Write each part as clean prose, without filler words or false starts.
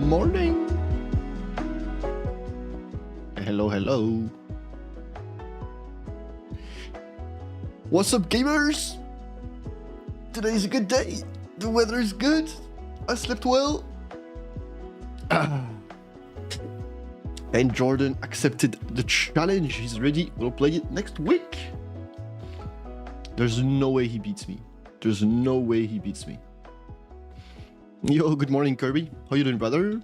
morning. Hello, hello. What's up, gamers? Today is a good day. The weather is good. I slept well. And Jordan accepted the challenge. He's ready. We'll play it next week. There's no way he beats me. There's no way he beats me. Yo, good morning, Kirby. How you doing, brother?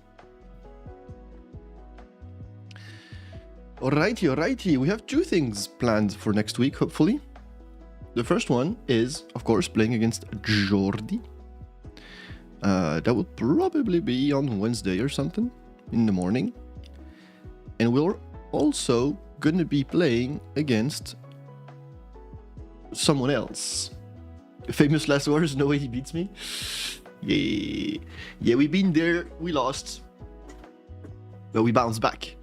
Alrighty. We have two things planned for next week, hopefully. The first one is, of course, playing against Jordi. That will probably be on Wednesday or something in the morning. And we're also gonna be playing against someone else. Famous last words, no way he beats me. Yeah, we've been there, we lost. But we bounced back.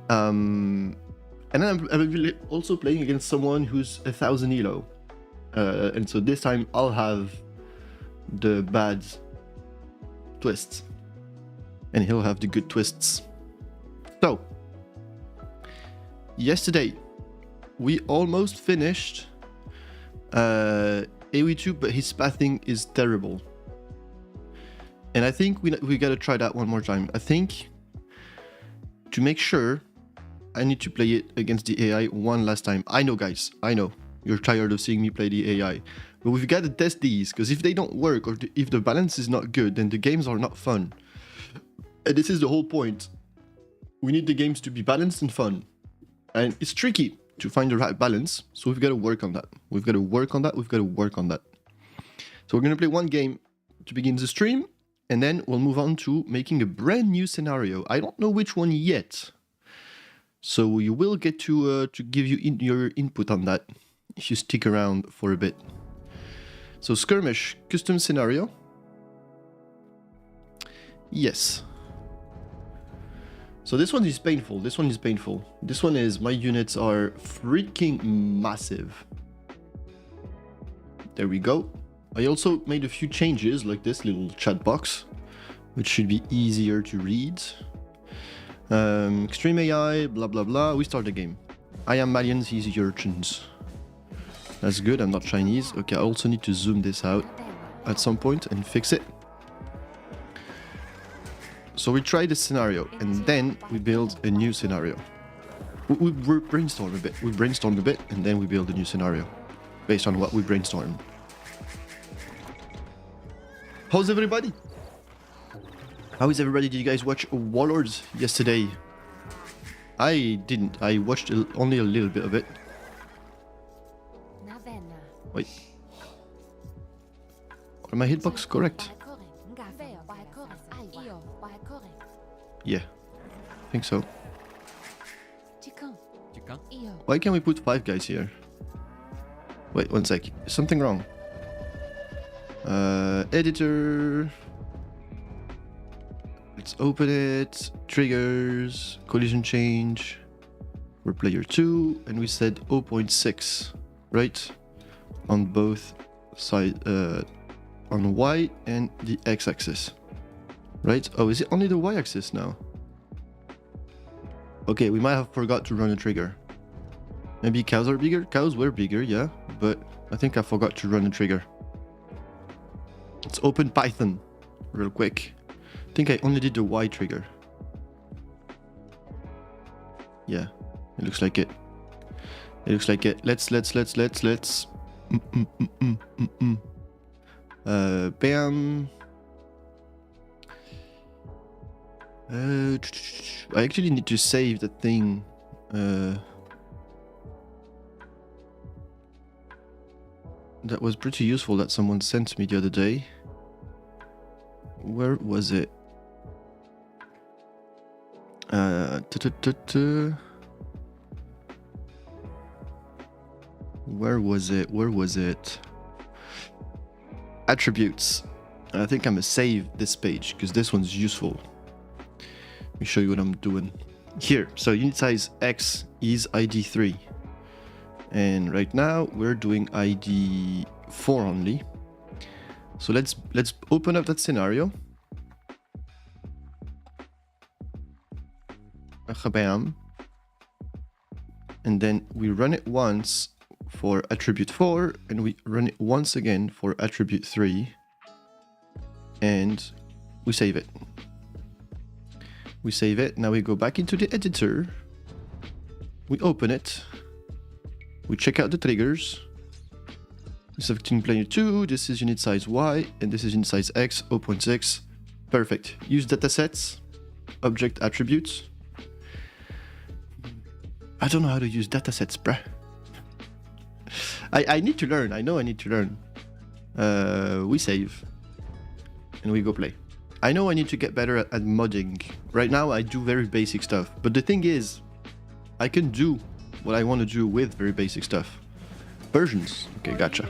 And then I'm also playing against someone who's 1000 elo. And so this time I'll have the bad twists. And he'll have the good twists. So, yesterday, we almost finished AoE2, but his pathing is terrible. And I think we gotta try that one more time. I think, to make sure, I need to play it against the AI one last time. I know, guys, I know. You're tired of seeing me play the AI. But we've got to test these, because if they don't work, or if the balance is not good, then the games are not fun. And this is the whole point. We need the games to be balanced and fun. And it's tricky to find the right balance, so we've got to work on that. We've got to work on that. So we're going to play one game to begin the stream, and then we'll move on to making a brand new scenario. I don't know which one yet. So you will get to give you your input on that if you stick around for a bit. So skirmish, custom scenario. Yes. So this one is painful. This one is, my units are freaking massive. There we go. I also made a few changes, like this little chat box, which should be easier to read. Extreme AI, blah blah blah. We start the game. I am Malians, he's urchins. That's good, I'm not Chinese. Okay, I also need to zoom this out at some point and fix it. So we try this scenario, and then we build a new scenario. We brainstorm a bit, and then we build a new scenario based on what we brainstorm. How's everybody? How is everybody? Did you guys watch Warlords yesterday? I didn't. I watched only a little bit of it. Wait. Are my hitbox correct? Yeah, I think so. Why can't we put 5 guys here? Wait, one sec. Is something wrong? Editor. Let's open it. Triggers. Collision change. We're player 2, and we said 0.6, right? On both sides, on Y and the X-axis. Right? Oh, is it only the Y-axis now? Okay, we might have forgot to run a trigger. Maybe cows are bigger? Cows were bigger, yeah. But I think I forgot to run a trigger. Let's open Python real quick. I think I only did the Y trigger. Yeah, it looks like it. Let's. Bam. I actually need to save the thing. That was pretty useful that someone sent me the other day. Where was it? Where was it? Attributes. I think I'm gonna save this page because this one's useful. Let me show you what I'm doing here. So unit size X is ID 3, and right now we're doing ID 4 only. So let's open up that scenario. Bam. And then we run it once for attribute 4, and we run it once again for attribute 3, and we save it. We save it. Now we go back into the editor, we open it, we check out the triggers. This is acting player 2, this is unit size Y, and this is unit size X, 0.6. Perfect. Use datasets, object attributes. I don't know how to use datasets, bruh. I need to learn. I know I need to learn. We save. And we go play. I know I need to get better at modding. Right now I do very basic stuff. But the thing is, I can do what I want to do with very basic stuff. Versions. Okay, gotcha.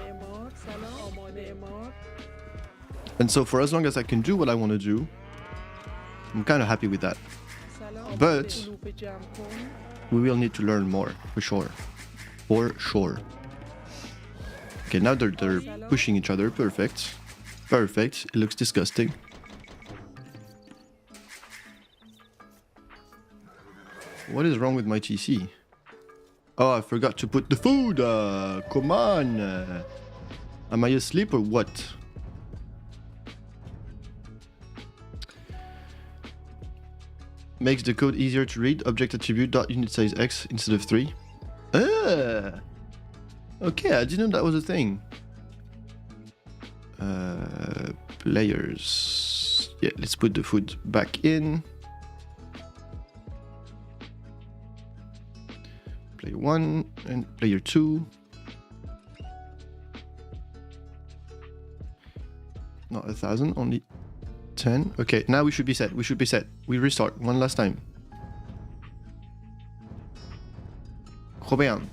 And so for as long as I can do what I want to do, I'm kind of happy with that. But we will need to learn more, for sure. For sure. Okay, now they're pushing each other. Perfect. Perfect. It looks disgusting. What is wrong with my TC? Oh, I forgot to put the food. Come on. Am I asleep or what? Makes the code easier to read. Object attribute dot unit size X instead of 3. Okay, I didn't know that was a thing. Players. Yeah, let's put the food back in. Player 1 and player 2. Not 1,000, only 10. Okay, now we should be set. We should be set. We restart one last time. Trop bien.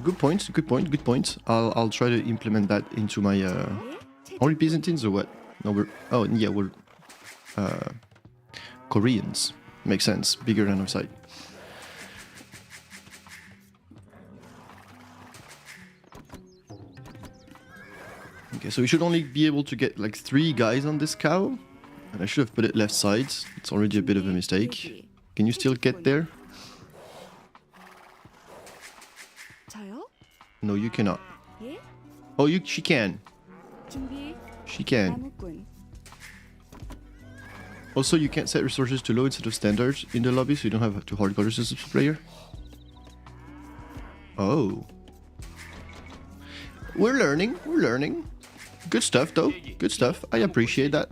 Good point. Good point. Good point. I'll try to implement that into my only Byzantines or what? No, we're Koreans. Makes sense. Bigger than our side. Okay, so we should only be able to get like 3 guys on this cow. And I should have put it left side. It's already a bit of a mistake. Can you still get there? No, you cannot. Oh, she can. She can. Also, you can't set resources to low instead of standard in the lobby, so you don't have to hardcode as a player. Oh. We're learning. We're learning. Good stuff, though. Good stuff. I appreciate that.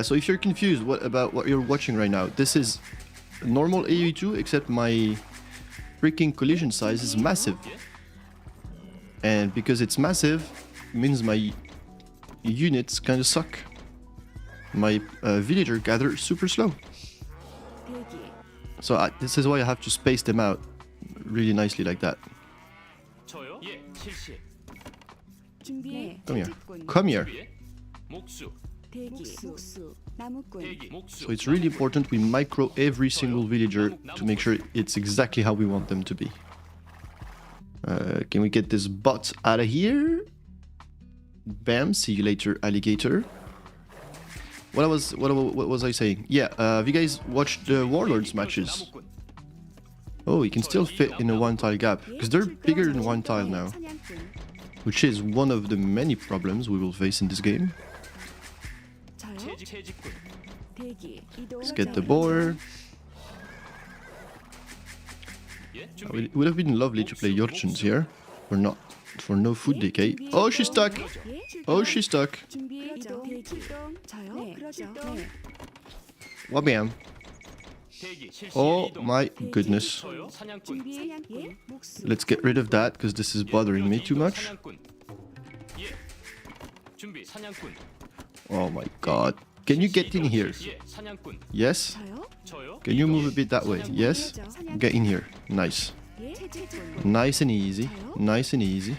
So if you're confused about what you're watching right now, this is normal AoE2, except my freaking collision size is massive. And because it's massive, it means my units kind of suck. My villager gathers super slow. So this is why I have to space them out really nicely like that. Come here. Come here. So it's really important we micro every single villager to make sure it's exactly how we want them to be. Can we get this bot out of here? Bam, see you later, alligator. What was I saying? Yeah, have you guys watched the Warlords matches? Oh, you can still fit in a 1-tile gap, because they're bigger than 1 tile now. Which is one of the many problems we will face in this game. Let's get the boar. It would have been lovely to play Yorchens here. Or not. For no food decay. Oh, she's stuck! Oh, she's stuck. Wabam. Oh my goodness. Let's get rid of that, because this is bothering me too much. Oh my god. Can you get in here? Yes? Can you move a bit that way? Yes? Get in here. Nice. Nice and easy. Nice and easy.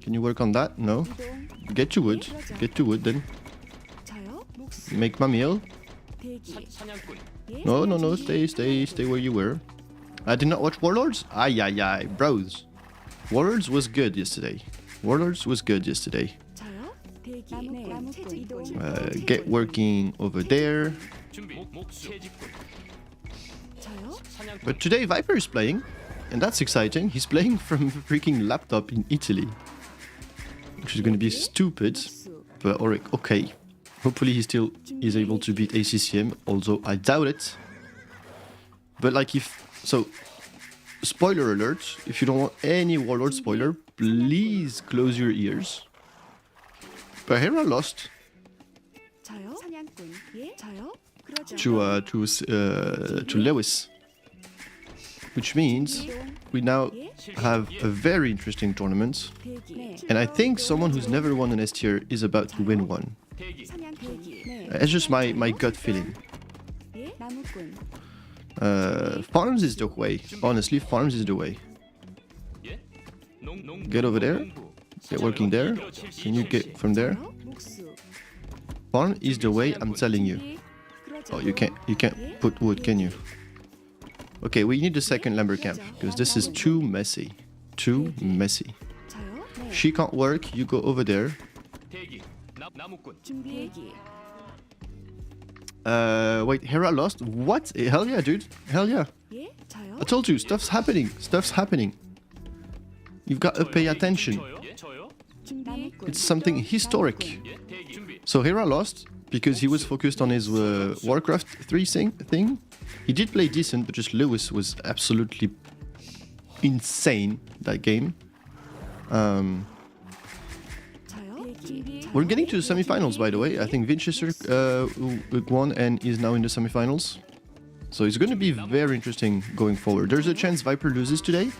Can you work on that? No? Get to wood. Get to wood then. Make my meal. No, no, no. Stay where you were. I did not watch Warlords? Ay, ay, ay, bros. Warlords was good yesterday. Warlords was good yesterday. Get working over there. But today Viper is playing, and that's exciting. He's playing from a freaking laptop in Italy, which is going to be stupid, but okay. Hopefully he still is able to beat ACCM, although I doubt it. But like so, spoiler alert, if you don't want any Warlord spoiler, please close your ears. But Hera lost to Lewis, which means we now have a very interesting tournament, and I think someone who's never won an S tier is about to win one. It's just my gut feeling. Farms is the way. Honestly, farms is the way. Get over there. Get working there. Can you get from there? Farm is the way, I'm telling you. Oh, you can't put wood, can you? Okay, we need a second lumber camp, because this is too messy. Too messy. She can't work, you go over there. Wait, Hera lost? What? Hell yeah, dude. Hell yeah. I told you, stuff's happening. Stuff's happening. You've got to pay attention. It's something historic. So Hera lost because he was focused on his Warcraft 3 thing. He did play decent, but just Lewis was absolutely insane that game. We're getting to the semifinals, by the way. I think Winchester won and is now in the semifinals. So it's going to be very interesting going forward. There's a chance Viper loses today.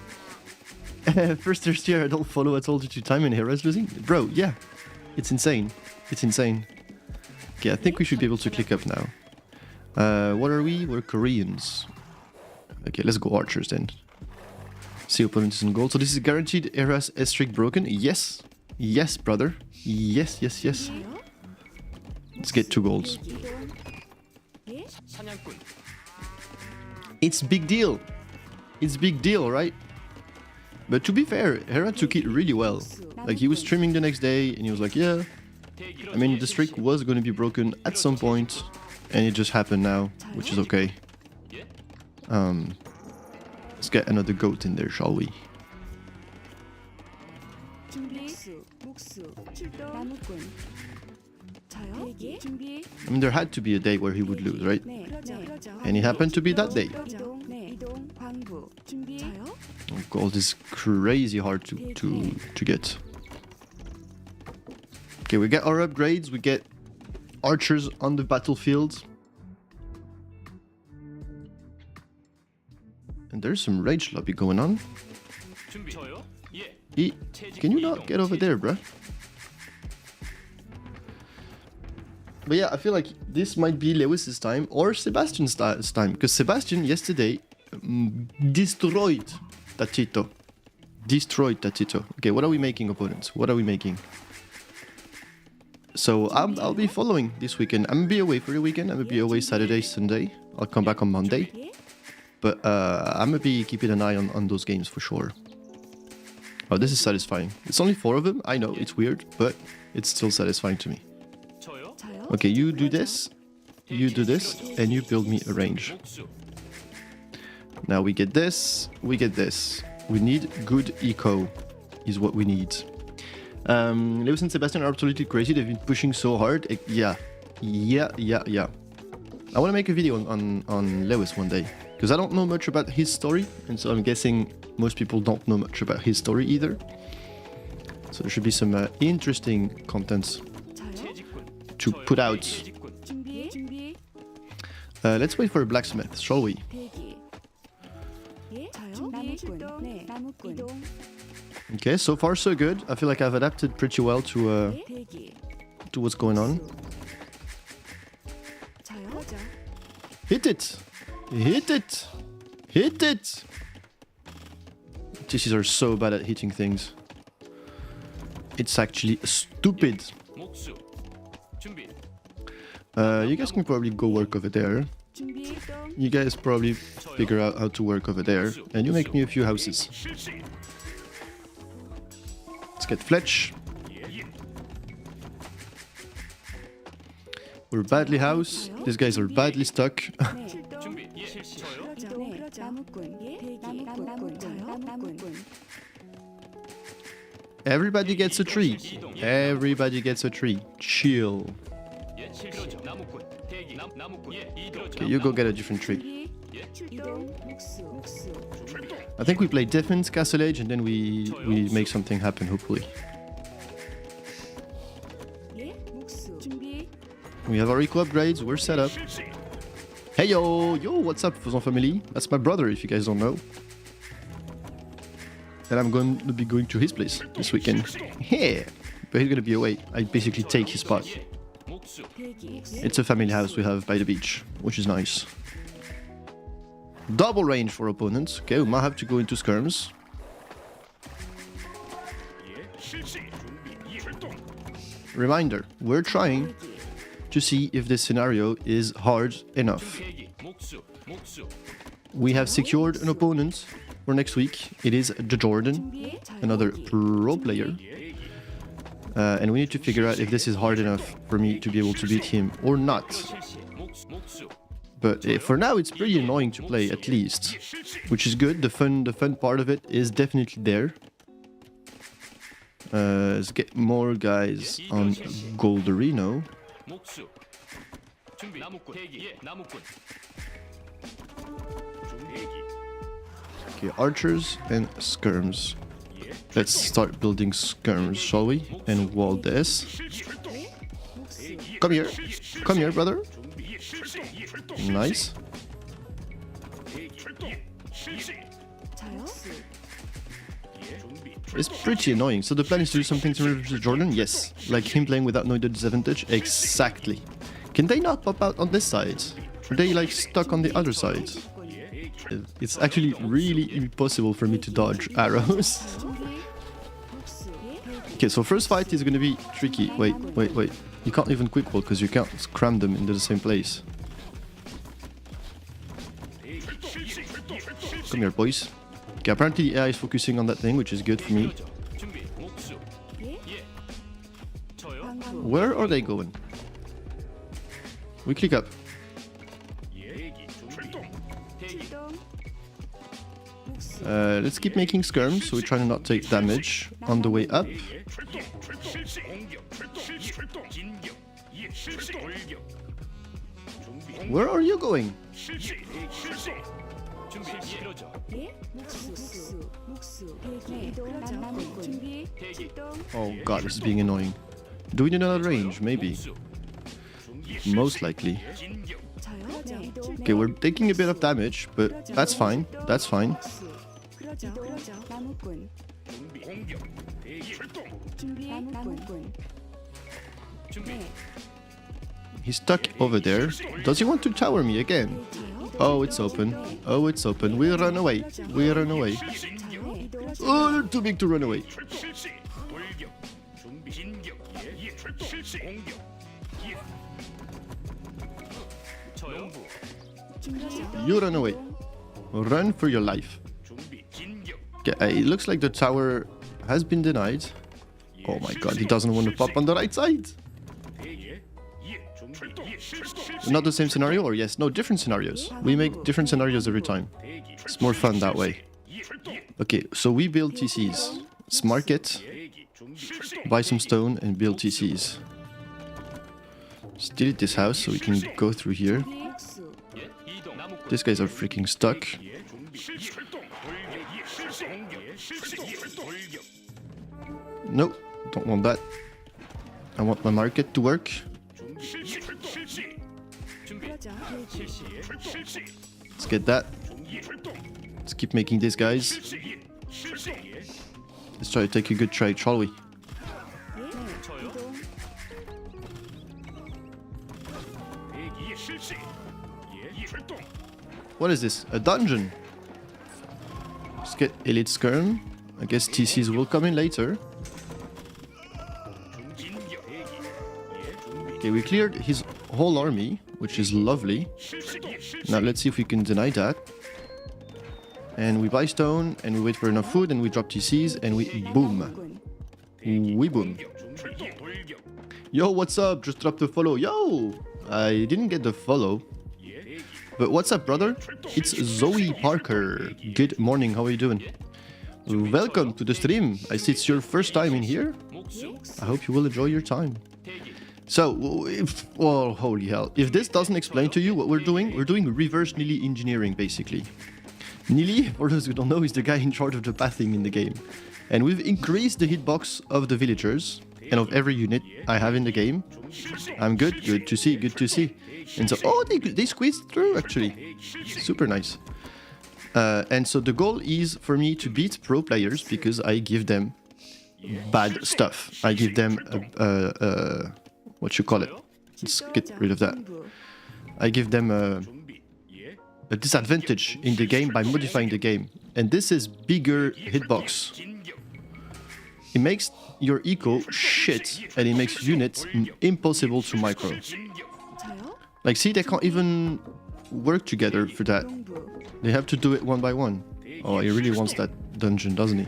First year I don't follow, I told you 2 times, and Hera's losing. Bro, yeah. It's insane. It's insane. Okay, I think we should be able to click up now. What are we? We're Koreans. Okay, let's go archers then. See opponent is in gold. So this is guaranteed Hera's S-streak broken. Yes. Yes, brother. Yes, yes, yes. Let's get 2 golds. It's big deal. It's big deal, right? But to be fair, Hera took it really well. Like, he was streaming the next day and he was like, yeah. I mean, the streak was going to be broken at some point, and it just happened now, which is okay. Let's get another goat in there, shall we? I mean, there had to be a day where he would lose, right? And it happened to be that day. Oh, gold is crazy hard to get. Okay, we get our upgrades, we get archers on the battlefield. And there's some rage lobby going on. Can you not get over there, bruh? But yeah, I feel like this might be Lewis's time or Sebastian's time, because Sebastian yesterday destroyed Tatito. Destroyed Tatito. Okay, what are we making, opponents? What are we making? So I'll be following this weekend. I'm gonna be away for the weekend. I'm gonna be away Saturday, Sunday. I'll come back on Monday. But I'm gonna be keeping an eye on those games for sure. Oh, this is satisfying. It's only 4 of them. I know, it's weird, but it's still satisfying to me. Okay, you do this, and you build me a range. Now we get this, we get this. We need good eco, is what we need. Lewis and Sebastian are absolutely crazy. They've been pushing so hard. Yeah. I want to make a video on Lewis one day, because I don't know much about his story, and so I'm guessing most people don't know much about his story either. So there should be some interesting content to put out. Let's wait for a blacksmith, shall we? Okay, so far so good. I feel like I've adapted pretty well to what's going on. Hit it! Hit it! Hit it! TCs are so bad at hitting things. It's actually stupid. You guys can probably go work over there. You guys probably figure out how to work over there, and you make me a few houses. Let's get Fletch. We're badly house. These guys are badly stuck. Everybody gets a tree. Everybody gets a tree. Chill. Okay, you go get a different tree. I think we play defense, castle age, and then we make something happen, hopefully. We have our eco upgrades, we're set up. Hey yo, what's up, Faison family? That's my brother, if you guys don't know. And I'm going to be going to his place this weekend. Yeah, but he's gonna be away. I basically take his spot. It's a family house we have by the beach, which is nice. Double range for opponents. Okay, we might have to go into skirms. Reminder, we're trying to see if this scenario is hard enough. We have secured an opponent for next week. It is JorDan, another pro player. And we need to figure out if this is hard enough for me to be able to beat him or not. But for now, it's pretty annoying to play, at least, which is good. The fun part of it is definitely there. Let's get more guys on Golderino. Okay, archers and skirms. Let's start building skirms, shall we? And wall this. Come here, brother. Nice. It's pretty annoying. So the plan is to do something similar to JorDan? Yes. Like him playing without knowing the disadvantage? Exactly. Can they not pop out on this side? Are they like stuck on the other side? It's actually really impossible for me to dodge arrows. Okay, so first fight is gonna be tricky. Wait. You can't even quick wall because you can't cram them into the same place. Come here, boys. Okay, apparently the AI is focusing on that thing, which is good for me. Where are they going? We click up. Let's keep making skirms, so we're trying to not take damage on the way up. Where are you going? Oh god, this is being annoying. Do we need another range? Maybe. Most likely. Okay, we're taking a bit of damage, but that's fine. That's fine. He's stuck over there. Does he want to tower me again? Oh, it's open. Oh, it's open. We run away. We run away. Oh, they're too big to run away. You run away. Run for your life. Okay, it looks like the tower has been denied. Oh my god, he doesn't want to pop on the right side. Not the same scenario, or yes? No, different scenarios. We make different scenarios every time. It's more fun that way. Okay, so we build TCs. Let's mark it. Buy some stone and build TCs. Let's delete this house so we can go through here. These guys are freaking stuck. Nope, don't want that. I want my market to work. Let's get that. Let's keep making these guys. Let's try to take a good trade, shall we? What is this? A dungeon? Let's get Elite Skirm. I guess TCs will come in later. Okay, we cleared his whole army, which is lovely. Now let's see if we can deny that. and we buy stone, and we wait for enough food, and we drop TCs, and we boom. We boom. Yo, what's up? Just dropped a follow. Yo! I didn't get the follow. But what's up, brother? It's Zoe Parker. Good morning, how are you doing? Welcome to the stream. I see it's your first time in here. I hope you will enjoy your time. So, oh, holy hell. If this doesn't explain to you what we're doing reverse Nili engineering, basically. Nili, for those who don't know, is the guy in charge of the pathing in the game. And we've increased the hitbox of the villagers and of every unit I have in the game. I'm good. Good to see. Good to see. And so, oh, they squeezed through, actually. Super nice. And so the goal is for me to beat pro players because I give them bad stuff. I give them what you call it. Let's get rid of that. I give them a disadvantage in the game by modifying the game. And this is bigger hitbox. It makes your eco shit and it makes units impossible to micro. Like, see, they can't even work together for that. They have to do it one by one. Oh, he really wants that dungeon, doesn't he?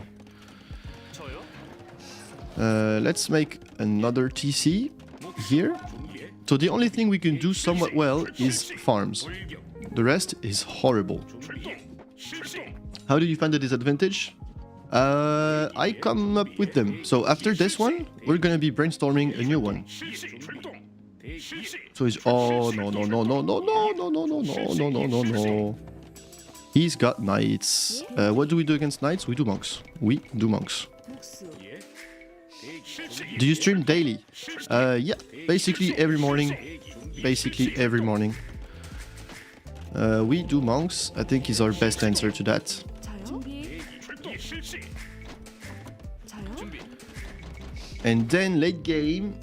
Let's make another TC here. So the only thing we can do somewhat well is farms. The rest is horrible. How do you find the disadvantage? I come up with them. So after this one, we're gonna be brainstorming a new one. So he's oh no. He's got knights. What do we do against knights? We do monks. We do monks. Do you stream daily? Yeah, basically every morning. We do monks. I think is our best answer to that. And then late game,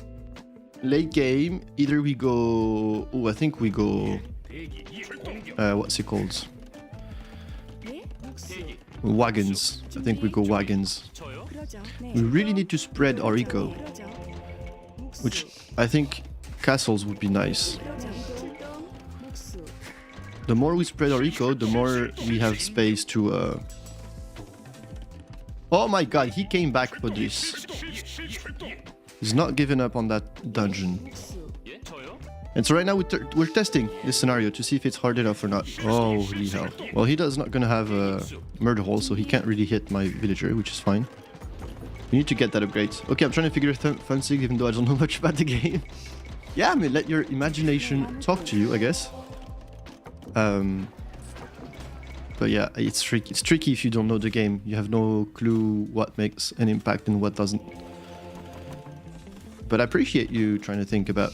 either we go... Oh, I think we go... what's it called? Wagons. I think we go wagons. We really need to spread our eco. Which I think castles would be nice. The more we spread our eco, the more we have space to... Oh my god, he came back for this. He's not giving up on that dungeon. And so right now we're testing this scenario to see if it's hard enough or not. Holy hell. Well, he does not gonna have a murder hole, so he can't really hit my villager, which is fine. We need to get that upgrade. Okay, I'm trying to figure fencing, even though I don't know much about the game. Yeah, I mean, let your imagination talk to you, I guess. But yeah, it's tricky. It's tricky if you don't know the game. You have no clue what makes an impact and what doesn't. But I appreciate you trying to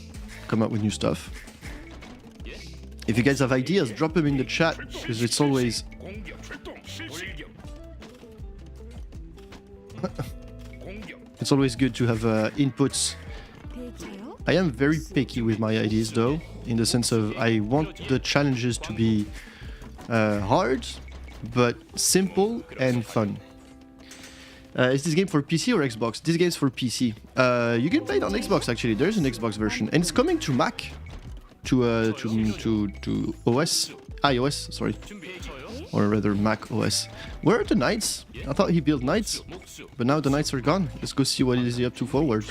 come up with new stuff. If you guys have ideas, drop them in the chat, because it's always... it's always good to have inputs. I am very picky with my ideas though, in the sense of I want the challenges to be hard, but simple and fun. Is this game for PC or Xbox? This game's for PC. You can play it on Xbox actually. There's an Xbox version, and it's coming to Mac, to OS, iOS, sorry, or rather Mac OS. Where are the knights? I thought he built knights, but now the knights are gone. Let's go see what is he up to forward.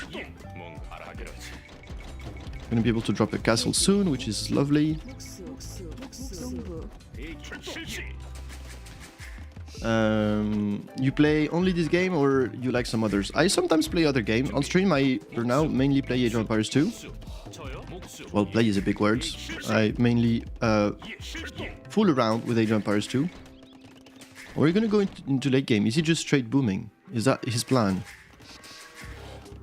Gonna be able to drop a castle soon, which is lovely. You play only this game or you like some others? I sometimes play other games. On stream I, for now, mainly play Age of Empires 2. Well, play is a big word. I mainly fool around with Age of Empires 2. Or are you gonna go into late game? Is he just straight booming? Is that his plan?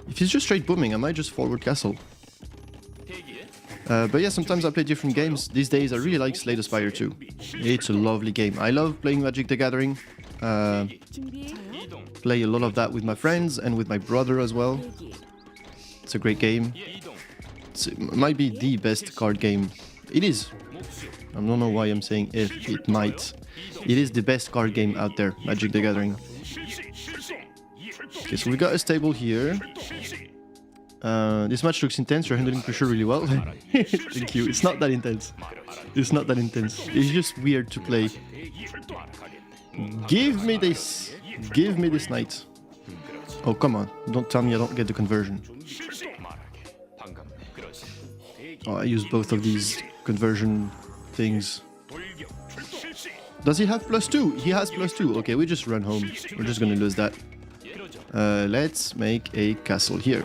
If he's just straight booming, I might just forward castle. But yeah, sometimes I play different games. These days I really like Slay the Spire 2. It's a lovely game. I love playing Magic the Gathering. Play a lot of that with my friends and with my brother as well. It's a great game. It might be the best card game. It is. I don't know why I'm saying if. It might. It is the best card game out there, Magic the Gathering. Okay, so we got a stable here. This match looks intense. You're handling pressure really well. Thank you. It's not that intense. It's not that intense. It's just weird to play. Give me this. Give me this knight. Oh, come on. Don't tell me I don't get the conversion. Oh, I used both of these conversion things. Does he have +2? He has +2. Okay, we just run home. We're just gonna lose that. Let's make a castle here.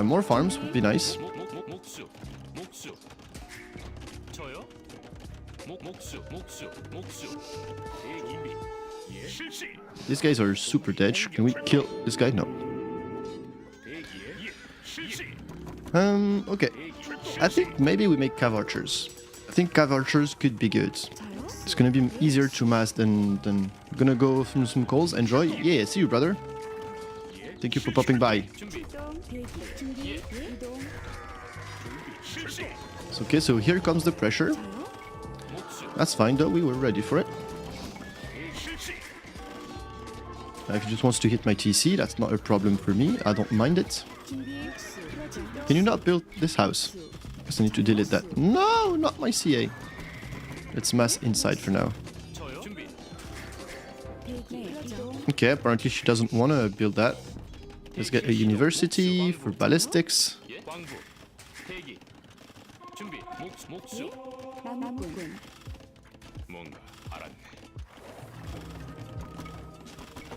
More farms would be nice. These guys are super dead. Can we kill this guy? No. Okay. I think maybe we make cav archers. I think cav archers could be good. It's gonna be easier to mass than gonna go through some calls. Enjoy. Yeah, see you, brother. Thank you for popping by. So, okay, so here comes the pressure. That's fine though, we were ready for it. If he just wants to hit my TC, that's not a problem for me. I don't mind it. Can you not build this house? Guess I need to delete that. No, not my CA. Let's mass inside for now. Okay, apparently she doesn't want to build that. Let's get a university for ballistics.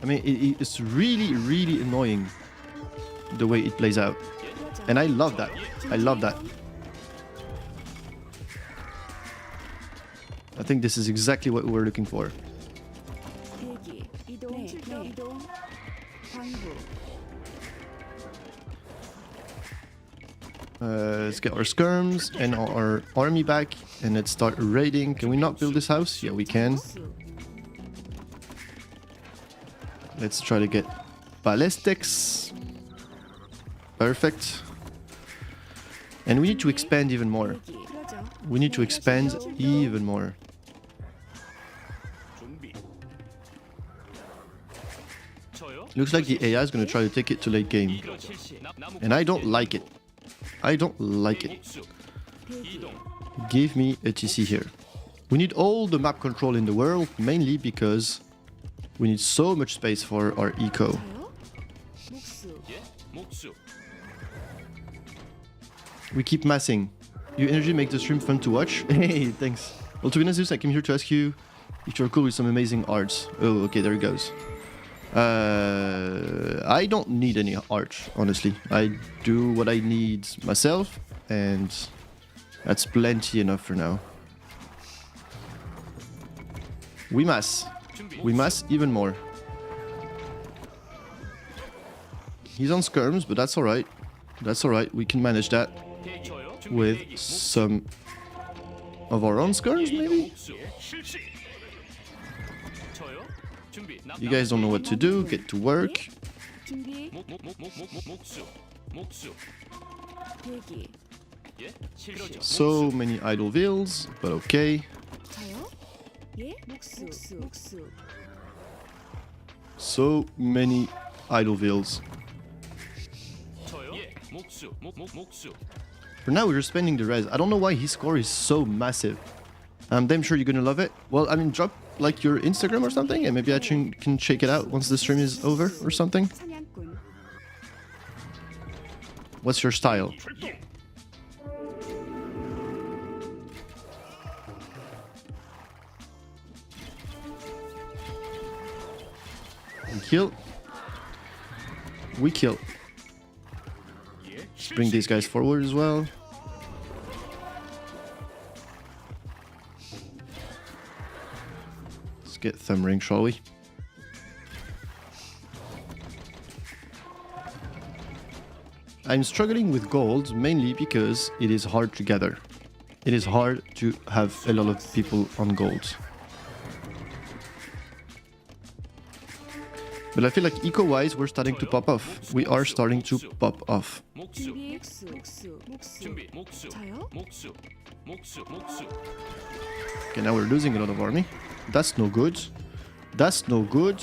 I mean, it's really, really annoying the way it plays out. And I love that. I love that. I think this is exactly what we're looking for. Let's get our skirms and our army back and let's start raiding. Can we not build this house? Yeah, we can. Let's try to get ballistics. Perfect. And we need to expand even more. We need to expand even more. Looks like the AI is going to try to take it to late game. And I don't like it. I don't like it. Give me a TC here. We need all the map control in the world, mainly because we need so much space for our eco. We keep massing. Your energy makes the stream fun to watch. Hey, thanks. Well, to be honest, I came here to ask you if you're cool with some amazing arts. Oh, okay, there it goes. I don't need any art, honestly. I do what I need myself, and that's plenty enough for now. We mass. We mass even more. He's on skirms, but that's alright. That's alright, we can manage that with some of our own skirms, maybe? You guys don't know what to do, get to work. So many idle vills, but okay. So many idle vills. For now, we're just spending the res. I don't know why his score is so massive. I'm damn sure you're gonna love it. Well, I mean, drop like your Instagram or something, and maybe I can check it out once the stream is over or something. What's your style? We kill. We kill. Let's bring these guys forward as well. Let's get thumb ring, shall we? I'm struggling with gold mainly because it is hard to gather. It is hard to have a lot of people on gold. But I feel like eco-wise, we're starting to pop off. We are starting to pop off. Okay, now we're losing a lot of army. That's no good. That's no good.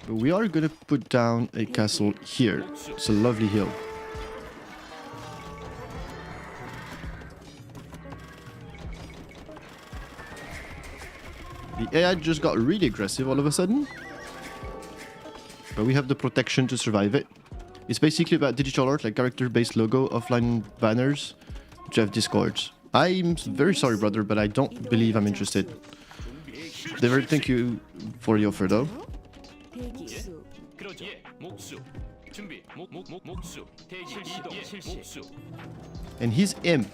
We are gonna put down a castle here. It's a lovely hill. The AI just got really aggressive all of a sudden. But we have the protection to survive it. It's basically about digital art, like character-based logo, offline banners, which have discords. I'm very sorry, brother, but I don't believe I'm interested. Dever, thank you for the offer, though. And he's imp.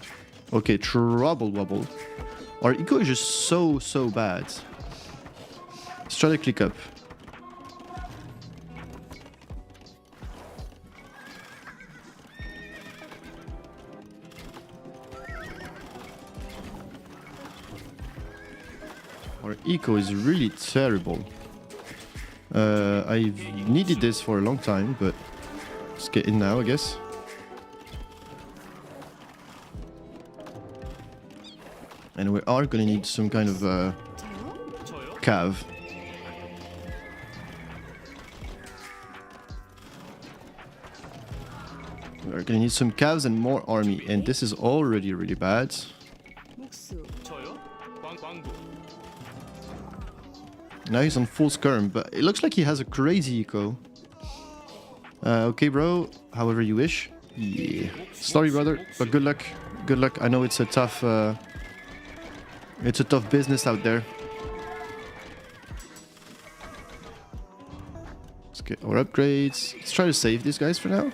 Okay, trouble wobble. Our eco is just so bad. Let's try to click up. Our eco is really terrible. I've needed this for a long time, but let's get in now, I guess. And we are gonna need some kind of cav. We're gonna need some calves and more army, and this is already really bad. Now he's on full skirm, but it looks like he has a crazy eco. Okay, bro, however you wish. Yeah. Sorry, brother, but good luck. Good luck. I know it's a tough business out there. Let's get our upgrades. Let's try to save these guys for now.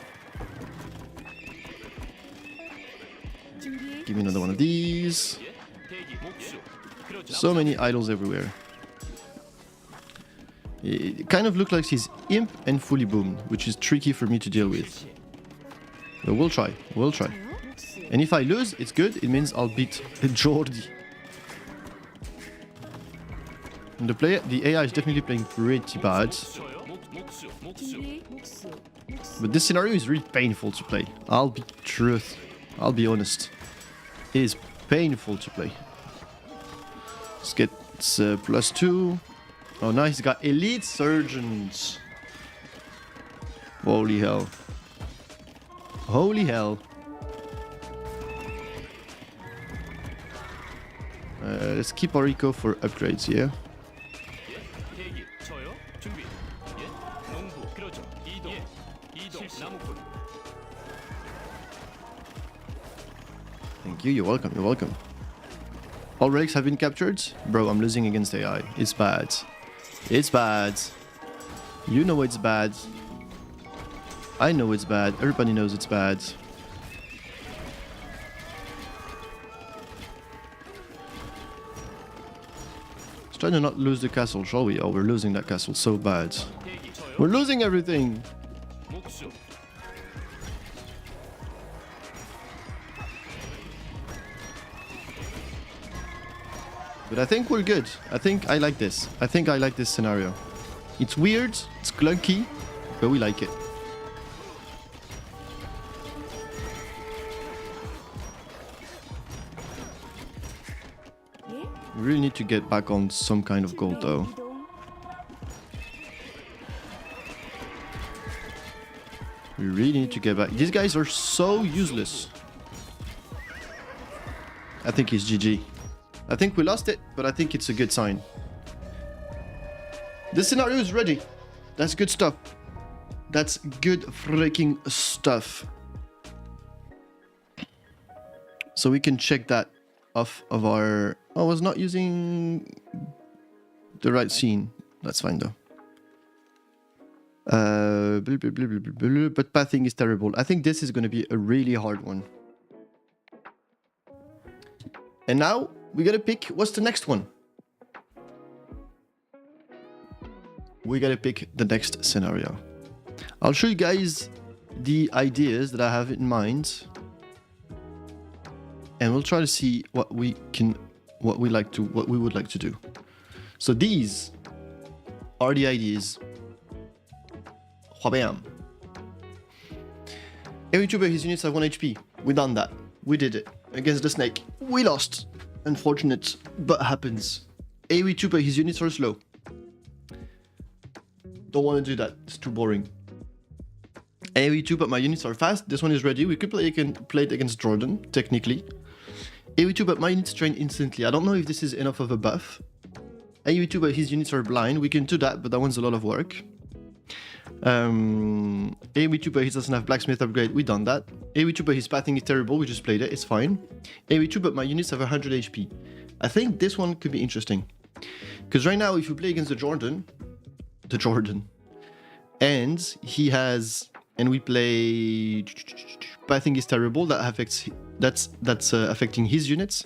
Give me another one of these. So many idols everywhere. It kind of looks like he's imp and fully boomed, which is tricky for me to deal with. But we'll try. We'll try. And if I lose, it's good. It means I'll beat Jordi. And the AI is definitely playing pretty bad. But this scenario is really painful to play. I'll be honest. It is painful to play. Let's get +2. Oh, now he's got elite surgeons. Holy hell. Holy hell. Let's keep our eco for upgrades, yeah? Thank you, you're welcome, you're welcome. All relics have been captured? Bro, I'm losing against AI. It's bad. It's bad. You know it's bad. I know it's bad. Everybody knows it's bad. Let's try to not lose the castle, shall we? Oh, we're losing that castle so bad. We're losing everything! But I think we're good. I think I like this. I think I like this scenario. It's weird, it's clunky, but we like it. We really need to get back on some kind of gold though. We really need to get back. These guys are so useless. I think it's GG. I think we lost it, but I think it's a good sign. This scenario is ready. That's good stuff. That's good freaking stuff. So we can check that off of our... Oh, I was not using the right scene. That's fine though. But pathing is terrible. I think this is going to be a really hard one. And now we gotta pick what's the next one. We gotta pick the next scenario. I'll show you guys the ideas that I have in mind, and we'll try to see what we would like to do. So these are the ideas. Whabam. Every YouTuber, his units have 1 HP. We done that. We did it. Against the snake. We lost. Unfortunate, but happens. AoE tuber, his units are slow. Don't want to do that. It's too boring. AoE2, but my units are fast. This one is ready. We could play it against JorDan, technically. AoE2, but my units train instantly. I don't know if this is enough of a buff. AoE2, but his units are blind. We can do that, but that one's a lot of work. AoE2, but he doesn't have blacksmith upgrade. We done that. AoE2, but his pathing is terrible. We just played it. It's fine. AoE2, but my units have 100 HP. I think this one could be interesting. Because right now, if you play against the JorDan, and he has, and we play pathing is terrible. That affects, that's affecting his units.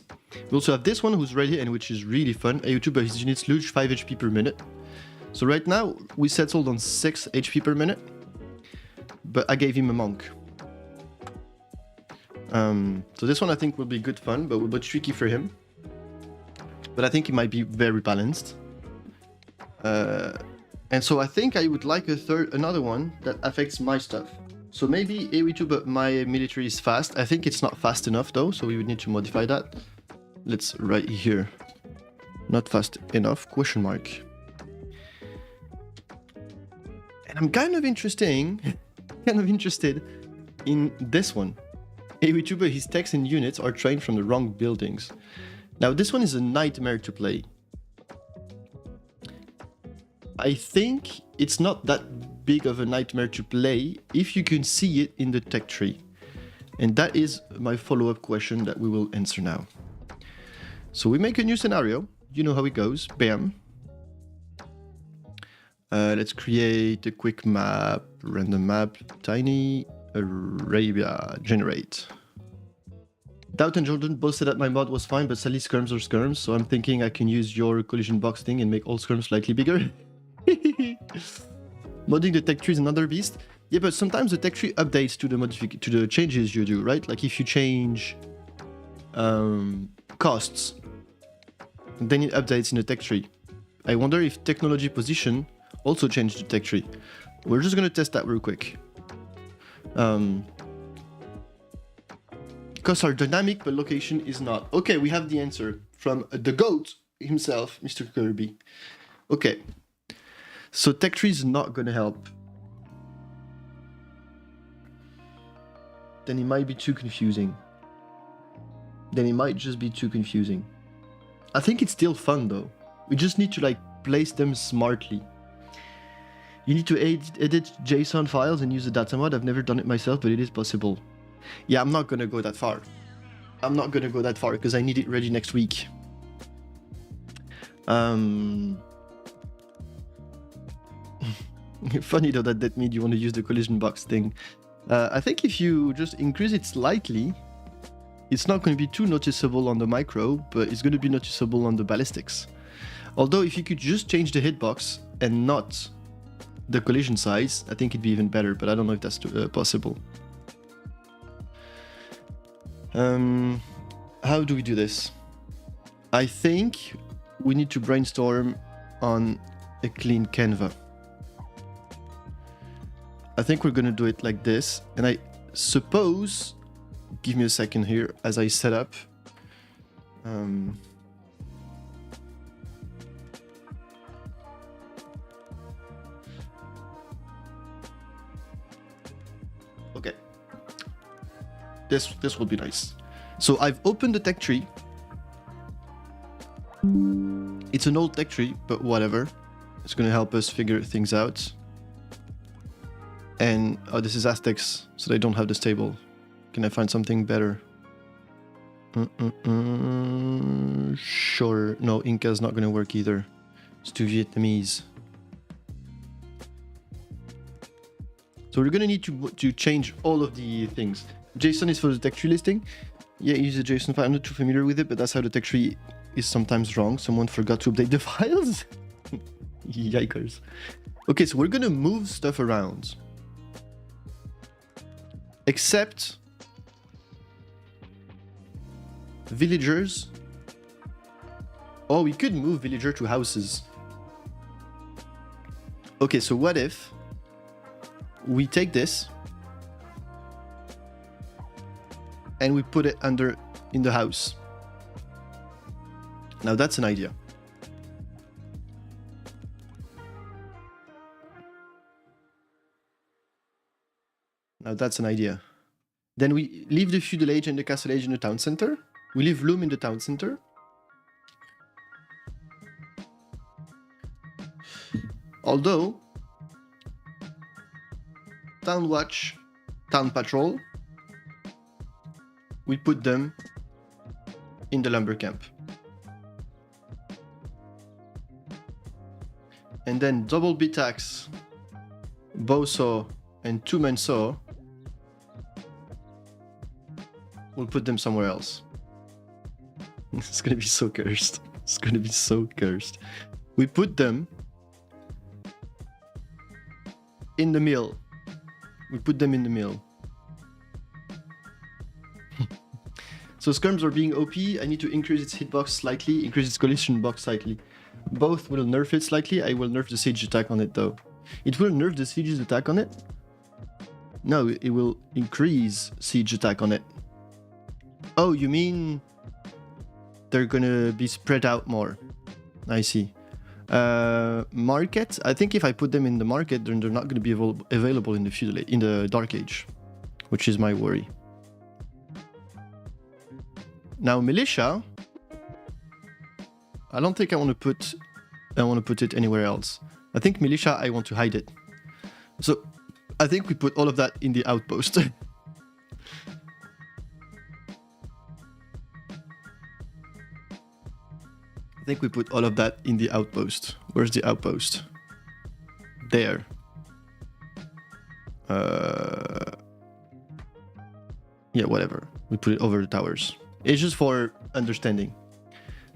We also have this one who's ready and which is really fun. AoE2, but his units lose 5 HP per minute. So right now we settled on 6 HP per minute, but I gave him a monk. So this one I think will be good fun, but will be tricky for him. But I think it might be very balanced. And so I think I would like another one that affects my stuff. So maybe AoE2, but my military is fast. I think it's not fast enough though, so we would need to modify that. Let's write here. Not fast enough, question mark. And I'm kind of interested in this one. AoE2, but his techs and units are trained from the wrong buildings. Now this one is a nightmare to play. I think it's not that big of a nightmare to play if you can see it in the tech tree. And that is my follow-up question that we will answer now. So we make a new scenario. You know how it goes. Bam. Let's create a quick map, random map, tiny Arabia, generate. Doubt and JorDan both said that my mod was fine, but sadly skirms are skirms, so I'm thinking I can use your collision box thing and make all skirms slightly bigger. Modding the tech tree is another beast. Yeah, but sometimes the tech tree updates to the changes you do, right? Like if you change costs, then it updates in the tech tree. I wonder if technology position also changed the tech tree. We're just gonna test that real quick. Costs are dynamic, but location is not. Okay, we have the answer from the GOAT himself, Mr. Kirby. Okay, so tech tree is not gonna help. Then it might be too confusing. Then it might just be too confusing. I think it's still fun though. We just need to like place them smartly. You need to edit JSON files and use the data mod. I've never done it myself, but it is possible. Yeah, I'm not gonna go that far. I'm not gonna go that far because I need it ready next week. Funny though that made you want to use the collision box thing. I think if you just increase it slightly, it's not going to be too noticeable on the micro, but it's going to be noticeable on the ballistics. Although if you could just change the hitbox and not the collision size, I think it'd be even better, but I don't know if that's possible. How do we do this? I think we need to brainstorm on a clean Canva. I think we're gonna do it like this, and I suppose, give me a second here as I set up. Okay, this will be nice. So I've opened the tech tree. It's an old tech tree, but whatever. It's gonna help us figure things out. And oh, this is Aztecs, so they don't have this table. Can I find something better? Sure. No, Inca's not gonna work either. It's too Vietnamese. So we're gonna need to change all of the things. JSON is for the tech tree listing. Yeah, use a JSON file. I'm not too familiar with it, but that's how the tech tree is sometimes wrong. Someone forgot to update the files. Yikers. Okay, so we're gonna move stuff around. Except villagers. Oh, we could move villager to houses. Okay, so what if we take this and we put it in the house? Now that's an idea. Now that's an idea. Then we leave the feudal age and the castle age in the town center. We leave loom in the town center. Although, town watch, town patrol, we put them in the lumber camp. And then double B tax, bow saw, and two-man saw, we'll put them somewhere else. It's gonna be so cursed. It's gonna be so cursed. We put them in the mill. We put them in the mill. So skirms are being OP. I need to increase its hitbox slightly, increase its collision box slightly. Both will nerf it slightly. I will nerf the siege attack on it though. It will nerf the siege's attack on it? No, it will increase siege attack on it. Oh, you mean they're gonna be spread out more? I see. Market. I think if I put them in the market, then they're not gonna be available in the feudal in the Dark Age, which is my worry. Now militia. I don't think I want to put it anywhere else. I think militia. I want to hide it. So I think we put all of that in the outpost. I think we put all of that in the outpost. Where's the outpost? There. Yeah, whatever. We put it over the towers. It's just for understanding.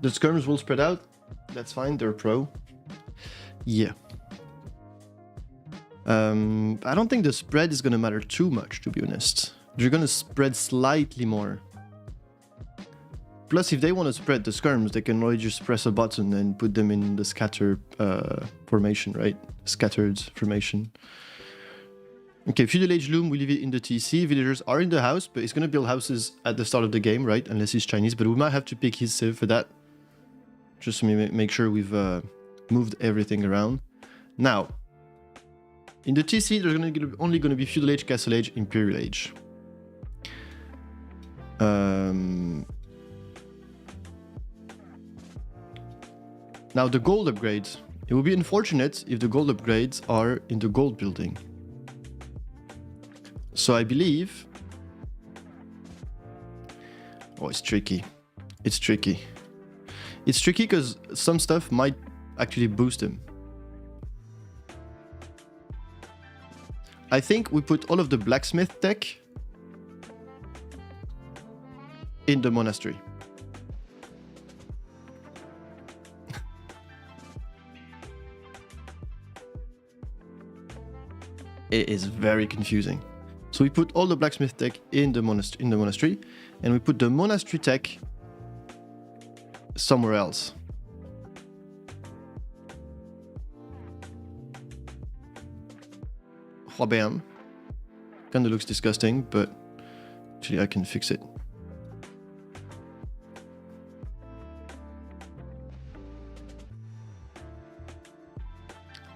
The skirms will spread out. That's fine. They're pro. Yeah. I don't think the spread is going to matter too much, to be honest. They're going to spread slightly more. Plus, if they want to spread the skirms, they can already just press a button and put them in the scatter formation, right? Scattered formation. Okay, feudal age loom, we leave it in the TC. Villagers are in the house, but he's going to build houses at the start of the game, right? Unless he's Chinese, but we might have to pick his civ for that. Just to make sure we've moved everything around. Now, in the TC, there's only going to be feudal age, castle age, imperial age. Now the gold upgrades. It would be unfortunate if the gold upgrades are in the gold building. So I believe... Oh, it's tricky. It's tricky. It's tricky because some stuff might actually boost him. I think we put all of the blacksmith tech in the monastery. It is very confusing. So we put all the blacksmith tech in the monastery, and we put the monastery tech somewhere else. Oh, bam. Kinda looks disgusting, but actually I can fix it.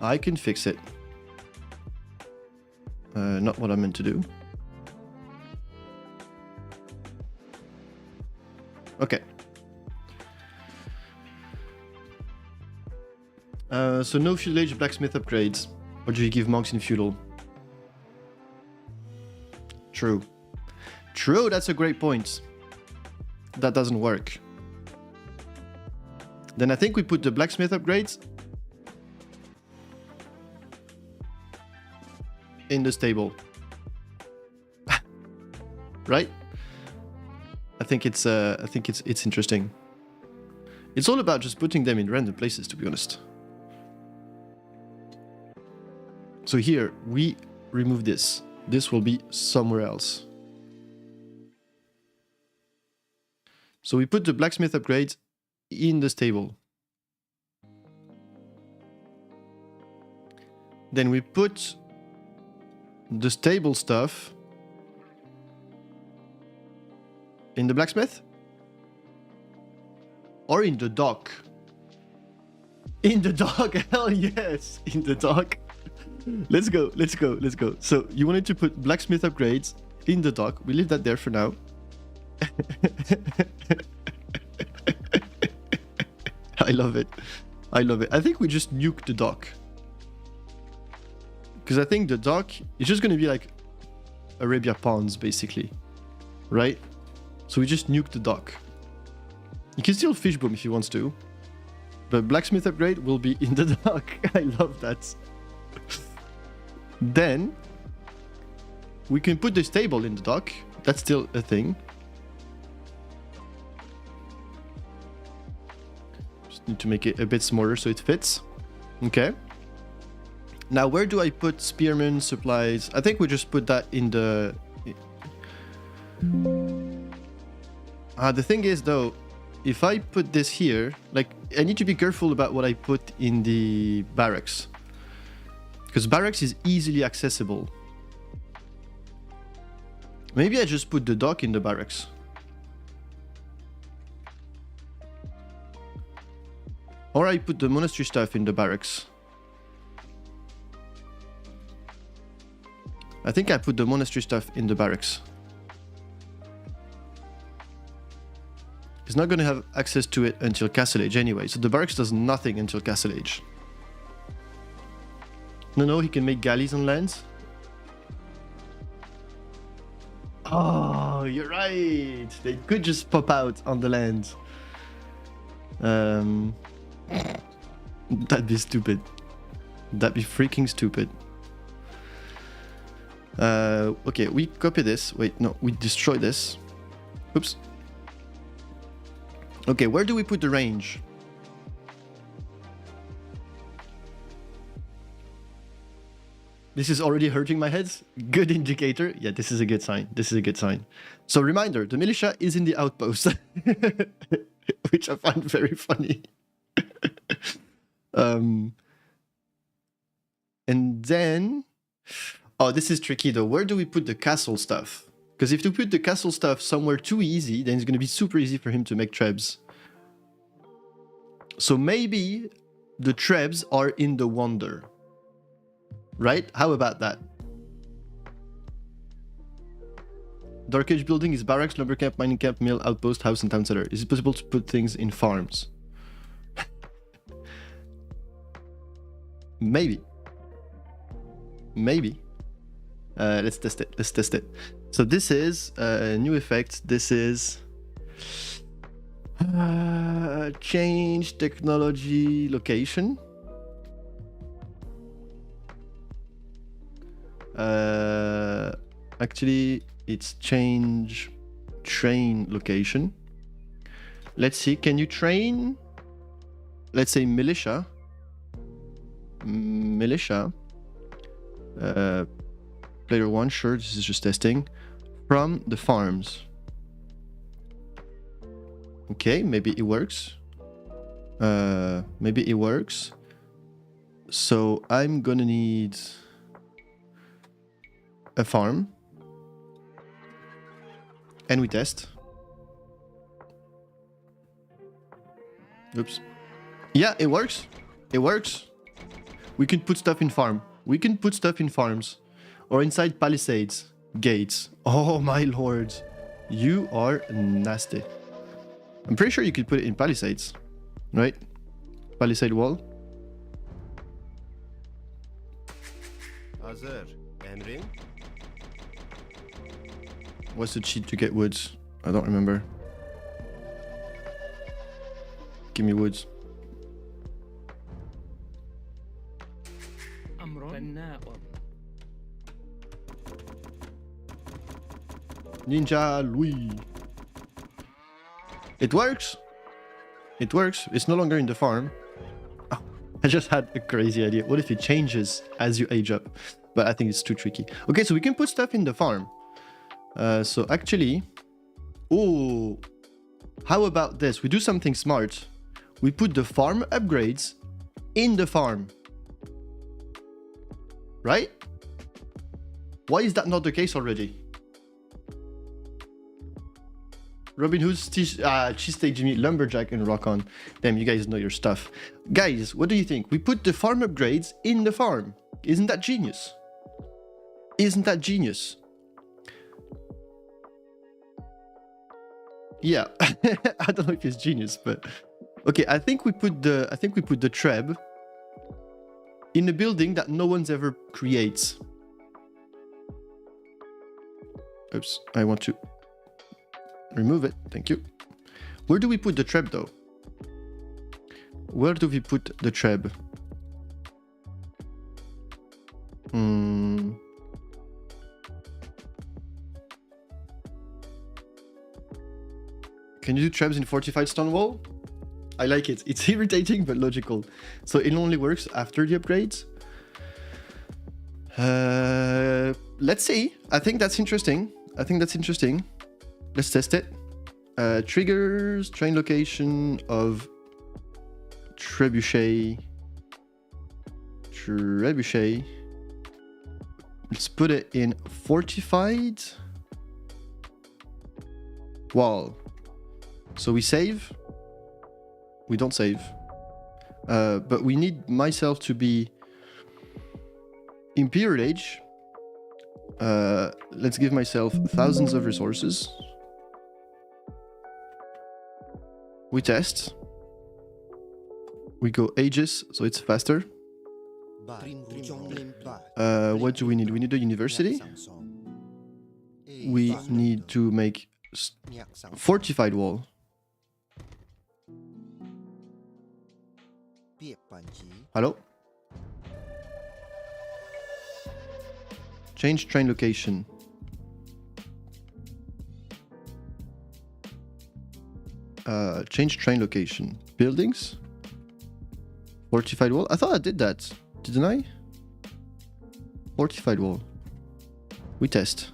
I can fix it. Not what I meant to do. Okay. So no feudal age blacksmith upgrades. Or do you give monks in feudal? True. True, that's a great point. That doesn't work. Then I think we put the blacksmith upgrades in the stable. Right? I think it's interesting. It's all about just putting them in random places, to be honest. So here we remove this. This will be somewhere else. So we put the blacksmith upgrades in the stable. Then we put the stable stuff in the blacksmith? Or in the dock? In the dock, hell yes! In the dock. Let's go, let's go, let's go. So you wanted to put blacksmith upgrades in the dock. We leave that there for now. I love it. I love it. I think we just nuke the dock. Because I think the dock is just going to be like Arabia Ponds, basically. Right? So we just nuke the dock. You can still fish boom if he wants to. But blacksmith upgrade will be in the dock. I love that. Then we can put the stable in the dock. That's still a thing. Just need to make it a bit smaller so it fits. Okay. Now, where do I put spearmen, supplies? I think we just put that in the... the thing is, though, if I put this here, like, I need to be careful about what I put in the barracks. Because barracks is easily accessible. Maybe I just put the dock in the barracks. Or I put the monastery stuff in the barracks. I think I put the monastery stuff in the barracks. He's not going to have access to it until Castle Age anyway, so the barracks does nothing until Castle Age. No, he can make galleys on lands. Oh, you're right. They could just pop out on the land. That'd be stupid. That'd be freaking stupid. Okay, we copy this. Wait, no, we destroy this. Oops. Okay, where do we put the range? This is already hurting my head. Good indicator. Yeah, this is a good sign. This is a good sign. So reminder, the militia is in the outpost. Which I find very funny. And then... Oh, this is tricky though. Where do we put the castle stuff? Because if you put the castle stuff somewhere too easy, then it's going to be super easy for him to make trebs. So maybe the trebs are in the Wonder. Right? How about that? Dark Age building is barracks, lumber camp, mining camp, mill, outpost, house, and town center. Is it possible to put things in farms? Maybe. Maybe. Let's test it. Let's test it. So this is a new effect. This is change technology location. Actually, it's change train location. Let's see. Can you train? Let's say militia. Militia. Player 1, sure, this is just testing. From the farms. Okay, maybe it works. Maybe it works. So I'm gonna need a farm. And we test. Oops. Yeah, it works. It works. We can put stuff in farm. We can put stuff in farms. Or inside palisades. Gates. Oh my lord. You are nasty. I'm pretty sure you could put it in palisades. Right? Palisade wall. Hazır. Emrin. What's the cheat to get woods? I don't remember. Give me woods. Ninja Louis. It works. It works. It's no longer in the farm. Oh, I just had a crazy idea. What if it changes as you age up? But I think it's too tricky. Okay, so we can put stuff in the farm. So actually... Oh, how about this? We do something smart. We put the farm upgrades in the farm. Right? Why is that not the case already? Robin Hood's cheesesteak Jimmy, Lumberjack, and Rock On. Damn, you guys know your stuff. Guys, what do you think? We put the farm upgrades in the farm. Isn't that genius? Isn't that genius? Yeah, I don't know if it's genius, but okay. I think we put the treb in a building that no one's ever creates. Oops, I want to remove it. Thank you. Where do we put the treb though? Where do we put the treb? Can you do trebs in fortified stone wall? I like it. It's irritating but logical. So it only works after the upgrades. Let's see. I think that's interesting. Let's test it. Triggers, train location of trebuchet. Let's put it in fortified wall. So we save. We don't save. But we need myself to be Imperial Age. Let's give myself thousands of resources. We test. We go ages, so it's faster. What do we need? We need a university. We need to make fortified wall. Hello? Change train location. Change train location. Buildings? Fortified wall? I thought I did that. Didn't I? Fortified wall. We test.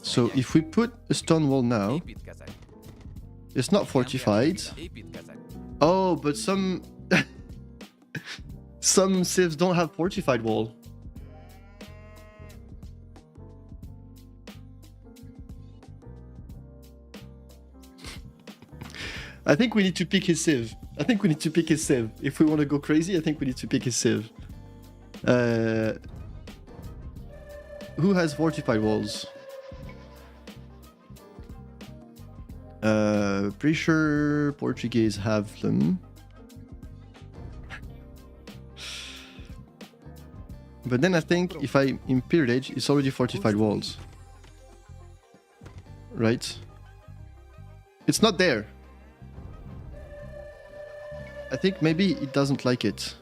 So if we put a stone wall now, it's not fortified. Oh, but some some civs don't have fortified wall. I think we need to pick his civ. If we want to go crazy, I think we need to pick his civ. Who has fortified walls? Pretty sure Portuguese have them. But then I think if I Imperial Age, it's already fortified walls. Right? It's not there. I think maybe it doesn't like it.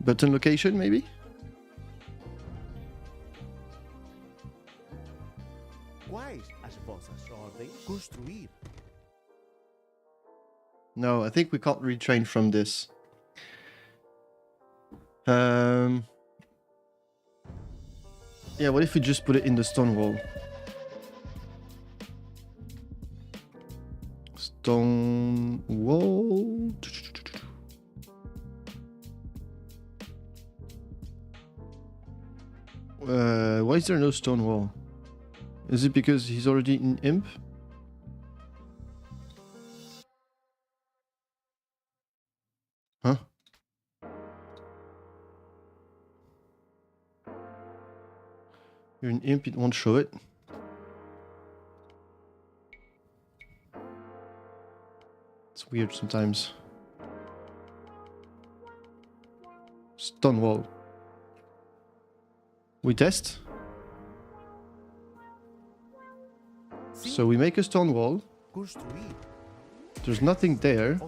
Button location, maybe? No, I think we can't retrain from this. Yeah, what if we just put it in the stone wall? Stone wall. Why is there no stone wall? Is it because he's already in imp? Huh? You're in imp, it won't show it. It's weird sometimes. Stone wall. We test. So we make a stone wall. There's nothing there.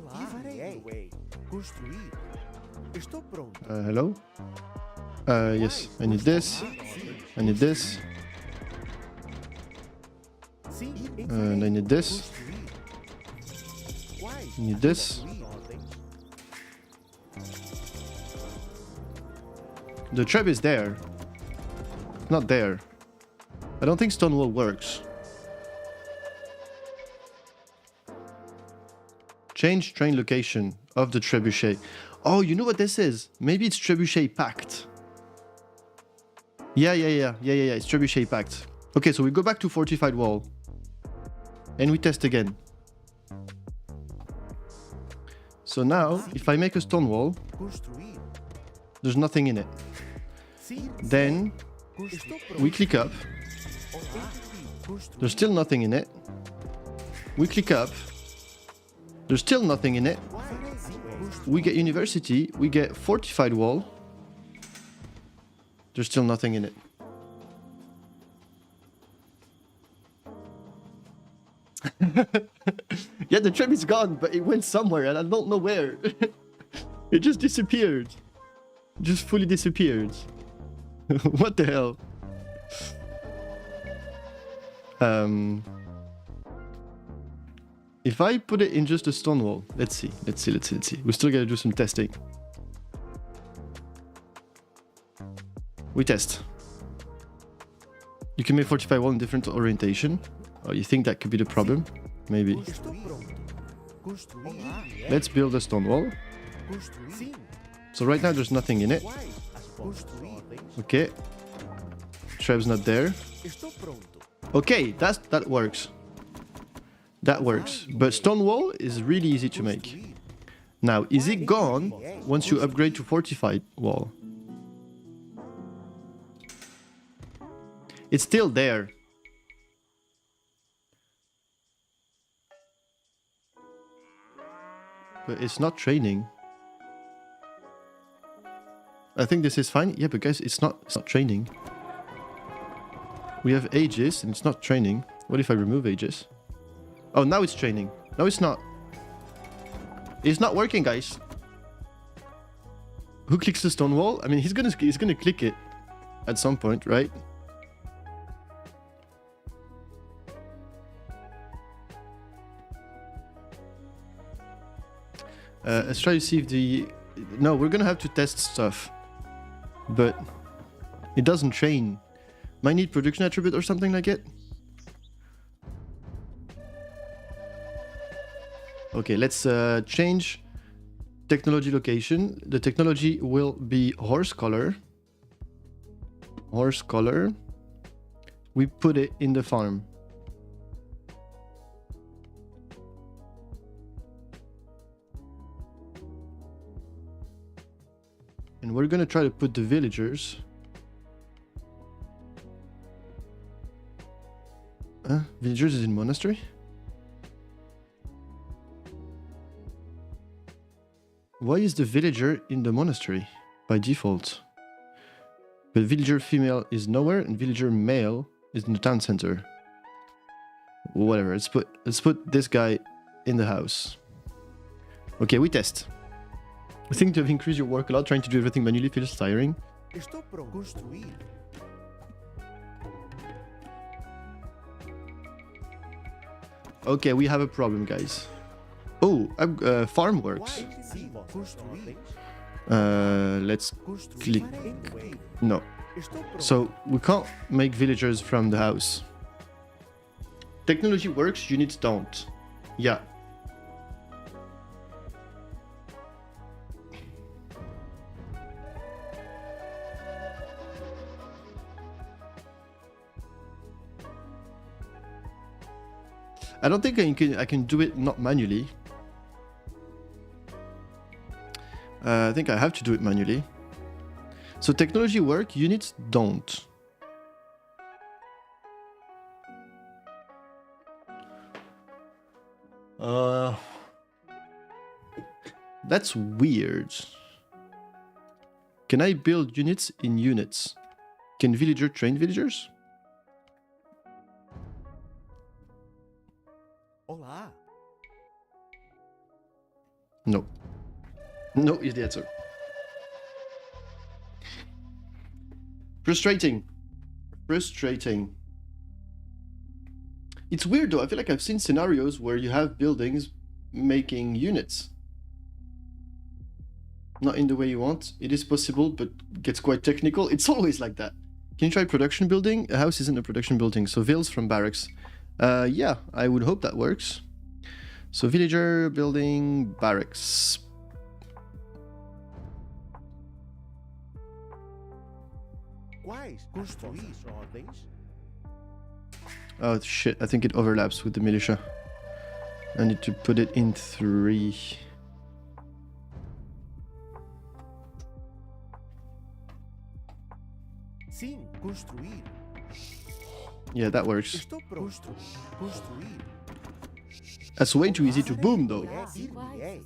Hello? Yes, I need this. I need this. And I need this. I need this. The trap is there. Not there. I don't think stone wall works. Change train location of the trebuchet. Oh, you know what this is? Maybe it's trebuchet packed. Yeah. It's trebuchet packed. Okay, so we go back to fortified wall. And we test again. So now, if I make a stone wall, there's nothing in it. Then we click up. There's still nothing in it. We click up. There's still nothing in it. We get university. We get fortified wall. There's still nothing in it. Yeah, the tram is gone, but it went somewhere and I don't know where. It just disappeared. Just fully disappeared. What the hell? If I put it in just a stone wall, let's see. We still gotta do some testing. We test. You can make 45 wall in different orientation. Oh, you think that could be the problem? Maybe. Let's build a stone wall. So right now there's nothing in it. Okay. Trev's not there. Okay, that works. That works. But stone wall is really easy to make. Now, is it gone once you upgrade to fortified wall? It's still there. But it's not training. I think this is fine. Yeah, but guys, it's not training. We have ages and it's not training. What if I remove ages? Oh, now it's training. No, it's not. It's not working, guys. Who clicks the stone wall? I mean, he's gonna click it at some point, right? Let's try to see if the... No, we're gonna have to test stuff. But it doesn't train. Might need production attribute or something like it. Okay, let's change technology location. The technology will be horse color. Horse color. We put it in the farm. And we're gonna try to put the villagers. Villagers is in monastery? Why is the villager in the monastery by default? But villager female is nowhere and villager male is in the town center. Whatever, let's put this guy in the house. Okay, we test. I think to have increased your work a lot, trying to do everything manually feels tiring. Okay, we have a problem, guys. Oh, farm works. Let's click. No. So, we can't make villagers from the house. Technology works, units don't. Yeah. I don't think I can do it not manually. I think I have to do it manually. So technology work, units don't. That's weird. Can I build units in units? Can villager train villagers? Olá. No. No is the answer. Frustrating. Frustrating. It's weird though, I feel like I've seen scenarios where you have buildings making units. Not in the way you want. It is possible, but gets quite technical. It's always like that. Can you try production building? A house isn't a production building, so villas from barracks. Yeah, I would hope that works. So villager building barracks. Quais construir ordens? Oh shit, I think it overlaps with the militia. I need to put it in 3. Sim, construir. Yeah, that works. Estou pronto. Construir. That's way too easy to boom, though. Sim, é.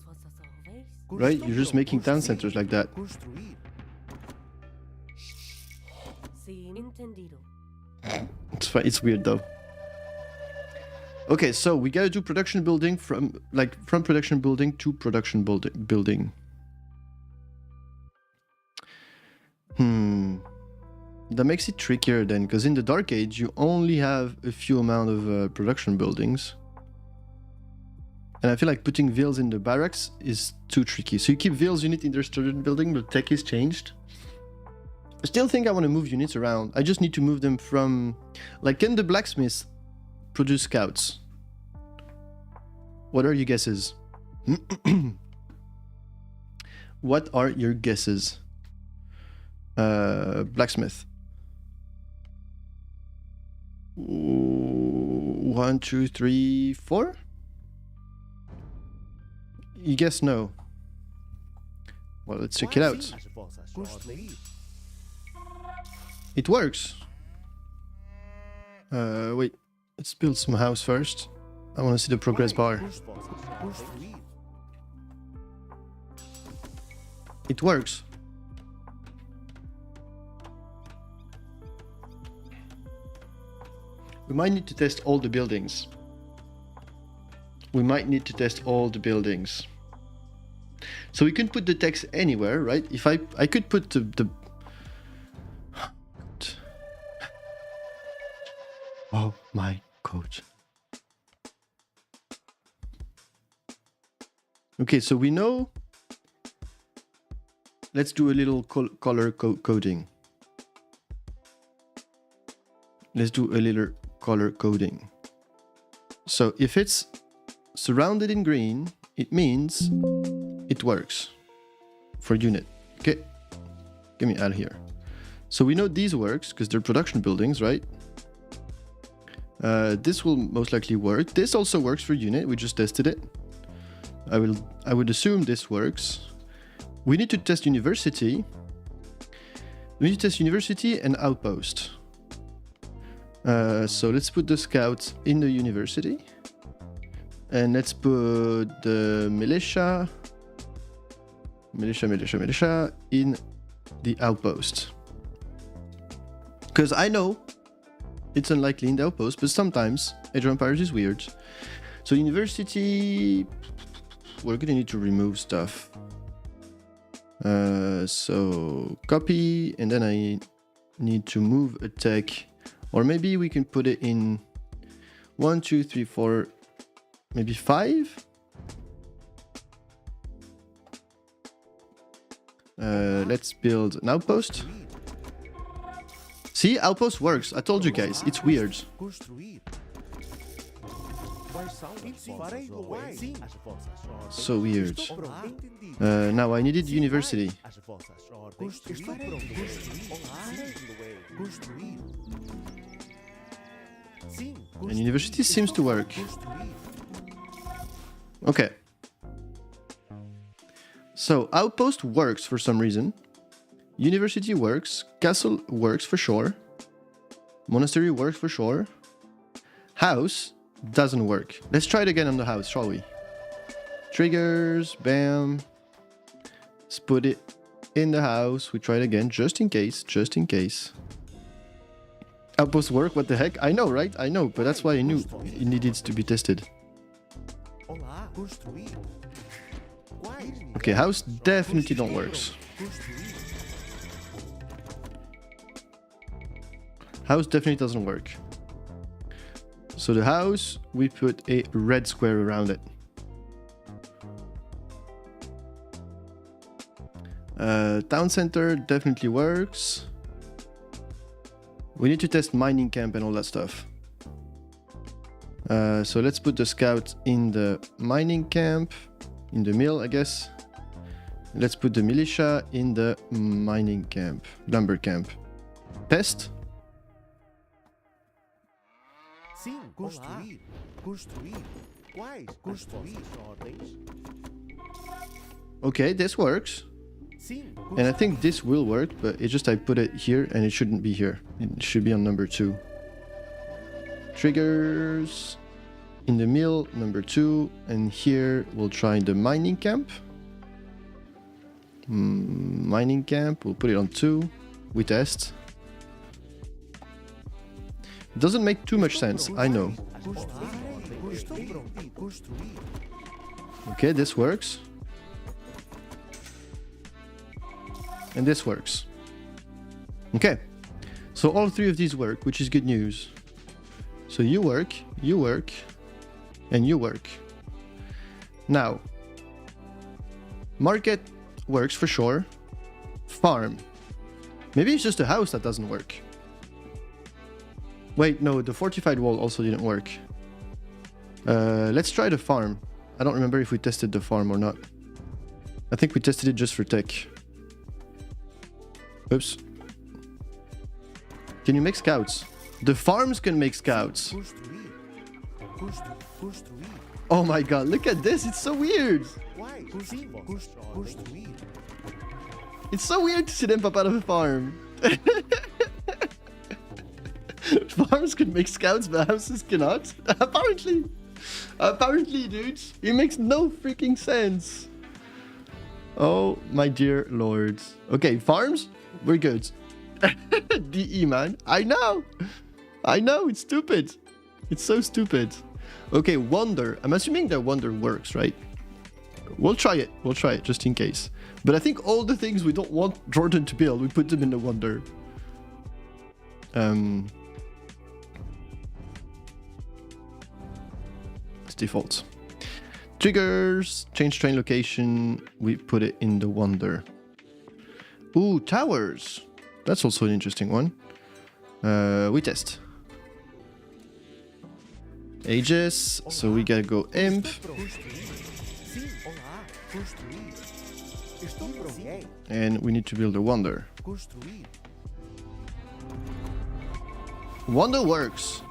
Right? You're just making town centers like that. Construir. Sí, entendido. It's weird, though. Okay, so we gotta do production building from production building to production building. That makes it trickier then, because in the Dark Age you only have a few amount of production buildings. And I feel like putting villas in the barracks is too tricky. So you keep villas unit in their student building, but tech is changed. I still think I want to move units around. I just need to move them from... Like, can the blacksmith produce scouts? What are your guesses? What are your guesses? Blacksmith. 1, 2, 3, 4? You guess no. Well, let's check it out. As vossas ordens. It works. Wait. Let's build some house first. I want to see the progress bar. Construir. It works. We might need to test all the buildings. We might need to test all the buildings. So we can put the text anywhere, right? If I could put the oh my god. Okay, so we know. Let's do a little color coding. Let's do a little color coding. So if it's surrounded in green, it means it works for unit. Okay, get me out of here. So we know these works because they're production buildings, right? This will most likely work. This also works for unit. We just tested it. I would assume this works. We need to test university. We need to test university and outpost. So let's put the scouts in the university. And let's put the militia in the outpost. Because I know it's unlikely in the outpost, but sometimes Age of Empires is weird. So university, we're gonna need to remove stuff. So copy, and then I need to move a tech, or maybe we can put it in 1, 2, 3, 4, maybe 5. Let's build an outpost. See, outpost works. I told you guys, it's weird. Construir. Quais são as vossas ordens? Sim, as vossas ordens. So weird. Estou pronto. Entendido. Now I needed university. As vossas ordens. Estou pronto. Construir. Construir. Sim. And university seems to work. Construir. Okay. So outpost works for some reason. University works. Castle works for sure. Monastery works for sure. House doesn't work. Let's try it again on the house, shall we? Triggers, bam. Let's put it in the house. We try it again, just in case, just in case. Outpost work, what the heck? I know, right? I know, but that's why I knew it needed to be tested. Olá. Construir. Quais? Okay, house definitely don't work. Construir. House definitely doesn't work. So the house, we put a red square around it. Town center definitely works. We need to test mining camp and all that stuff. So let's put the scout in the mining camp, in the mill, I guess. Let's put the militia in the mining camp, lumber camp. Test. Sim. Construir. Construir. Quais? Construir. Ordens. Okay, this works. And I think this will work, but it's just I put it here and it shouldn't be here. It should be on number 2. Triggers in the mill, number 2, and here we'll try the mining camp. Mining camp, we'll put it on 2. We test. Doesn't make too much sense, I know. Okay, this works. And this works. Okay, so all 3 of these work, which is good news. So you work, and you work. Now, market works for sure. Farm. Maybe it's just a house that doesn't work. Wait, no, the fortified wall also didn't work. Let's try the farm. I don't remember if we tested the farm or not. I think we tested it just for tech. Oops. Can you make scouts? The farms can make scouts. Oh my god, look at this. It's so weird. It's so weird to see them pop out of a farm. Farms can make scouts, but houses cannot. Apparently. Apparently, dudes. It makes no freaking sense. Oh, my dear lord. Okay, farms? We're good. DE, man. I know. I know, it's stupid. It's so stupid. Okay, wonder. I'm assuming that wonder works, right? We'll try it. We'll try it, just in case. But I think all the things we don't want JorDan to build, we put them in the wonder. It's default. Triggers, change train location, we put it in the wonder. Ooh, towers. That's also an interesting one. We test. Ages, so we gotta go imp. And we need to build a wonder. Wonder works.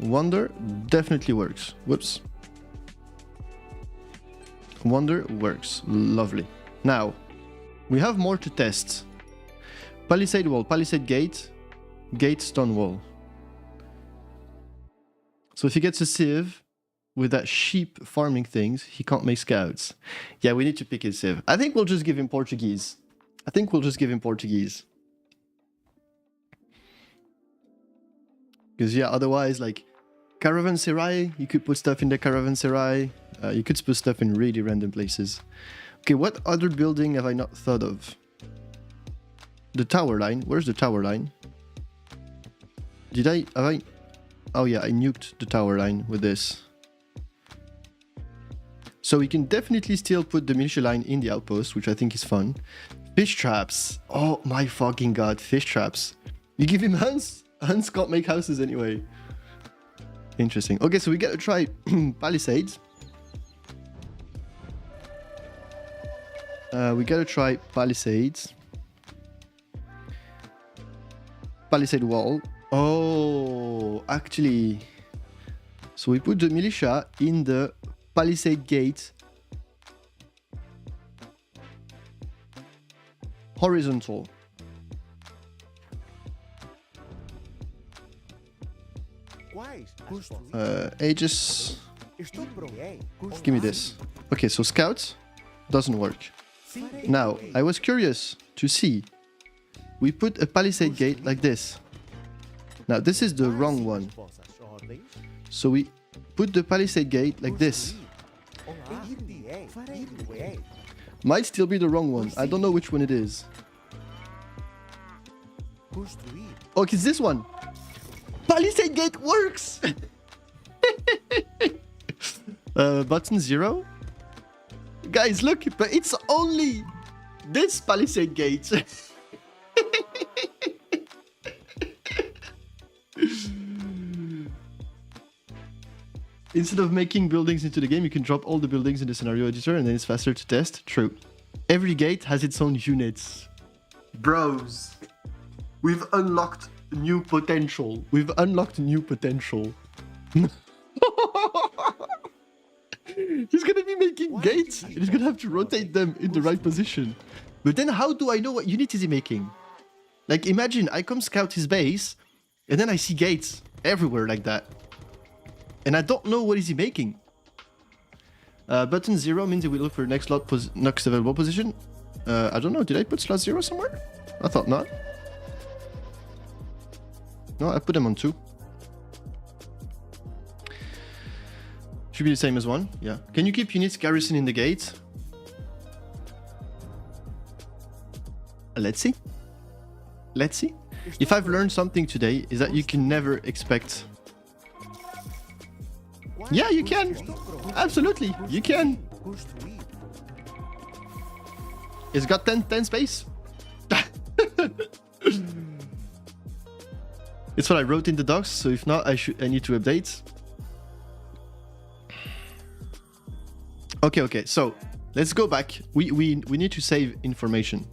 Wonder definitely works. Whoops. Wonder works. Lovely. Now, we have more to test. Palisade wall, palisade gate, gate stone wall. So if he gets a sieve with that sheep farming things, he can't make scouts. Yeah, we need to pick his sieve. I think we'll just give him Portuguese. I think we'll just give him Portuguese. Because yeah, otherwise, like, caravanserai, you could put stuff in the caravanserai. You could put stuff in really random places. Okay, what other building have I not thought of? The tower line. Where's the tower line? Have I... Oh yeah, I nuked the tower line with this. So we can definitely still put the militia line in the outpost, which I think is fun. Fish traps. Oh my fucking god, fish traps. You give him Hans? Hans can't make houses anyway. Interesting. Okay, so we gotta try palisades. We gotta try palisades. Palisade wall. Oh, actually. So we put the militia in the palisade gate. Horizontal. Aegis. Give me this. Okay, so scouts doesn't work. Now, I was curious to see. We put a palisade gate like this. Now, this is the wrong one. So we put the palisade gate like this. Might still be the wrong one. I don't know which one it is. Oh, it's this one. Palisade gate works! Button 0. Guys, look, but it's only this palisade gate. Instead of making buildings into the game, you can drop all the buildings in the scenario editor and then it's faster to test. True. Every gate has its own units. Bros, we've unlocked new potential. We've unlocked new potential. He's gonna be making gates, and he's gonna have to rotate them in the right position. But then how do I know what unit is he making? Like, imagine I come scout his base, and then I see gates everywhere like that. And I don't know what is he making. Button 0 means he will look for next slot next available position. I don't know, did I put slot 0 somewhere? I thought not. No, I put them on 2. Should be the same as 1, yeah. Can you keep units garrison in the gate? Let's see. Let's see. If I've learned something today, is that you can never expect... Yeah, you can! Absolutely, you can! It's got 10 space. It's what I wrote in the docs, so if not, I need to update. Okay, so let's go back. We need to save information.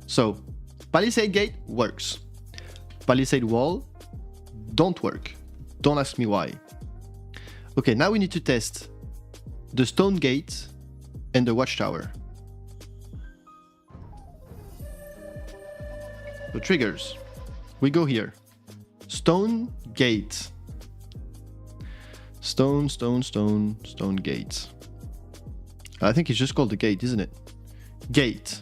So, palisade gate works. Palisade wall don't work. Don't ask me why. Okay, now we need to test the stone gate and the watchtower. So triggers. We go here. Stone gate. Stone gate. I think it's just called the gate, isn't it? Gate.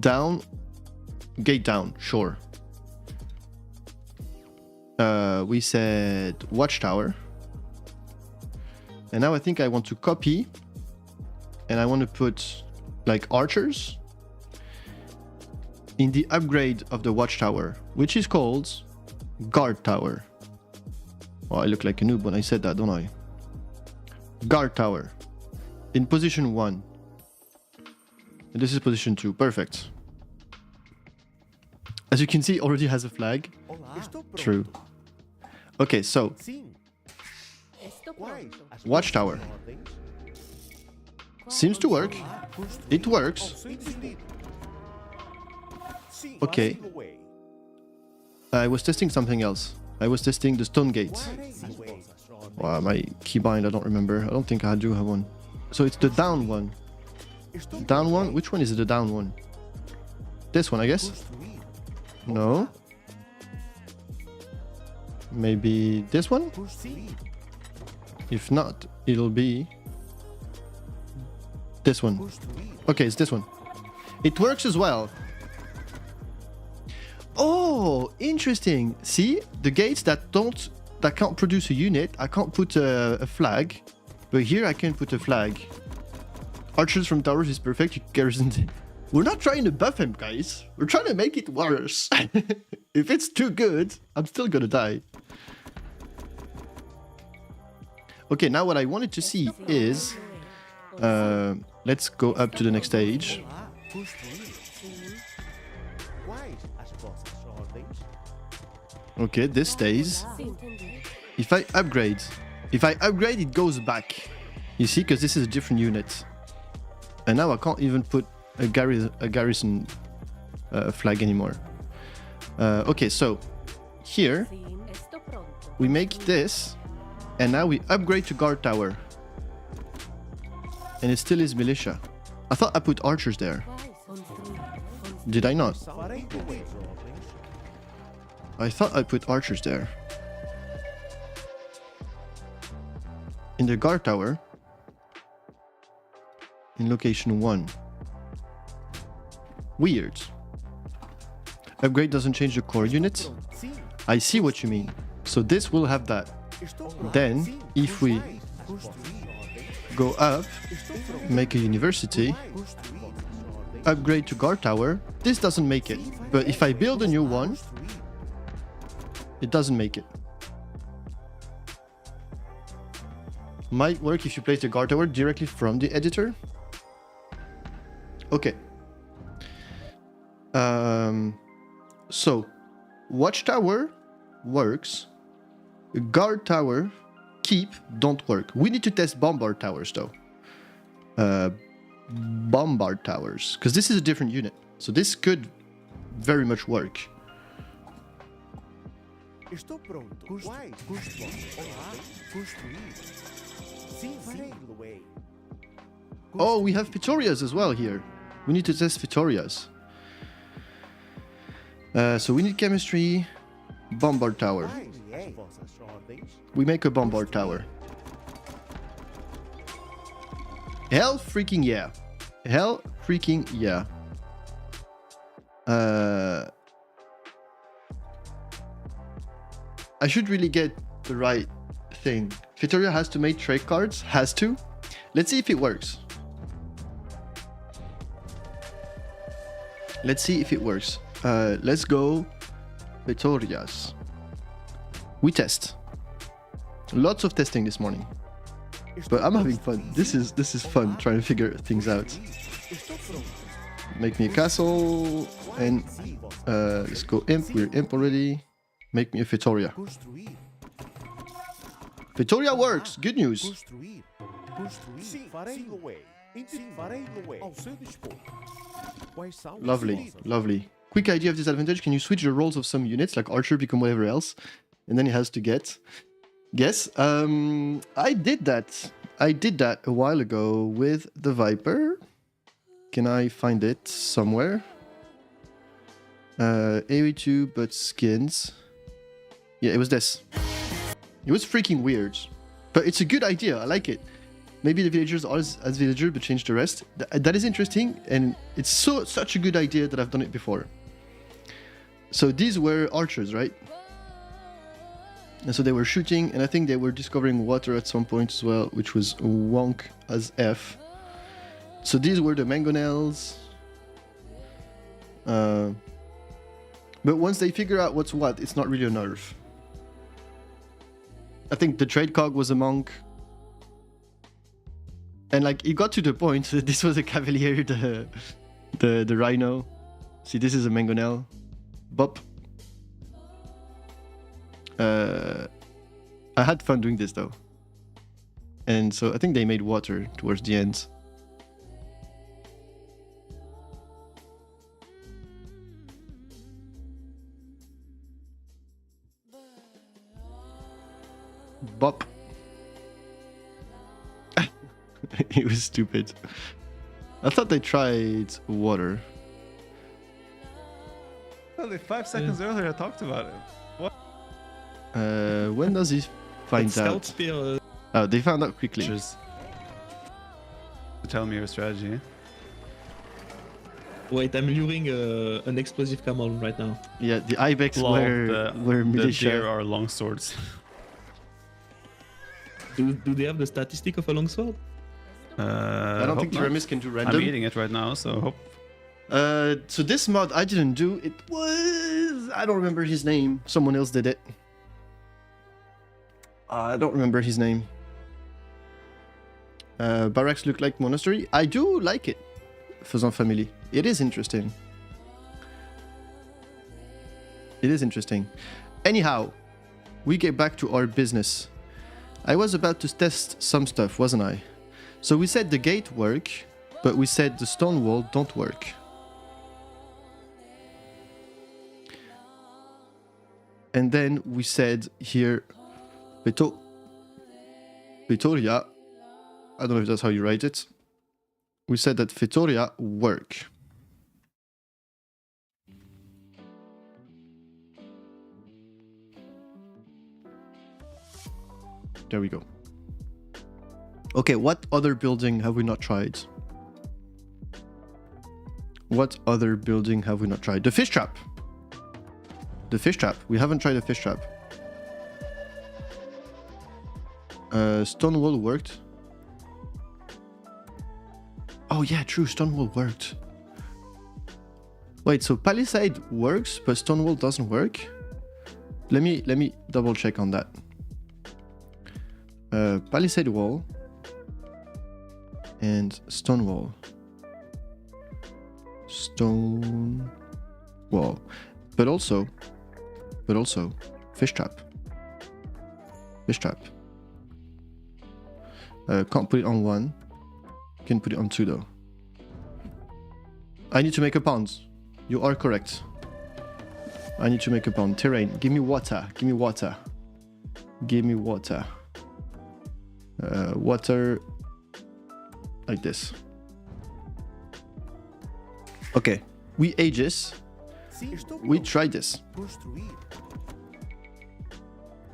Down. Gate down, sure. We said watchtower. And now I think I want to copy. And I want to put like archers in the upgrade of the watchtower, which is called guard tower. Oh, I look like a noob when I said that, don't I? Guard tower. In position 1. And this is position 2. Perfect. As you can see, it already has a flag. True. Okay, so watchtower. Seems to work. It works. Okay. I was testing something else. I was testing the stone gate. Wow, my keybind, I don't remember. I don't think I do have one. So it's the down one. Down one? Which one is the down one? This one, I guess? No. Maybe this one? If not, it'll be this one. Okay, it's this one. It works as well. Oh, interesting. See, the gates that can't produce a unit, I can't put a flag, but here I can put a flag. Archers from towers is perfect. You garrison. We're not trying to buff him, guys. We're trying to make it worse. If it's too good, I'm still gonna die. Okay, now what I wanted to see is, let's go up to the next stage. Okay, this stays. If I upgrade, it goes back. You see, because this is a different unit. And now I can't even put a garrison flag anymore. Okay, so here we make this, and now we upgrade to guard tower. And it still is militia. I thought I put archers there. Did I not? I thought I put archers there. In the guard tower. In location 1. Weird. Upgrade doesn't change the core unit. I see what you mean. So this will have that. Then, if we go up, make a university, upgrade to guard tower, this doesn't make it. But if I build a new one, it doesn't make it. Might work if you place the guard tower directly from the editor. Okay. So, watchtower works. Guard tower, keep, don't work. We need to test bombard towers though. Bombard towers, because this is a different unit. So this could very much work. Estou pronto. Construir. Oh, we have Vitorias as well here. We need to test Vitorias. So we need chemistry, bombard tower. We make a bombard tower. Hell freaking yeah. Hell freaking yeah. I should really get the right thing. Vitoria has to make trade cards. Has to. Let's see if it works. Let's see if it works. Let's go Vitorias. We test. Lots of testing this morning. But I'm having fun. This is fun trying to figure things out. Make me a castle and let's go imp. We're imp already. Make me a Vitoria. Vitoria works. Good news. Lovely, lovely. Quick idea of disadvantage. Can you switch the roles of some units, like archer become whatever else, and then he has to guess. I did that. I did that a while ago with the Viper. Can I find it somewhere? AoE2, but skins. Yeah, it was this. It was freaking weird, but it's a good idea. I like it. Maybe the villagers are as villager, but change the rest. That is interesting, and it's such a good idea that I've done it before. So these were archers, right? And so they were shooting, and I think they were discovering water at some point as well, which was wonk as F. So these were the mangonels. But once they figure out what's what, it's not really a nerf. I think the trade cog was a monk. And like, it got to the point that this was a cavalier, the rhino. See, this is a mangonel. Bop. I had fun doing this though. And so I think they made water towards the end. Bop. It was stupid. I thought they tried water. Only 5 seconds earlier I talked about it. What? When does he find out? Spear, Oh, they found out quickly. Just tell me your strategy. wait, I'm luring an explosive camel right now. Yeah, the ibex Lol, were the militia. deer are long swords. Do they have the statistic of a longsword? I don't think Tiramis can do random. I'm eating it right now, so hope. So this mod I didn't do. It was... I don't remember his name. Someone else did it. I don't remember his name. Barracks look like monastery. I do like it. Faisant family. It is interesting. It is interesting. Anyhow, we get back to our business. I was about to test some stuff, wasn't I? So we said the gate work, but we said the stone wall don't work. And then we said here, Vitoria, I don't know if that's how you write it. We said that Vitoria work. There we go. Okay, what other building have we not tried? What other building have we not tried? The fish trap. The fish trap. We haven't tried a fish trap. Stone wall worked. Oh yeah, true. Stone wall worked. Wait, so palisade works, but stone wall doesn't work? Let me double check on that. Palisade wall and stone wall. Stone wall. But also fish trap. Fish trap. Can't put it on one. Can put it on two though. I need to make a pond. You are correct. I need to make a pond. Terrain. Give me water. Give me water. Give me water. Water, like this. Okay, we ages. Sim, estou We pronto. try this. Construir.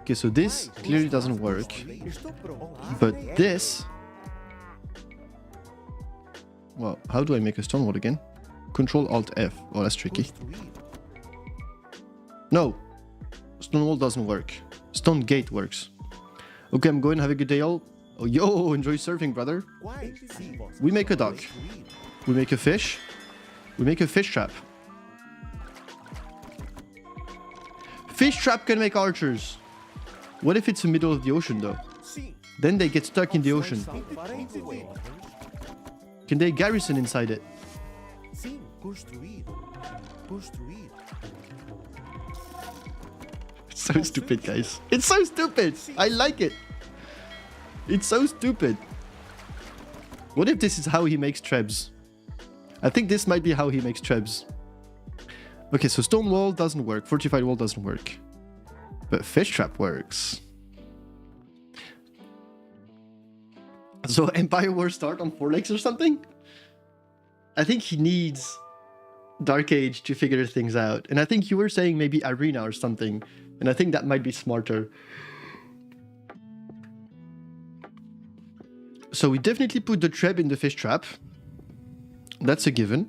Okay, so this clearly doesn't work, Estou pronto. Olá, but é. this. Well, how do I make a stone wall again? Control Alt F. Oh, that's tricky. Construir. No, stone wall doesn't work. Stone gate works. Okay, I'm going. Have a good day, all. Oh, yo, enjoy surfing, brother. Quais? Sim. We make a dock. Construir. We make a fish. We make a fish trap. Fish trap can make archers. What if it's the middle of the ocean, though? Sim. Then they get stuck in the ocean. Para entender. Can they garrison inside it? Sim. Construir. Construir. It's so stupid, guys. It's so stupid. I like it. It's so stupid. What if this is how he makes trebs? I think this might be how he makes trebs. Okay, so stone wall doesn't work. Fortified wall doesn't work. But fish trap works. So Empire War start on 4 legs or something? I think he needs Dark Age to figure things out. And I think you were saying maybe Arena or something. And I think that might be smarter. So we definitely put the treb in the fish trap. That's a given.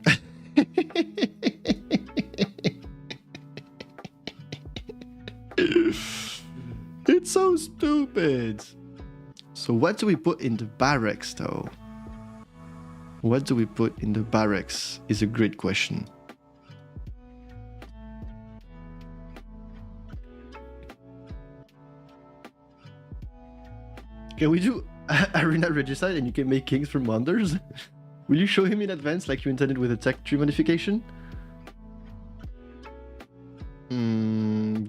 It's so stupid. So what do we put in the barracks though? What do we put in the barracks is a great question. Can we do Arena Regicide and you can make kings from wonders? Will you show him in advance like you intended with the tech tree modification?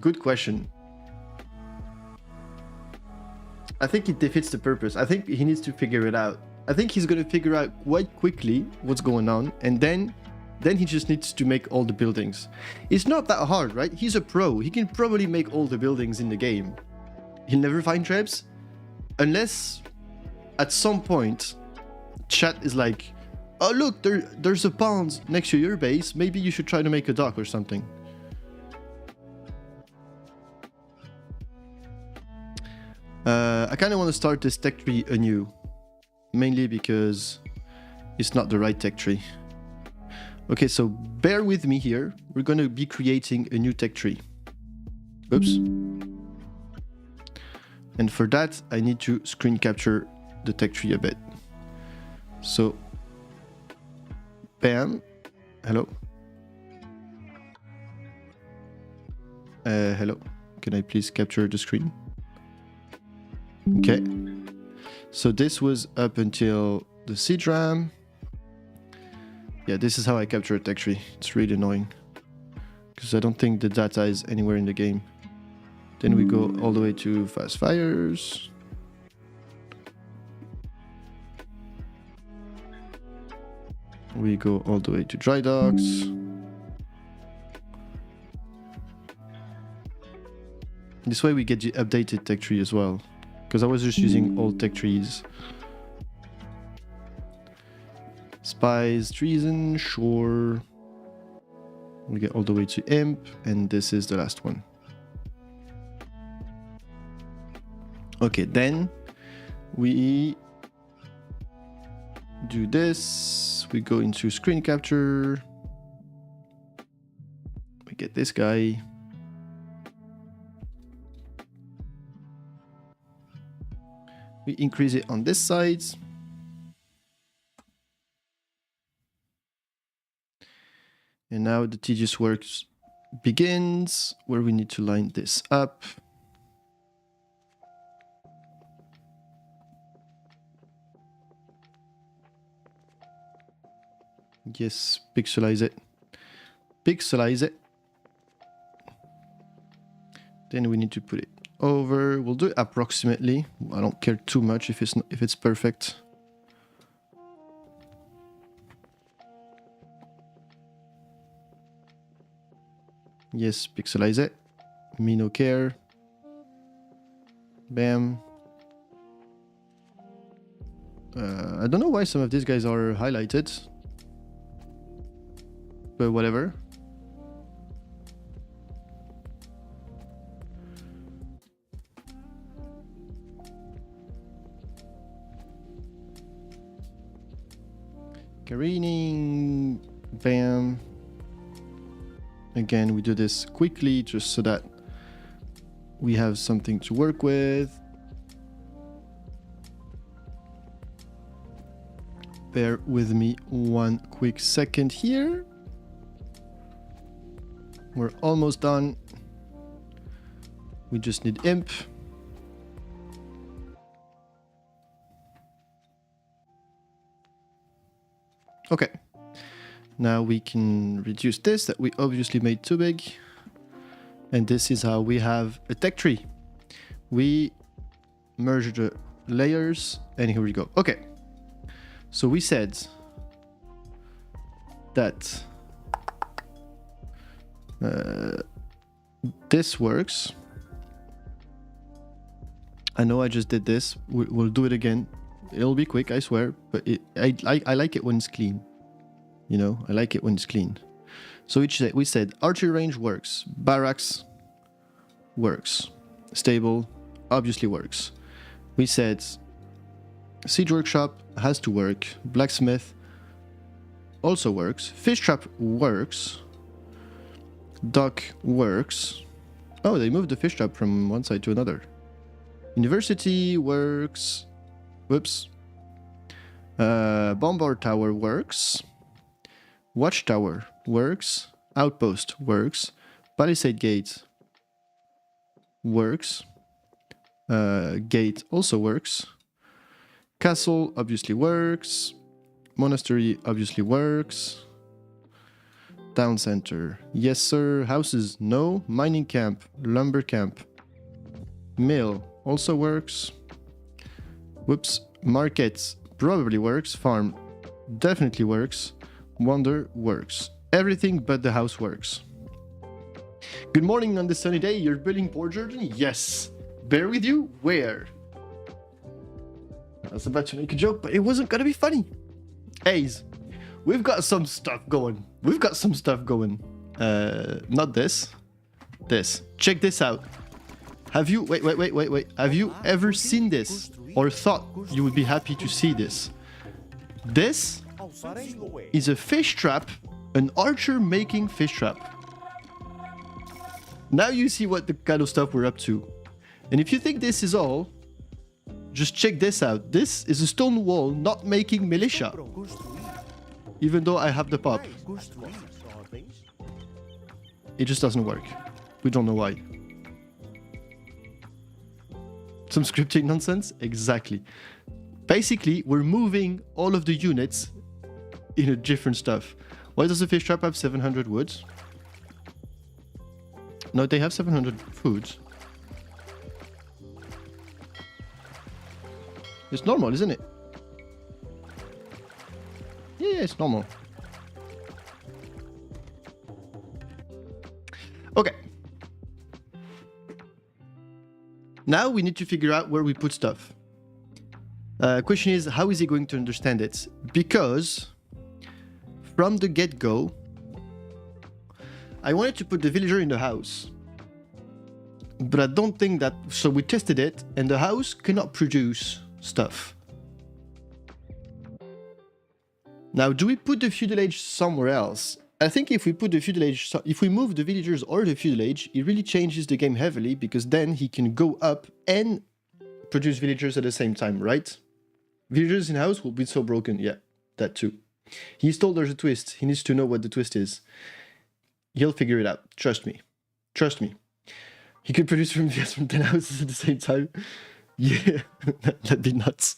Good question. I think it defeats the purpose. I think he needs to figure it out. I think he's gonna figure out quite quickly what's going on, and then he just needs to make all the buildings. It's not that hard, right? He's a pro. He can probably make all the buildings in the game. He'll never find trebs, unless at some point chat is like, oh look, there's a pond next to your base. Maybe you should try to make a dock or something. I kind of want to start this tech tree anew, mainly because it's not the right tech tree. Okay, so bear with me here. We're going to be creating a new tech tree. Oops. And for that, I need to screen capture the tech tree a bit. So, bam. Hello. Hello. Can I please capture the screen? Okay. So this was up until the seed ram. Yeah, this is how I capture a tech tree. It's really annoying, because I don't think the data is anywhere in the game. Then we go all the way to fast fires. We go all the way to dry docks. This way we get the updated tech tree as well, because I was just using old tech trees. Spies, treason, sure. We get all the way to imp, and this is the last one. Okay, then we do this. We go into screen capture. We get this guy. We increase it on this side. And now the tedious work begins, where we need to line this up. Yes, pixelize it. Pixelize it. Then we need to put it over. We'll do it approximately. I don't care too much if it's perfect. Yes, pixelize it. Me no care. Bam. I don't know why some of these guys are highlighted. But whatever. Careening. Bam. Again, we do this quickly just so that we have something to work with. Bear with me one quick second here. We're almost done. We just need imp. Okay. Now we can reduce this that we obviously made too big. And this is how we have a tech tree. We merge the layers and here we go. Okay. So we said that this works. I know I just did this. We'll do it again. It'll be quick, I swear. But I like it when it's clean. You know, I like it when it's clean. So we said archery range works. Barracks works. Stable obviously works. We said siege workshop has to work. Blacksmith also works. Fish trap works. Dock works. Oh, they moved the fish trap from one side to another. University works. Whoops. Bombard tower works. Watchtower works. Outpost works. Palisade gate works. Gate also works. Castle obviously works. Monastery obviously works. Town center, yes sir. Houses, no. Mining camp, lumber camp. Mill also works. Whoops. Markets probably works. Farm definitely works. Wonder works. Everything but the house works. Good morning on this sunny day. You're building Port JorDan? Yes. Bear with you? Where? I was about to make a joke, but it wasn't gonna be funny. A's. We've got some stuff going. We've got some stuff going. Not this. This. Check this out. Have you... Wait. Have you ever seen this? Or thought you would be happy to see this? This is a fish trap. An archer making fish trap. Now you see what the kind of stuff we're up to. And if you think this is all, just check this out. This is a stone wall not making militia. Even though I have the pop. It just doesn't work. We don't know why. Some scripting nonsense? Exactly. Basically, we're moving all of the units in a different stuff. Why does the fish trap have 700 woods? No, they have 700 foods. It's normal, isn't it? Yeah, it's normal. Okay. Now we need to figure out where we put stuff. Question is, how is he going to understand it? Because from the get-go, I wanted to put the villager in the house. But I don't think that... So we tested it, and the house cannot produce stuff. Now, do we put the feudal age somewhere else? I think if we put the feudal age... If we move the villagers or the feudal age, it really changes the game heavily, because then he can go up and produce villagers at the same time, right? Villagers in house will be so broken. Yeah, that too. He's told there's a twist. He needs to know what the twist is. He'll figure it out. Trust me. Trust me. He could produce from 10 houses at the same time. Yeah, that'd be nuts.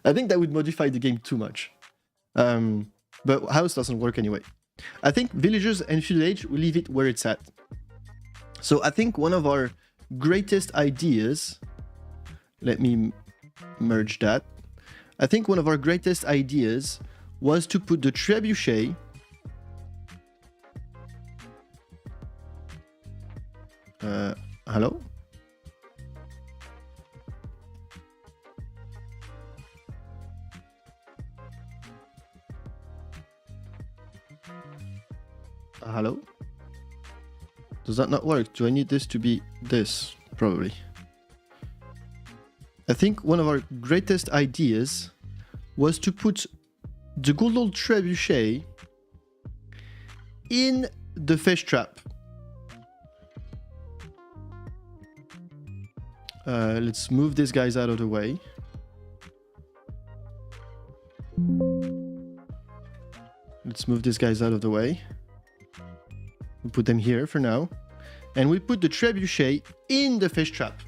I think that would modify the game too much. But house doesn't work anyway. I think villagers and feudal age, we leave it where it's at. So I think one of our greatest ideas... Let me merge that. I think one of our greatest ideas was to put the trebuchet... hello? Hello? Does that not work? Do I need this to be this? Probably. I think one of our greatest ideas was to put the good old trebuchet in the fish trap. Let's move these guys out of the way. Let's move these guys out of the way. We put them here for now. And we put the trebuchet in the fish trap.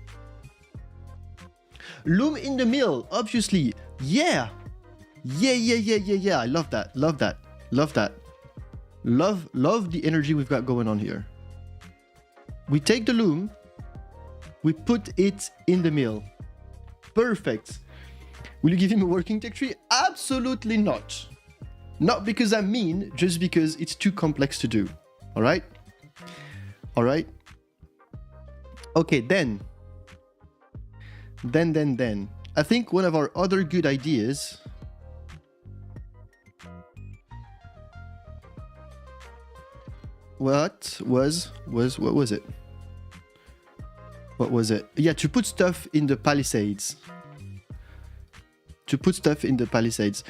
Loom in the mill, obviously. Yeah. Yeah. I love that. Love that. Love that. Love the energy we've got going on here. We take the loom. We put it in the mill. Perfect. Will you give him a working tech tree? Absolutely not. Not because I'm mean, just because it's too complex to do. All right? All right? Okay, then. I think one of our other good ideas... What was it? What was it? Yeah, to put stuff in the palisades. To put stuff in the palisades.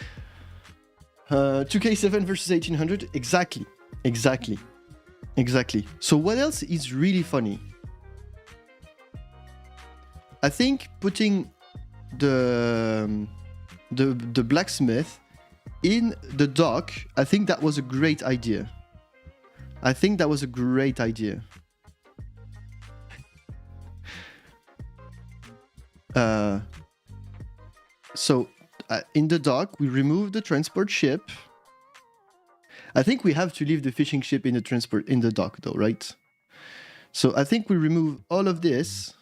2K7 versus 1800? Exactly. So what else is really funny? I think putting the blacksmith in the dock, I think that was a great idea. So in the dock, we remove the transport ship. I think we have to leave the fishing ship in the dock though, right? So I think we remove all of this,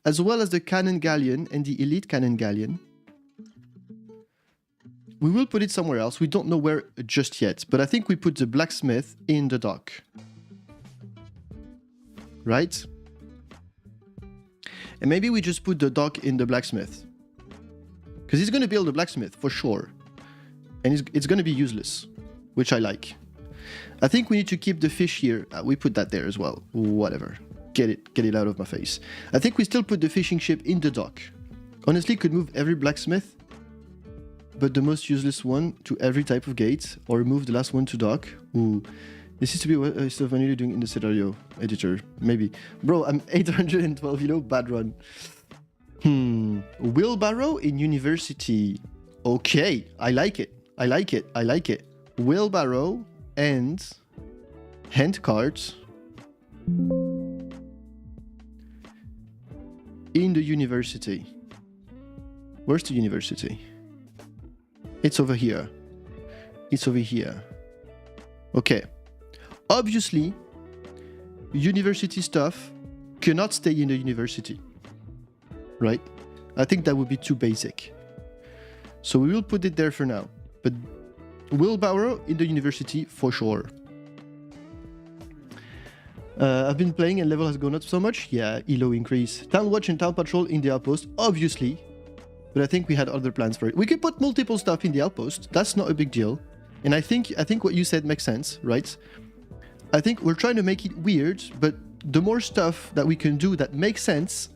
as well as the cannon galleon and the elite cannon galleon. We will put it somewhere else. We don't know where just yet, but I think we put the blacksmith in the dock. Right? And maybe we just put the dock in the blacksmith. Because he's going to build a blacksmith, for sure. And it's going to be useless, which I like. I think we need to keep the fish here. We put that there as well. Whatever. Get it out of my face. I think we still put the fishing ship in the dock. Honestly, could move every blacksmith, but the most useless one to every type of gate, or move the last one to dock. Ooh. This is to be what stuff I need to do in the scenario editor. Maybe. Bro, I'm 812, bad run. Wheelbarrow in university. Okay, I like it. Wheelbarrow and hand cart in the university. Where's the university? It's over here. Okay. Obviously, university stuff cannot stay in the university. Right? I think that would be too basic. So we will put it there for now. But wheelbarrow in the university for sure. I've been playing and level has gone up so much. Yeah, ELO increase. Town watch and town patrol in the outpost, obviously. But I think we had other plans for it. We could put multiple stuff in the outpost. That's not a big deal. And I think what you said makes sense, right? I think we're trying to make it weird, but the more stuff that we can do that makes sense,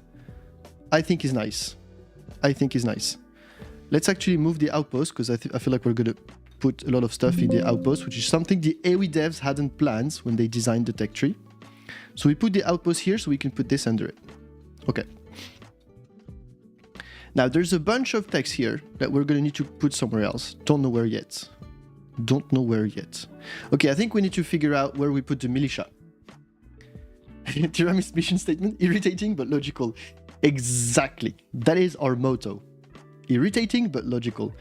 I think is nice. Let's actually move the outpost, because I feel like we're going to put a lot of stuff in the outpost, which is something the AoE devs hadn't planned when they designed the tech tree. So we put the outpost here so we can put this under it. Okay. Now, there's a bunch of text here that we're going to need to put somewhere else. Don't know where yet. Okay, I think we need to figure out where we put the militia. Tiramis mission statement, irritating but logical. Exactly. That is our motto. Irritating but logical.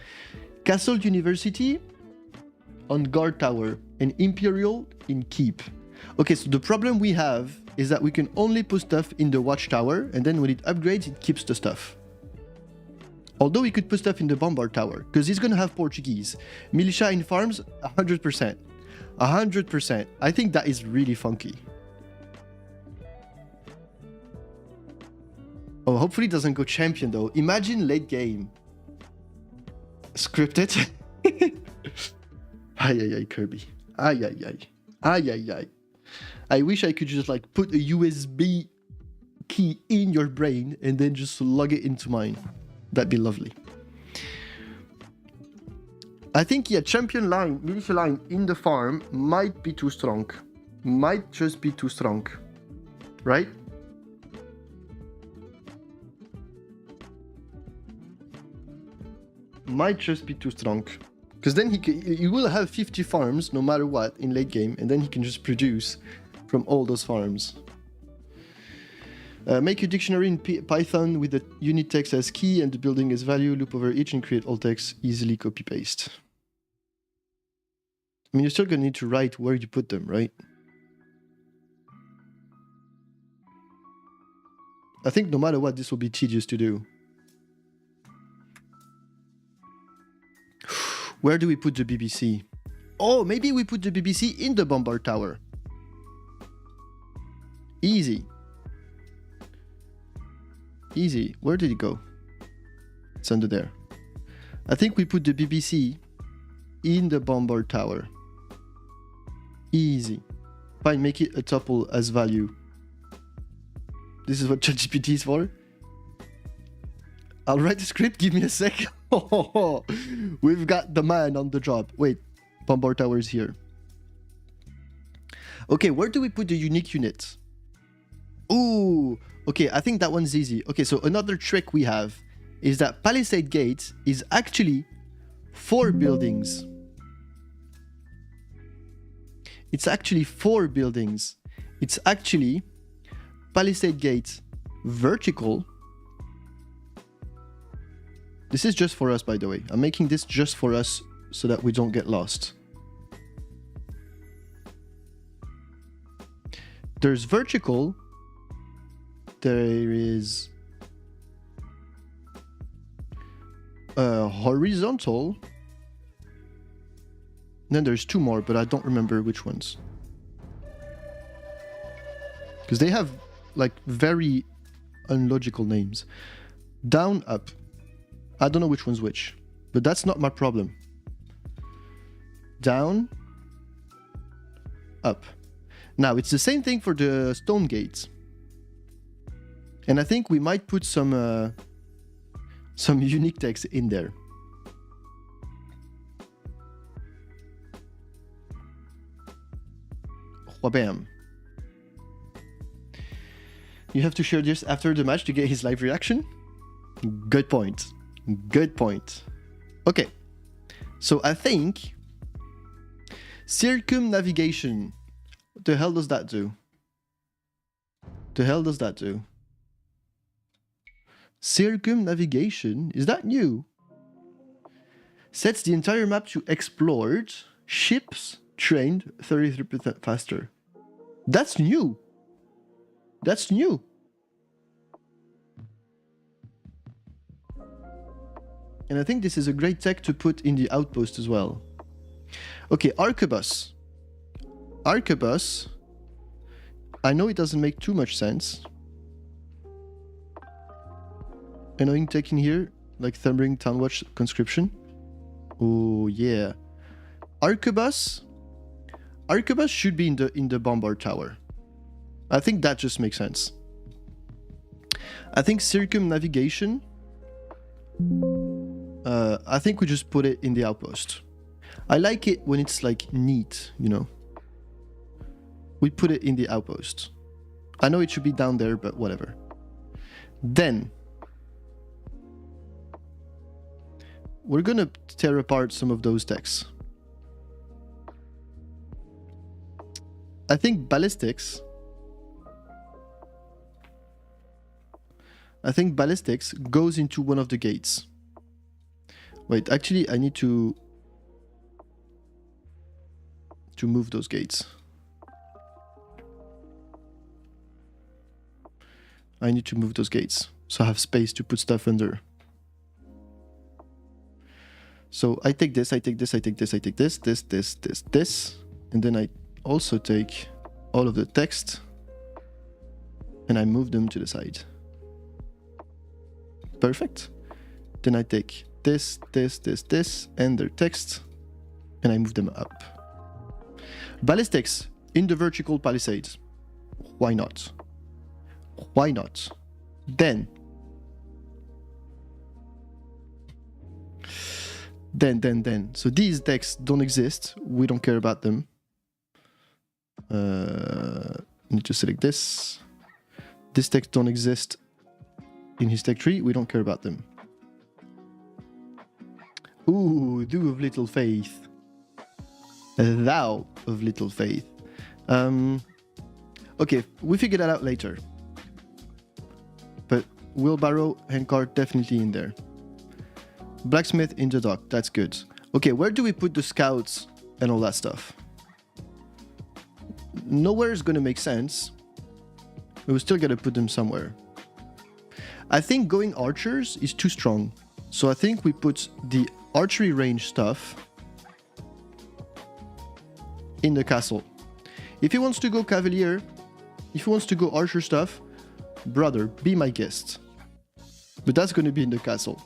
Castle University on guard tower and Imperial in keep. Okay, so the problem we have is that we can only put stuff in the watchtower, and then when it upgrades, it keeps the stuff. Although we could put stuff in the bombard tower, because he's going to have Portuguese. Militia in farms, 100%. 100%. I think that is really funky. Oh, hopefully it doesn't go champion though. Imagine late game. Scripted. Ay, Kirby. Ay, ay, ay. Ay, ay, ay. I wish I could just like put a USB key in your brain and then just log it into mine. That'd be lovely. I think, yeah, champion line, military line in the farm might be too strong. Might just be too strong. Right? Might just be too strong. Because then he will have 50 farms no matter what in late game, and then he can just produce from all those farms. Make a dictionary in Python with the unit text as key and the building as value, loop over each and create all text, easily copy paste. I mean, you're still going to need to write where you put them, right? I think no matter what, this will be tedious to do. Where do we put the BBC? Oh, maybe we put the BBC in the bombard tower. Easy. Easy. Where did it go? It's under there. I think we put the BBC in the bombard tower. Easy. Fine, make it a tuple as value. This is what ChatGPT is for. I'll write the script, give me a sec. We've got the man on the job. Wait, bombard tower is here. Okay, where do we put the unique unit? Ooh, okay, I think that one's easy. Okay, so another trick we have is that Palisade Gate is actually 4 buildings. It's actually 4 buildings. It's actually Palisade Gate vertical. This is just for us, by the way. I'm making this just for us so that we don't get lost. There's vertical. There is horizontal. Then there's 2 more, but I don't remember which ones. Because they have like very unlogical names. Down, up. I don't know which one's which, but that's not my problem. Down, up. Now, it's the same thing for the stone gates. And I think we might put some unique text in there. Whabam. You have to share this after the match to get his live reaction? Good point. Good point. Okay. So I think circumnavigation. What the hell does that do? The hell does that do? Circumnavigation? Is that new? Sets the entire map to explored. Ships trained 33% faster. That's new. That's new. And I think this is a great tech to put in the outpost as well. Okay, Arquebus. Arquebus. I know it doesn't make too much sense. Annoying tech in here, like Thumbering Townwatch conscription. Oh yeah. Arquebus. Arquebus should be in the bombard tower. I think that just makes sense. I think circumnavigation. I think we just put it in the outpost. I like it when it's like neat, you know. We put it in the outpost. I know it should be down there, but whatever. Then we're gonna tear apart some of those texts. I think ballistics. I think ballistics goes into one of the gates. Wait, actually, I need to move those gates. I need to move those gates so I have space to put stuff under. So I take this, I take this, I take this, I take this, this, and then I also take all of the text and I move them to the side. Perfect. Then I take this, and their text, and I move them up. Ballistics in the vertical palisades. Why not? Why not? Then. So these decks don't exist. We don't care about them. Need to select this. These decks don't exist in his tech tree. We don't care about them. Ooh, Dew of Little Faith. Thou of Little Faith. Okay, we figured that out later. But wheelbarrow, handcart definitely in there. Blacksmith in the dock, that's good. Okay, where do we put the scouts and all that stuff? Nowhere is gonna make sense. We still gotta put them somewhere. I think going archers is too strong. So I think we put the archery range stuff in the castle. If he wants to go cavalier, if he wants to go archer stuff, brother, be my guest. But that's gonna be in the castle.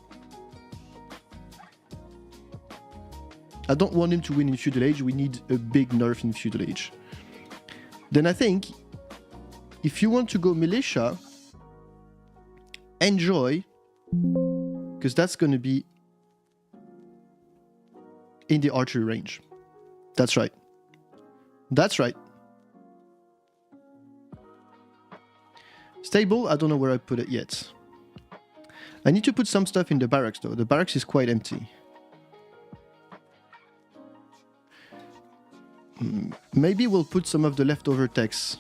I don't want him to win in Feudal Age. We need a big nerf in Feudal Age. Then I think if you want to go militia, enjoy, because that's going to be in the archery range. That's right. That's right. Stable, I don't know where I put it yet. I need to put some stuff in the barracks though. The barracks is quite empty. Maybe we'll put some of the leftover texts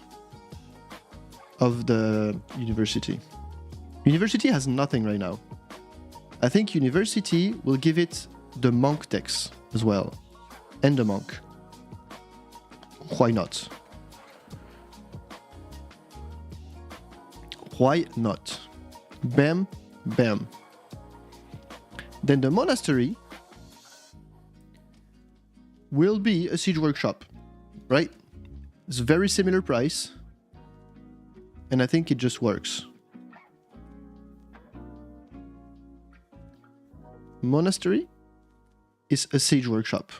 of the university. University has nothing right now. I think university will give it the monk text as well. And the monk. Why not? Why not? Bam, bam. Then the monastery will be a siege workshop, right? It's a very similar price, and I think it just works. Monastery is a siege workshop.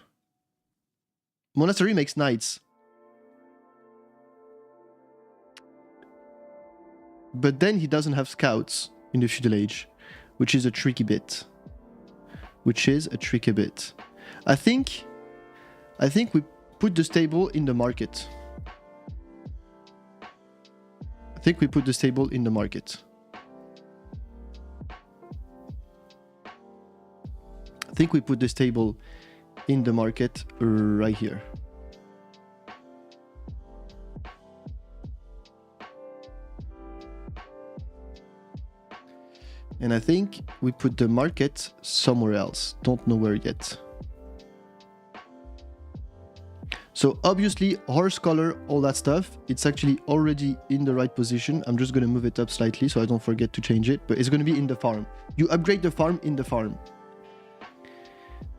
Monastery makes knights. But then he doesn't have scouts in the feudal age, which is a tricky bit. I think we put the stable in the market. I think we put the stable in the market right here. And I think we put the market somewhere else. Don't know where yet. So obviously, horse color, all that stuff, it's actually already in the right position. I'm just going to move it up slightly so I don't forget to change it. But it's going to be in the farm. You upgrade the farm in the farm.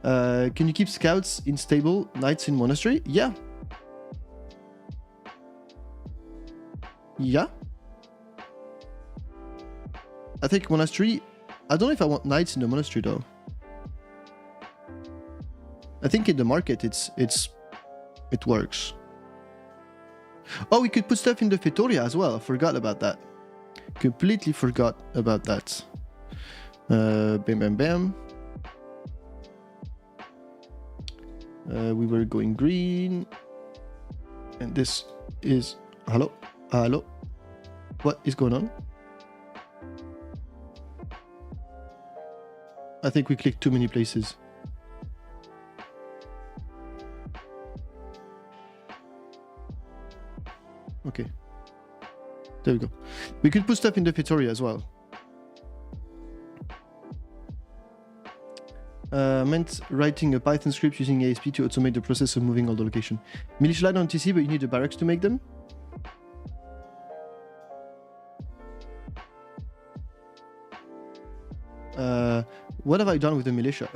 Can you keep scouts in stable, knights in monastery? Yeah. Yeah. I think monastery... I don't know if I want knights in the monastery though. I think in the market it works. Oh, we could put stuff in the Fetoria as well. I forgot about that. Completely forgot about that. Bam, bam, bam. We were going green. And this is... Hello? Hello? What is going on? I think we clicked too many places. Okay. There we go. We could put stuff in the Fetoria as well. Meant writing a Python script using ASP to automate the process of moving all the location. Militia line on TC, but you need the barracks to make them? What have I done with the militia?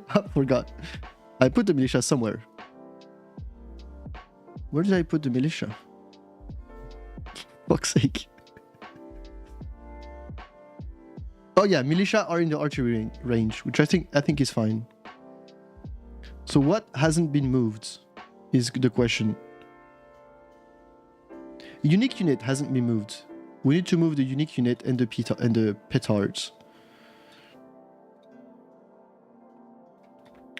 I forgot. I put the militia somewhere. Where did I put the militia? Fuck's sake. Oh yeah, militia are in the archery range, which I think is fine. So what hasn't been moved is the question. Unique unit hasn't been moved. We need to move the unique unit and the petards.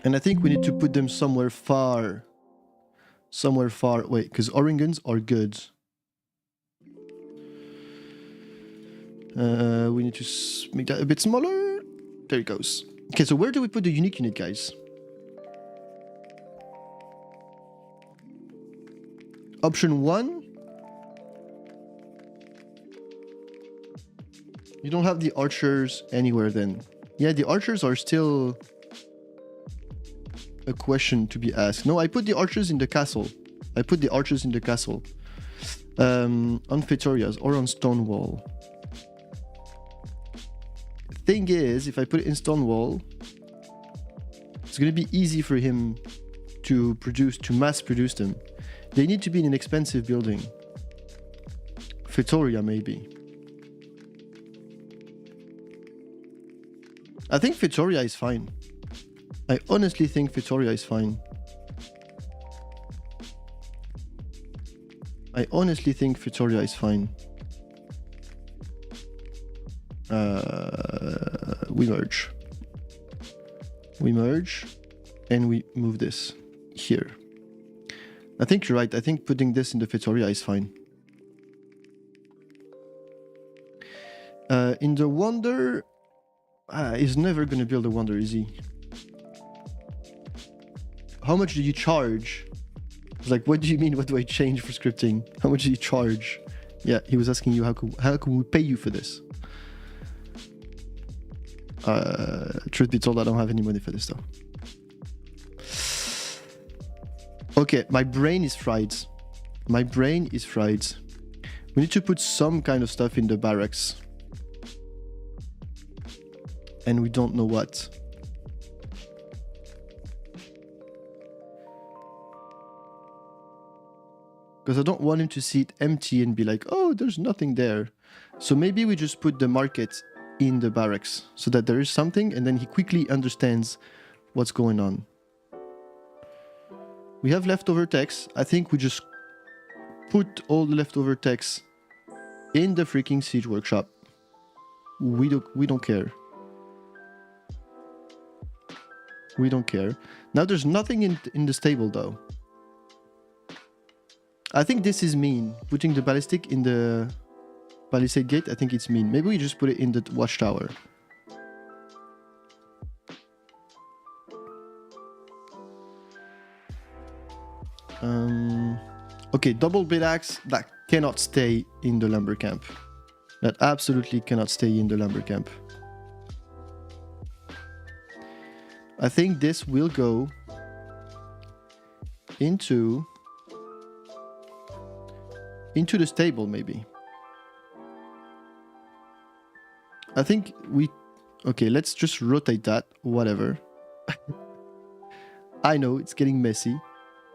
And I think we need to put them somewhere far away, because Orangans are good. We need to make that a bit smaller. There it goes. Okay, so where do we put the unique unit, guys? Option 1. You don't have the archers anywhere then. Yeah, the archers are still a question to be asked. No, I put the archers in the castle. On Fetorias or on Stonewall. Thing is, if I put it in Stonewall, it's going to be easy for him to mass produce them. They need to be in an expensive building. Fetoria, maybe. I think Fetoria is fine. I honestly think Fetoria is fine. We merge. And we move this here. I think you're right. I think putting this in the Fetoria is fine. In the Wonder... he's never gonna build a Wonder, is he? How much do you charge? I was like, what do you mean? What do I change for scripting? How much do you charge? Yeah, he was asking you how can we pay you for this? Truth be told, I don't have any money for this though. Okay, my brain is fried. We need to put some kind of stuff in the barracks. And we don't know what. Because I don't want him to see it empty and be like, oh, there's nothing there. So maybe we just put the market in the barracks so that there is something and then he quickly understands what's going on. We have leftover text. I think we just put all the leftover text in the freaking siege workshop. We don't care. We don't care. Now there's nothing in the stable though. I think this is mean. Putting the ballistic in the palisade gate, I think it's mean. Maybe we just put it in the watchtower. Okay, double bit axe, that cannot stay in the lumber camp. That absolutely cannot stay in the lumber camp. I think this will go into the stable, maybe. I think we... Okay, let's just rotate that, whatever. I know, it's getting messy,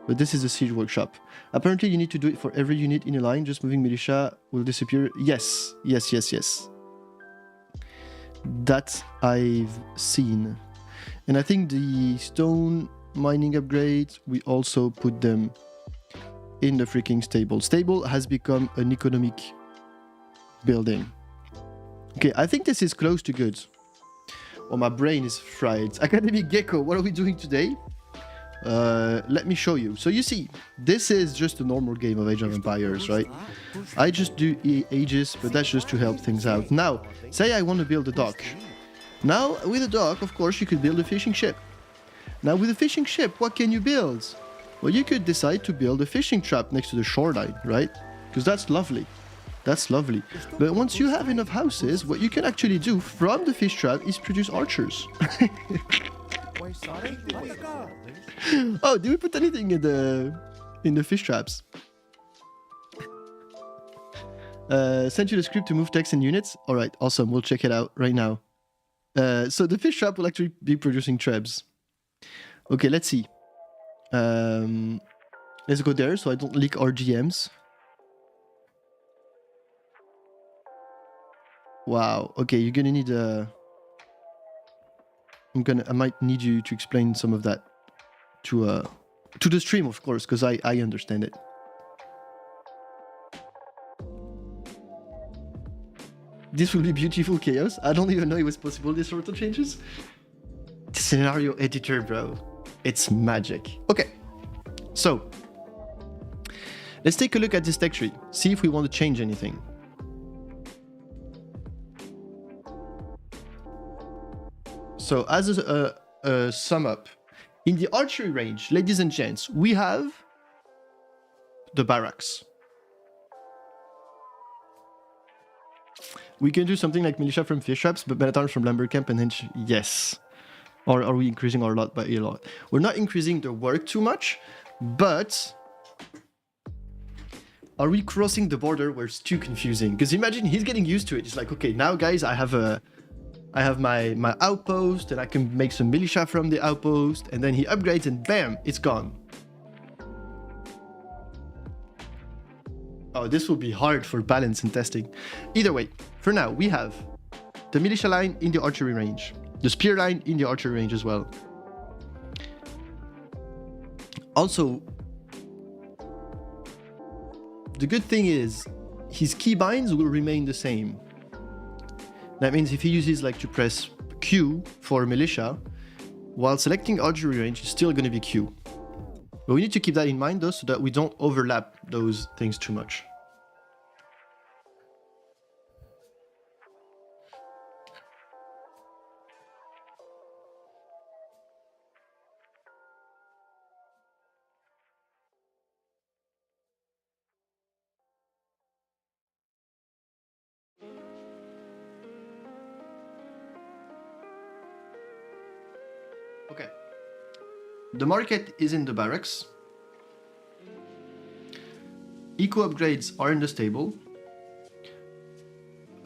but this is a siege workshop. Apparently, you need to do it for every unit in a line. Just moving militia will disappear. Yes. That I've seen. And I think the stone mining upgrades, we also put them in the freaking stable. Stable has become an economic building. Okay, I think this is close to good. Oh, my brain is fried. Academic Gecko, what are we doing today? Let me show you. So you see, this is just a normal game of Age of Empires, right? I just do Aegis, but that's just to help things out. Now, say I want to build a dock. Now, with a dock, of course, you could build a fishing ship. Now, with a fishing ship, what can you build? Well, you could decide to build a fishing trap next to the shoreline, right? Because that's lovely. That's lovely. But once you have enough houses, what you can actually do from the fish trap is produce archers. Oh, did we put anything in the fish traps? Send you the script to move text and units. All right, awesome. We'll check it out right now. So the fish trap will actually be producing trebs. Okay, let's see. Let's go there so I don't leak our GMs. Wow. Okay, you're gonna need a... I might need you to explain some of that to the stream, of course, because I understand it. This will be beautiful chaos. I don't even know it was possible, these sort of changes. The scenario editor, bro. It's magic. Okay, so let's take a look at this tech tree. See if we want to change anything. So as a sum up, in the archery range, ladies and gents, we have the barracks. We can do something like militia from fish traps, but Benatar from lumber camp and hench, yes. Or are we increasing our lot by a lot? We're not increasing the work too much, but are we crossing the border where it's too confusing? Because imagine he's getting used to it. It's like, okay, now guys, I have my outpost and I can make some militia from the outpost, and then he upgrades and bam, it's gone. Oh, this will be hard for balance and testing. Either way, for now, we have the militia line in the archery range, the spear line in the archery range as well. Also, the good thing is his keybinds will remain the same. That means if he uses like to press Q for militia, while selecting archery range, it's still going to be Q. But we need to keep that in mind though, so that we don't overlap those things too much. Okay. The market is in the barracks. Eco upgrades are in the stable.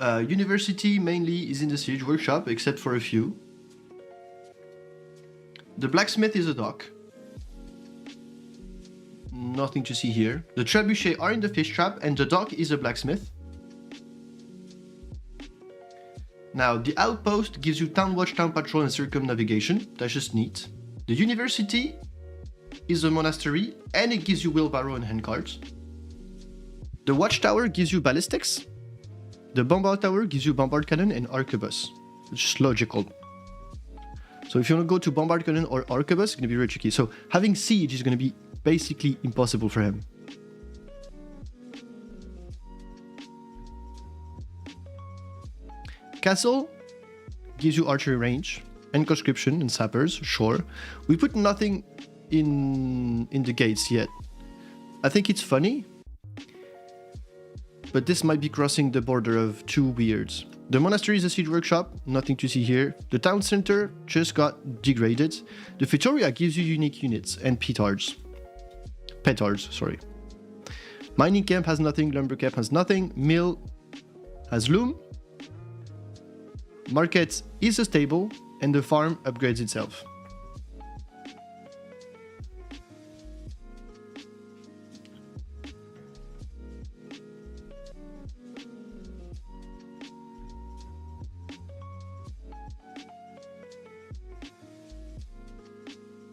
University mainly is in the siege workshop, except for a few. The blacksmith is a dock. Nothing to see here. The trebuchet are in the fish trap, and the dock is a blacksmith. Now, the outpost gives you town watch, town patrol, and circumnavigation. That's just neat. The university is a monastery, and it gives you wheelbarrow and handcarts. The watchtower gives you ballistics. The bombard tower gives you bombard cannon and arquebus. It's just logical. So if you want to go to bombard cannon or arquebus, it's going to be very tricky. So having siege is going to be basically impossible for him. Castle gives you archery range and conscription and sappers, sure. We put nothing in the gates yet. I think it's funny, but this might be crossing the border of two weirds. The monastery is a siege workshop, nothing to see here. The town center just got degraded. The Fitoria gives you unique units and petards. Petards, sorry. Mining camp has nothing, lumber camp has nothing, mill has loom. Market is a stable, and the farm upgrades itself.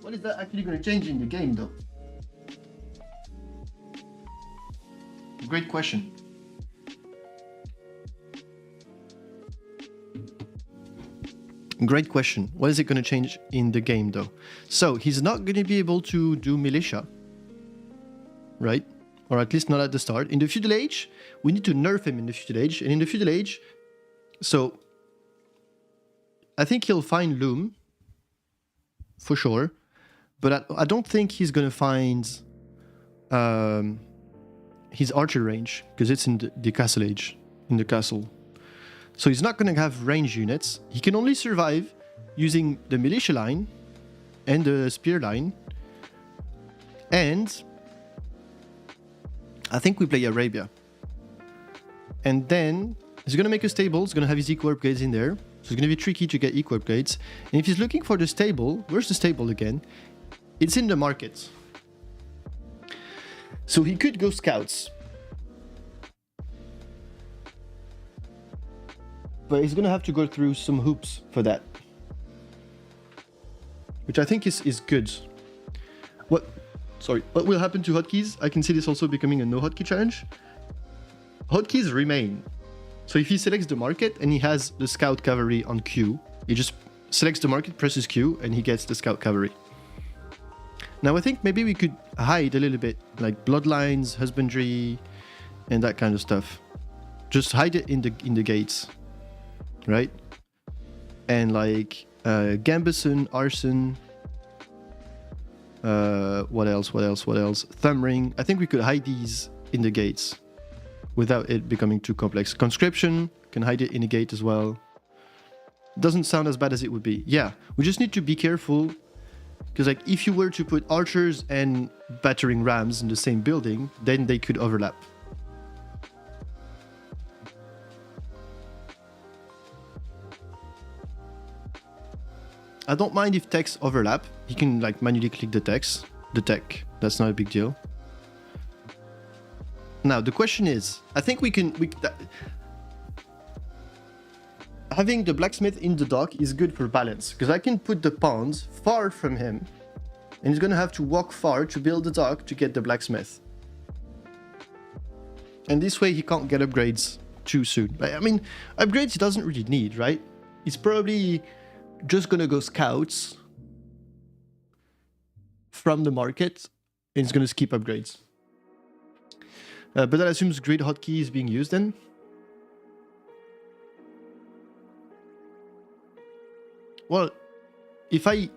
What is that actually going to change in the game, though? Great question. Great question. What is it going to change in the game, though? So, he's not going to be able to do militia, right? Or at least not at the start. In the feudal age, we need to nerf him in the feudal age. And in the feudal age, so I think he'll find loom, for sure. But I don't think he's going to find his archer range, because it's in the castle age, in the castle. So he's not going to have range units. He can only survive using the militia line and the spear line. And I think we play Arabia. And then he's going to make a stable. He's going to have his eco upgrades in there. So it's going to be tricky to get eco upgrades. And if he's looking for the stable, where's the stable again? It's in the market. So he could go scouts. But he's going to have to go through some hoops for that. Which I think is good. What will happen to hotkeys? I can see this also becoming a no hotkey challenge. Hotkeys remain. So if he selects the market and he has the scout cavalry on Q, he just selects the market, presses Q, and he gets the scout cavalry. Now I think maybe we could hide a little bit, like bloodlines, husbandry, and that kind of stuff. Just hide it in the gates, right? And like Gambison, arson. What else? Thumb ring. I think we could hide these in the gates without it becoming too complex. Conscription, can hide it in a gate as well. Doesn't sound as bad as it would be. Yeah, we just need to be careful, because like if you were to put archers and battering rams in the same building, then they could overlap. I don't mind if techs overlap. You can like manually click the tech. That's not a big deal. Now the question is, I think having the blacksmith in the dock is good for balance, because I can put the pawns far from him, and he's gonna have to walk far to build the dock to get the blacksmith. And this way he can't get upgrades too soon. I mean, upgrades he doesn't really need, right? He's probably just gonna go scouts from the market, and he's gonna skip upgrades. But that assumes grid hotkey is being used then. Well, if I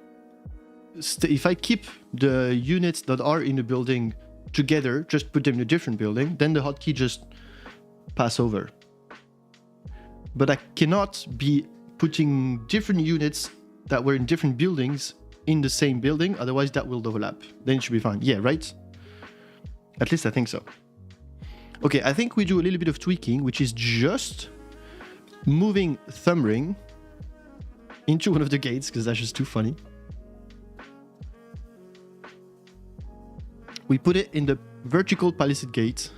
keep the units that are in the building together, just put them in a different building, then the hotkey just pass over. But I cannot be putting different units that were in different buildings in the same building, otherwise that will overlap. Then it should be fine. Yeah, right? At least I think so. Okay, I think we do a little bit of tweaking, which is just moving thumb ring into one of the gates, because that's just too funny. We put it in the vertical palisade gate.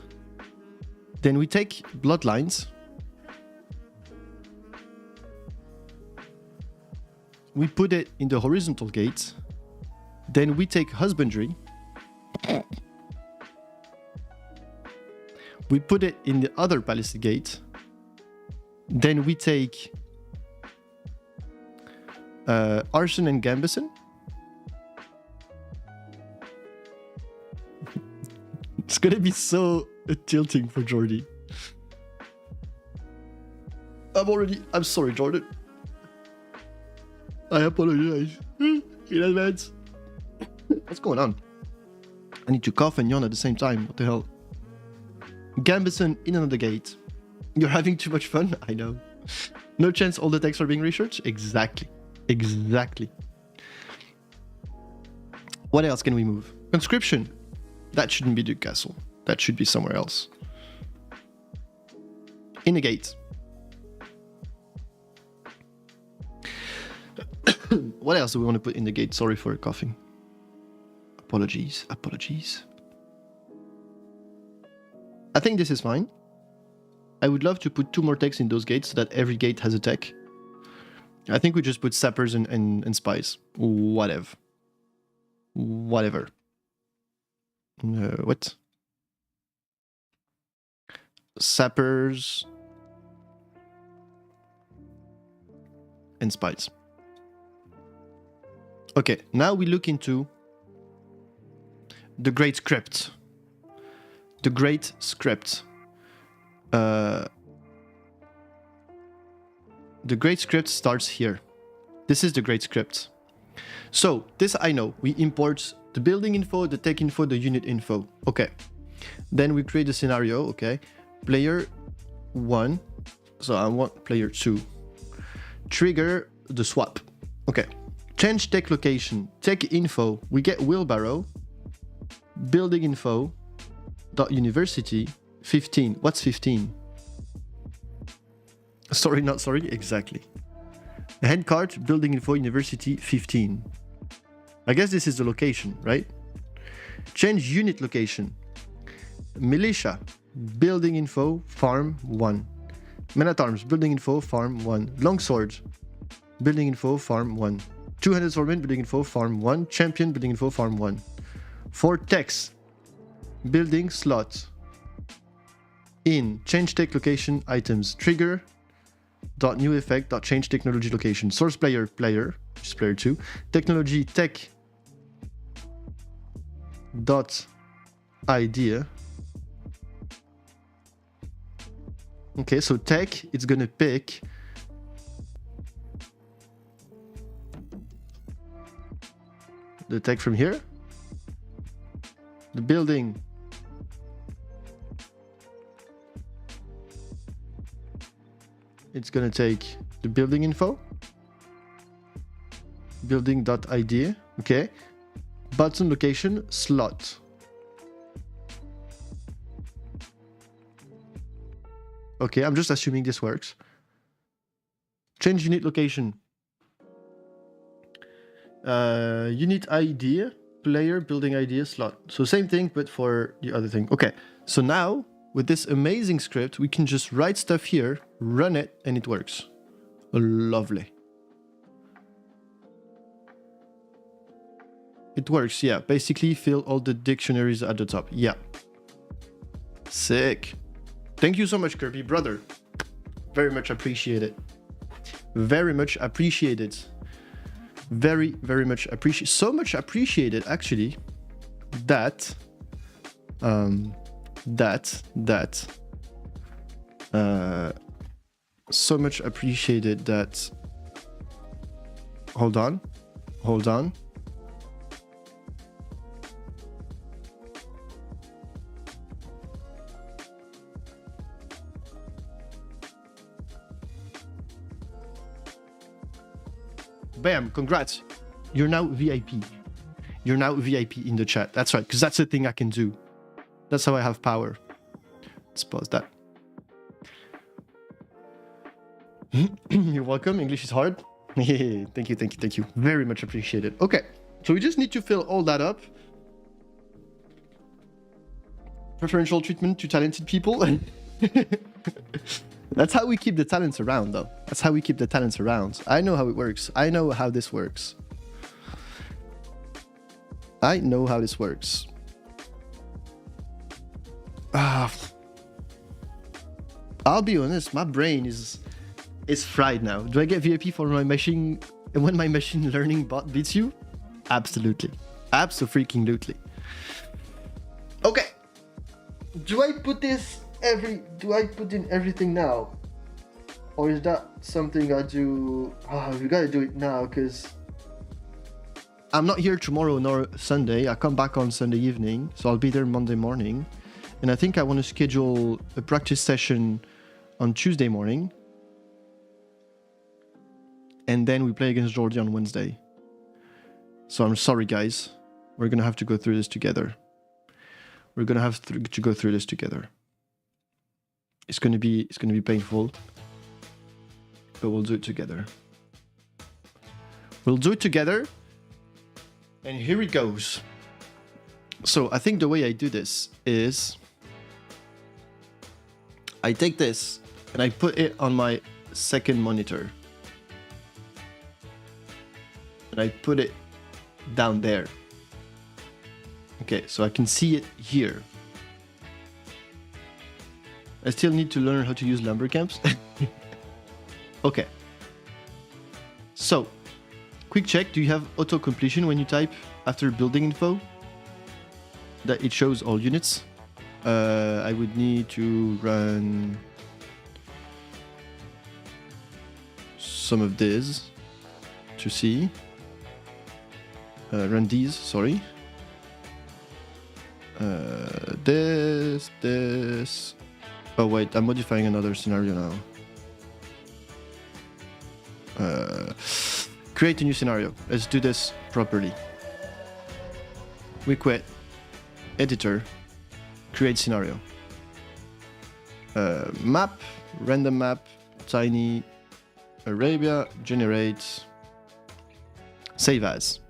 Then we take bloodlines. We put it in the horizontal gate. Then we take husbandry. We put it in the other palisade gate. Then we take arson and gambison. It's gonna be so tilting for Jordy. I'm sorry, Jordan. I apologize in advance. What's going on? I need to cough and yawn at the same time. What the hell? Gambison in another gate. You're having too much fun? I know. No chance all the texts are being researched? Exactly. Exactly. What else can we move? Conscription. That shouldn't be the castle. That should be somewhere else. In a gate. What else do we want to put in the gate? Sorry for coughing. Apologies. I think this is fine. I would love to put 2 more techs in those gates so that every gate has a tech. I think we just put sappers and spies. Whatever. What? Sappers and spies. Okay, now we look into the great script. The great script. The great script starts here. This is the great script. So, this I know. We import the building info, the tech info, the unit info. Okay. Then we create a scenario, okay. Player 1. So I want player 2. Trigger the swap. Okay. Change tech location. Tech info. We get wheelbarrow. Building info. Dot university. 15. What's 15? Sorry, not sorry. Exactly. Head card. Building info. University. 15. I guess this is the location, right? Change unit location. Militia. Building info. Farm 1. Men at arms. Building info. Farm 1. Longsword. Building info. Farm 1. 200 swordmen. Building info. Farm 1. Champion. Building info. Farm 1. 4 techs. Building slot. in change tech location items trigger dot new effect dot change technology location source player, which is player 2, technology tech dot idea. Okay, so tech, it's gonna pick the tech from here, the building, it's gonna take the building info, building.idea, okay, button location, slot. Okay, I'm just assuming this works. Change unit location. Unit idea, player, building idea, slot. So same thing, but for the other thing. Okay, so now with this amazing script, we can just write stuff here, run it, and it works. Lovely. It works, yeah. Basically, fill all the dictionaries at the top. Yeah. Sick. Thank you so much, Kirby, brother. Very much appreciated. Very much appreciated. Very, very much appreciated. So much appreciated, actually, that... so much appreciated that... Hold on. Bam, congrats. You're now VIP. You're now VIP in the chat. That's right, because that's the thing I can do. That's how I have power. Let's pause that. You're welcome. English is hard. Thank you. Very much appreciated. Okay, so we just need to fill all that up. Preferential treatment to talented people. That's how we keep the talents around, though. That's how we keep the talents around. I know how it works. I know how this works. I'll be honest, my brain is fried now. Do I get VIP for my machine when my machine learning bot beats you? Absolutely. Abso-freaking-lutely. Okay. Do I put in everything now? Or is that something I do... we gotta do it now, because I'm not here tomorrow nor Sunday. I come back on Sunday evening, so I'll be there Monday morning. And I think I want to schedule a practice session on Tuesday morning. And then we play against JorDan on Wednesday. So I'm sorry, guys. We're gonna have to go through this together. It's gonna be painful, but we'll do it together. And here it goes. So I think the way I do this is I take this and I put it on my second monitor. And I put it down there. Okay, so I can see it here. I still need to learn how to use lumber camps. Okay. So, quick check. Do you have auto completion when you type after building info? That it shows all units. I would need to run some of this to see. Run these, sorry. This. Oh wait, I'm modifying another scenario now. Create a new scenario. Let's do this properly. We quit. Editor. Create scenario. Map. Random map. Tiny. Arabia. Generate. Save as.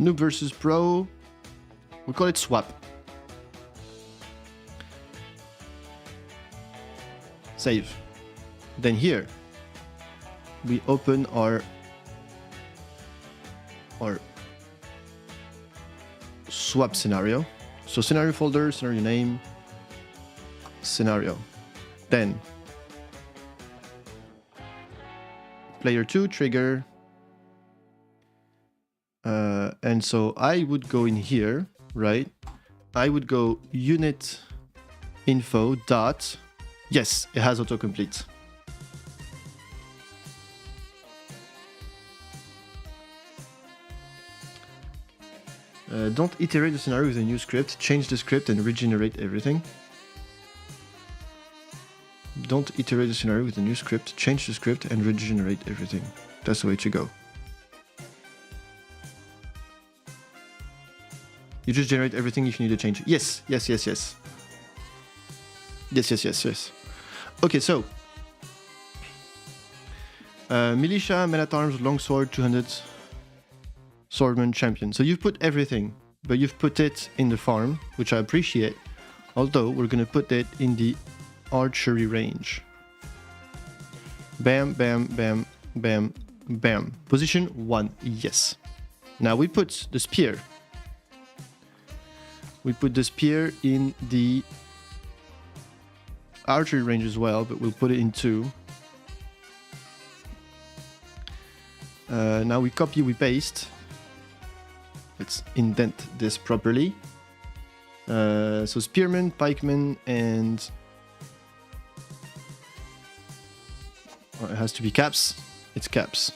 Noob versus pro. We call it swap. Save. Then here we open our or swap scenario. So scenario folder, scenario name, scenario. Then player 2 trigger. And so I would go in here, right? I would go unit info dot. Yes, it has autocomplete. Don't iterate the scenario with a new script. Change the script and regenerate everything. Don't iterate the scenario with a new script. Change the script and regenerate everything. That's the way to go. You just generate everything if you need to change. Yes, yes, yes, yes. Yes, yes, yes, yes. Okay, so. Militia, men at arms, longsword, 200. Swordman, champion. So you've put everything, but you've put it in the farm, which I appreciate. Although we're gonna put it in the archery range. Bam, bam, bam, bam, bam. Position 1, yes. Now we put the spear. We put the spear in the archery range as well, but we'll put it in 2. Now we copy, we paste. Let's indent this properly. So spearman, pikeman, and it has to be caps. It's caps.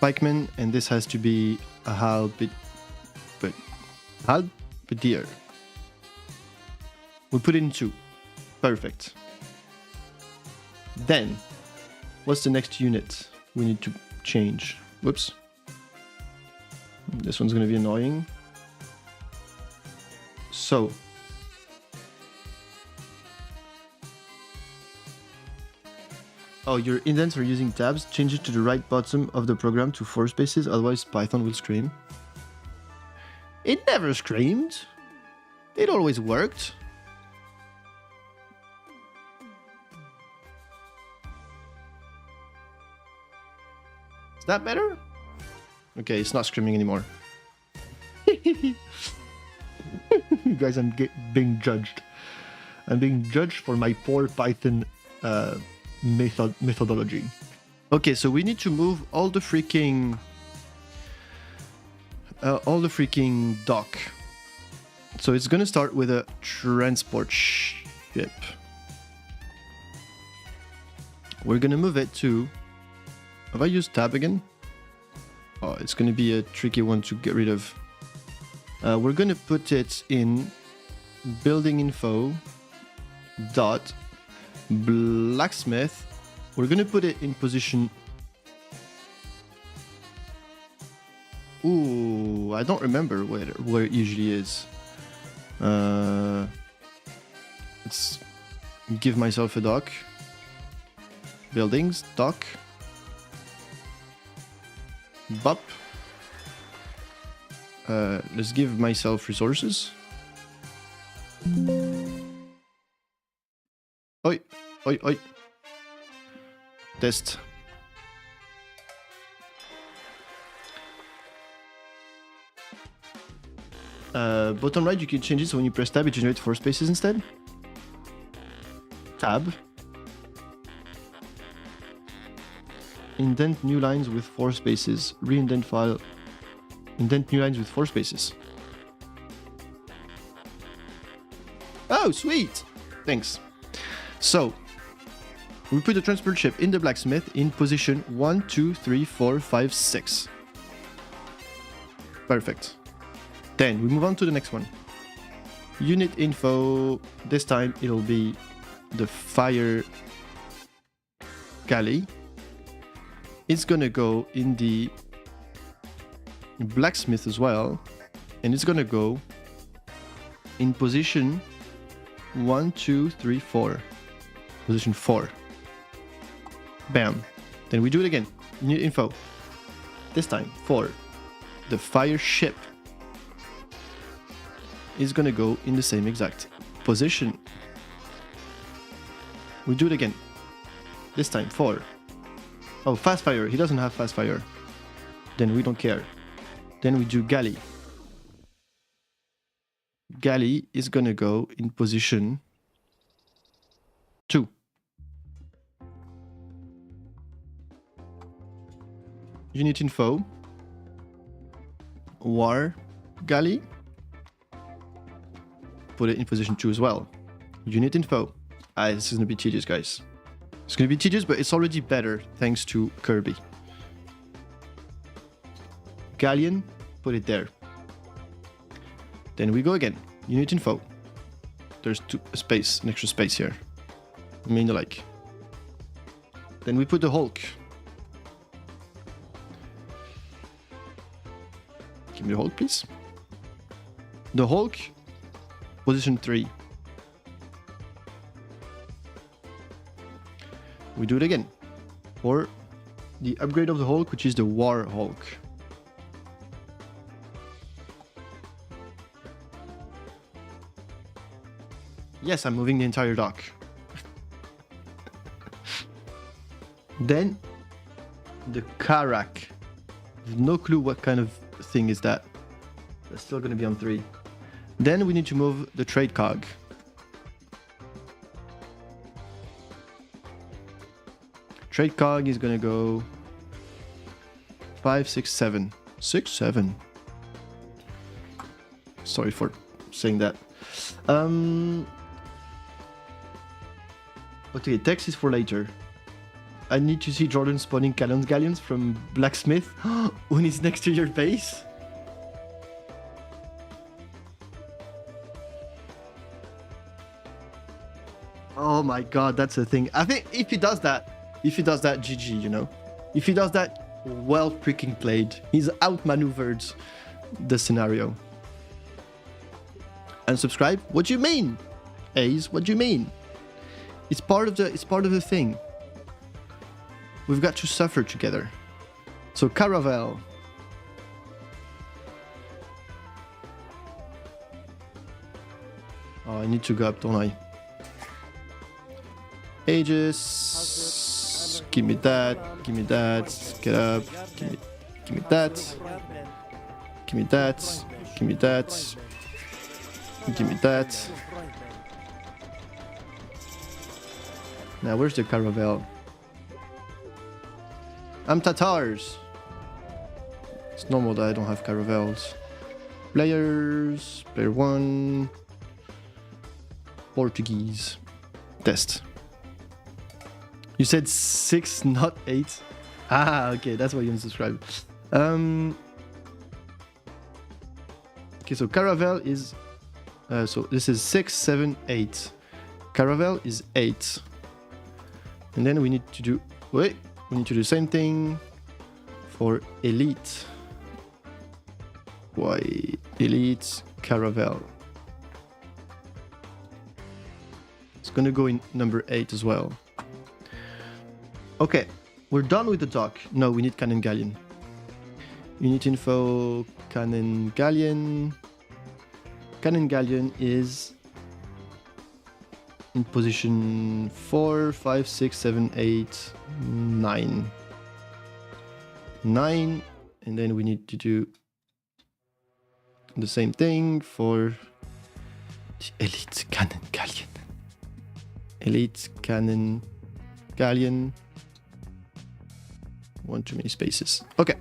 Pikeman, and this has to be a halberdier. We put it in 2. Perfect. Then, what's the next unit we need to change? Whoops. This one's going to be annoying. So. Oh, your indents are using tabs. Change it to the right bottom of the program to 4 spaces, otherwise Python will scream. It never screamed. It always worked. Is that better? Okay, it's not screaming anymore. Guys, I'm being judged. I'm being judged for my poor Python methodology. Okay, so we need to move all the freaking dock. So it's gonna start with a transport ship. We're gonna move it to. Have I used tab again? Oh, it's gonna be a tricky one to get rid of. We're gonna put it in building info dot blacksmith. We're gonna put it in position. Ooh, I don't remember where it usually is. Let's give myself a dock. Buildings, dock. Bop. Let's give myself resources. Oi, oi, oi. Test. Bottom right, you can change it so when you press tab, it generates 4 spaces instead. Tab. Indent new lines with 4 spaces. Re-indent file. Indent new lines with 4 spaces. Oh, sweet! Thanks. So, we put the transport ship in the blacksmith in position 1, 2, 3, 4, 5, 6. Perfect. Then we move on to the next one. Unit info. This time it'll be the fire galley. It's gonna go in the blacksmith as well, and it's gonna go in position 1, 2, 3, 4. Position 4. Bam. Then we do it again. Unit info. This time for the fire ship is gonna go in the same exact position. We do it again. This time for. Oh, fast fire. He doesn't have fast fire. Then we don't care. Then we do galley. Galley is gonna go in position 2. Unit info. War galley. Put it in position 2 as well. Unit info. This is gonna be tedious, guys. It's gonna be tedious, but it's already better thanks to Kirby. Galleon, put it there. Then we go again. Unit info. There's an extra space here. I mean, like. Then we put the Hulk. Give me the Hulk, please. The Hulk, position 3. We do it again. Or the upgrade of the Hulk, which is the War Hulk. Yes, I'm moving the entire dock. Then, the Karak. No clue what kind of thing is that. That's still going to be on 3. Then we need to move the trade cog. Trade cog is going to go 5, 6, 7. 6, 7. Sorry for saying that. Okay, text is for later. I need to see JorDan spawning galleons from Blacksmith when he's next to your base. Oh my god, that's the thing. I think if he does that, GG, you know? If he does that, well freaking played. He's outmaneuvered the scenario. Unsubscribe? What do you mean? Ace, what do you mean? It's part of the thing. We've got to suffer together. So Caravel. Oh, I need to go up, don't I? Aegis. Give me that. Give me that. Get up. Give me that. Give me that. Give me that. Give me that. Now, where's the Caravel? I'm Tatars. It's normal that I don't have Caravels. Players. Player 1. Portuguese. Test. You said 6, not 8. Ah, okay, that's why you unsubscribe. Okay, so Caravel is... so this is 6, 7, 8. Caravel is 8. And then we need to do... Wait, we need to do the same thing for Elite. Why? Elite, Caravel. It's gonna go in number 8 as well. Okay, we're done with the dock. No, we need Cannon Galleon. Unit info, Cannon Galleon. Cannon Galleon is in position 4, 5, 6, 7, 8, 9. 9, and then we need to do the same thing for the Elite Cannon Galleon. Elite Cannon Galleon. One too many spaces. Okay.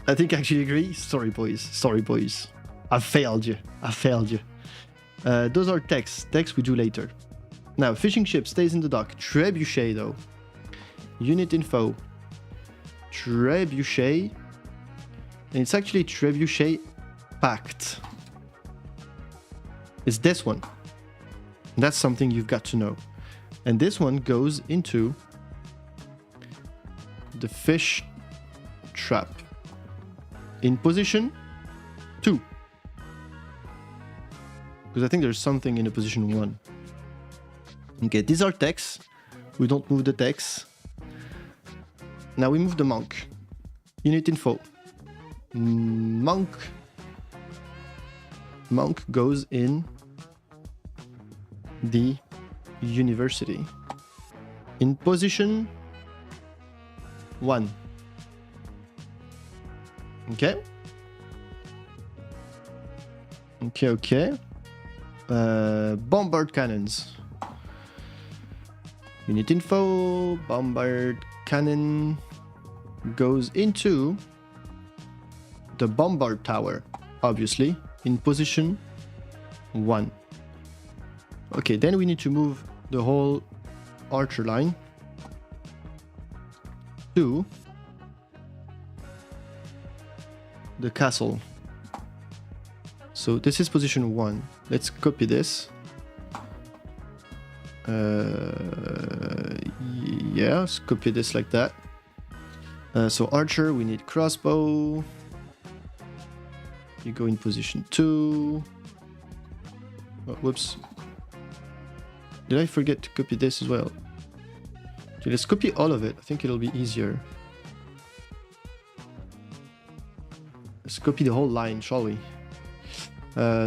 I think I actually agree. Sorry, boys. Sorry, boys. I failed you. I failed you. Those are texts. Text we do later. Now, fishing ship stays in the dock. Trebuchet, though. Unit info. Trebuchet. And it's actually Trebuchet Pact. It's this one. That's something you've got to know. And this one goes into the fish trap in position 2, because I think there's something in the position 1. Okay, these are texts. We don't move the text. Now we move the monk. Unit info. Monk goes in the university in position 1. Okay. Okay. Bombard cannons. Unit info. Bombard cannon goes into the bombard tower, obviously, in position 1. Okay, then we need to move the whole archer line to the castle. So this is position 1. Let's copy this. Yeah, let's copy this like that. So archer, we need crossbow. You go in position 2. Oh, whoops. Did I forget to copy this as well? Okay, let's copy all of it. I think it'll be easier. Let's copy the whole line, shall we?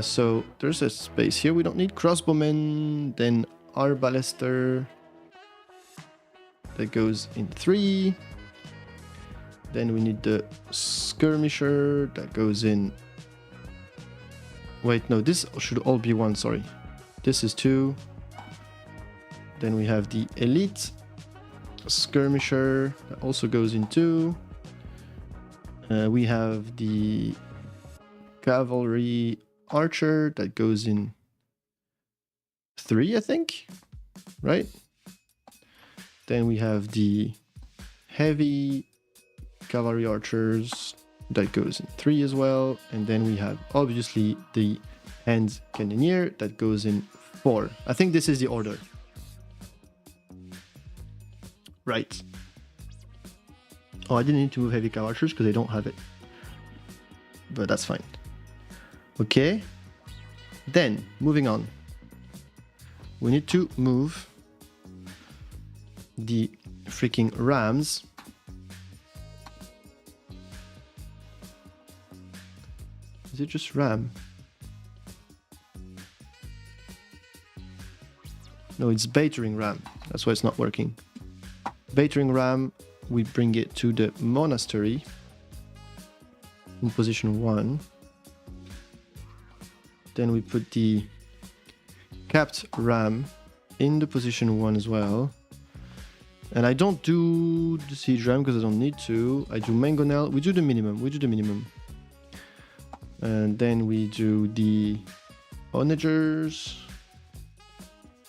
So there's a space here. We don't need crossbowmen. Then arbalister. That goes in 3. Then we need the skirmisher. That goes in... Wait, no, this should all be 1, sorry. This is 2. Then we have the elite skirmisher. That also goes in 2. We have the cavalry archer. That goes in 3, I think. Right? Then we have the heavy cavalry archers. That goes in 3 as well. And then we have, obviously, the hand cannoneer. That goes in 4. I think this is the order. Right. Oh, I didn't need to move heavy cav archers because I don't have it. But that's fine. Okay. Then, moving on. We need to move the freaking rams. Is it just ram? No, it's battering ram. That's why it's not working. Battering ram, we bring it to the monastery in position 1. Then we put the capped ram in the position 1 as well. And I don't do the siege ram because I don't need to. I do mangonel. We do the minimum. And then we do the onagers.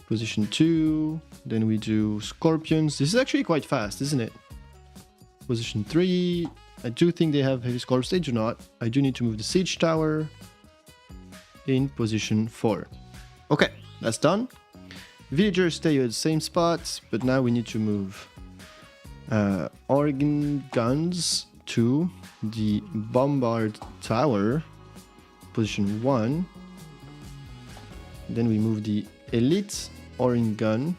Position 2. Then we do scorpions. This is actually quite fast, isn't it? Position 3. I do think they have heavy scorps. They do not. I do need to move the siege tower in position 4. Okay, that's done. Villagers stay at the same spot, but now we need to move organ guns to the bombard tower, position 1. Then we move the elite organ gun,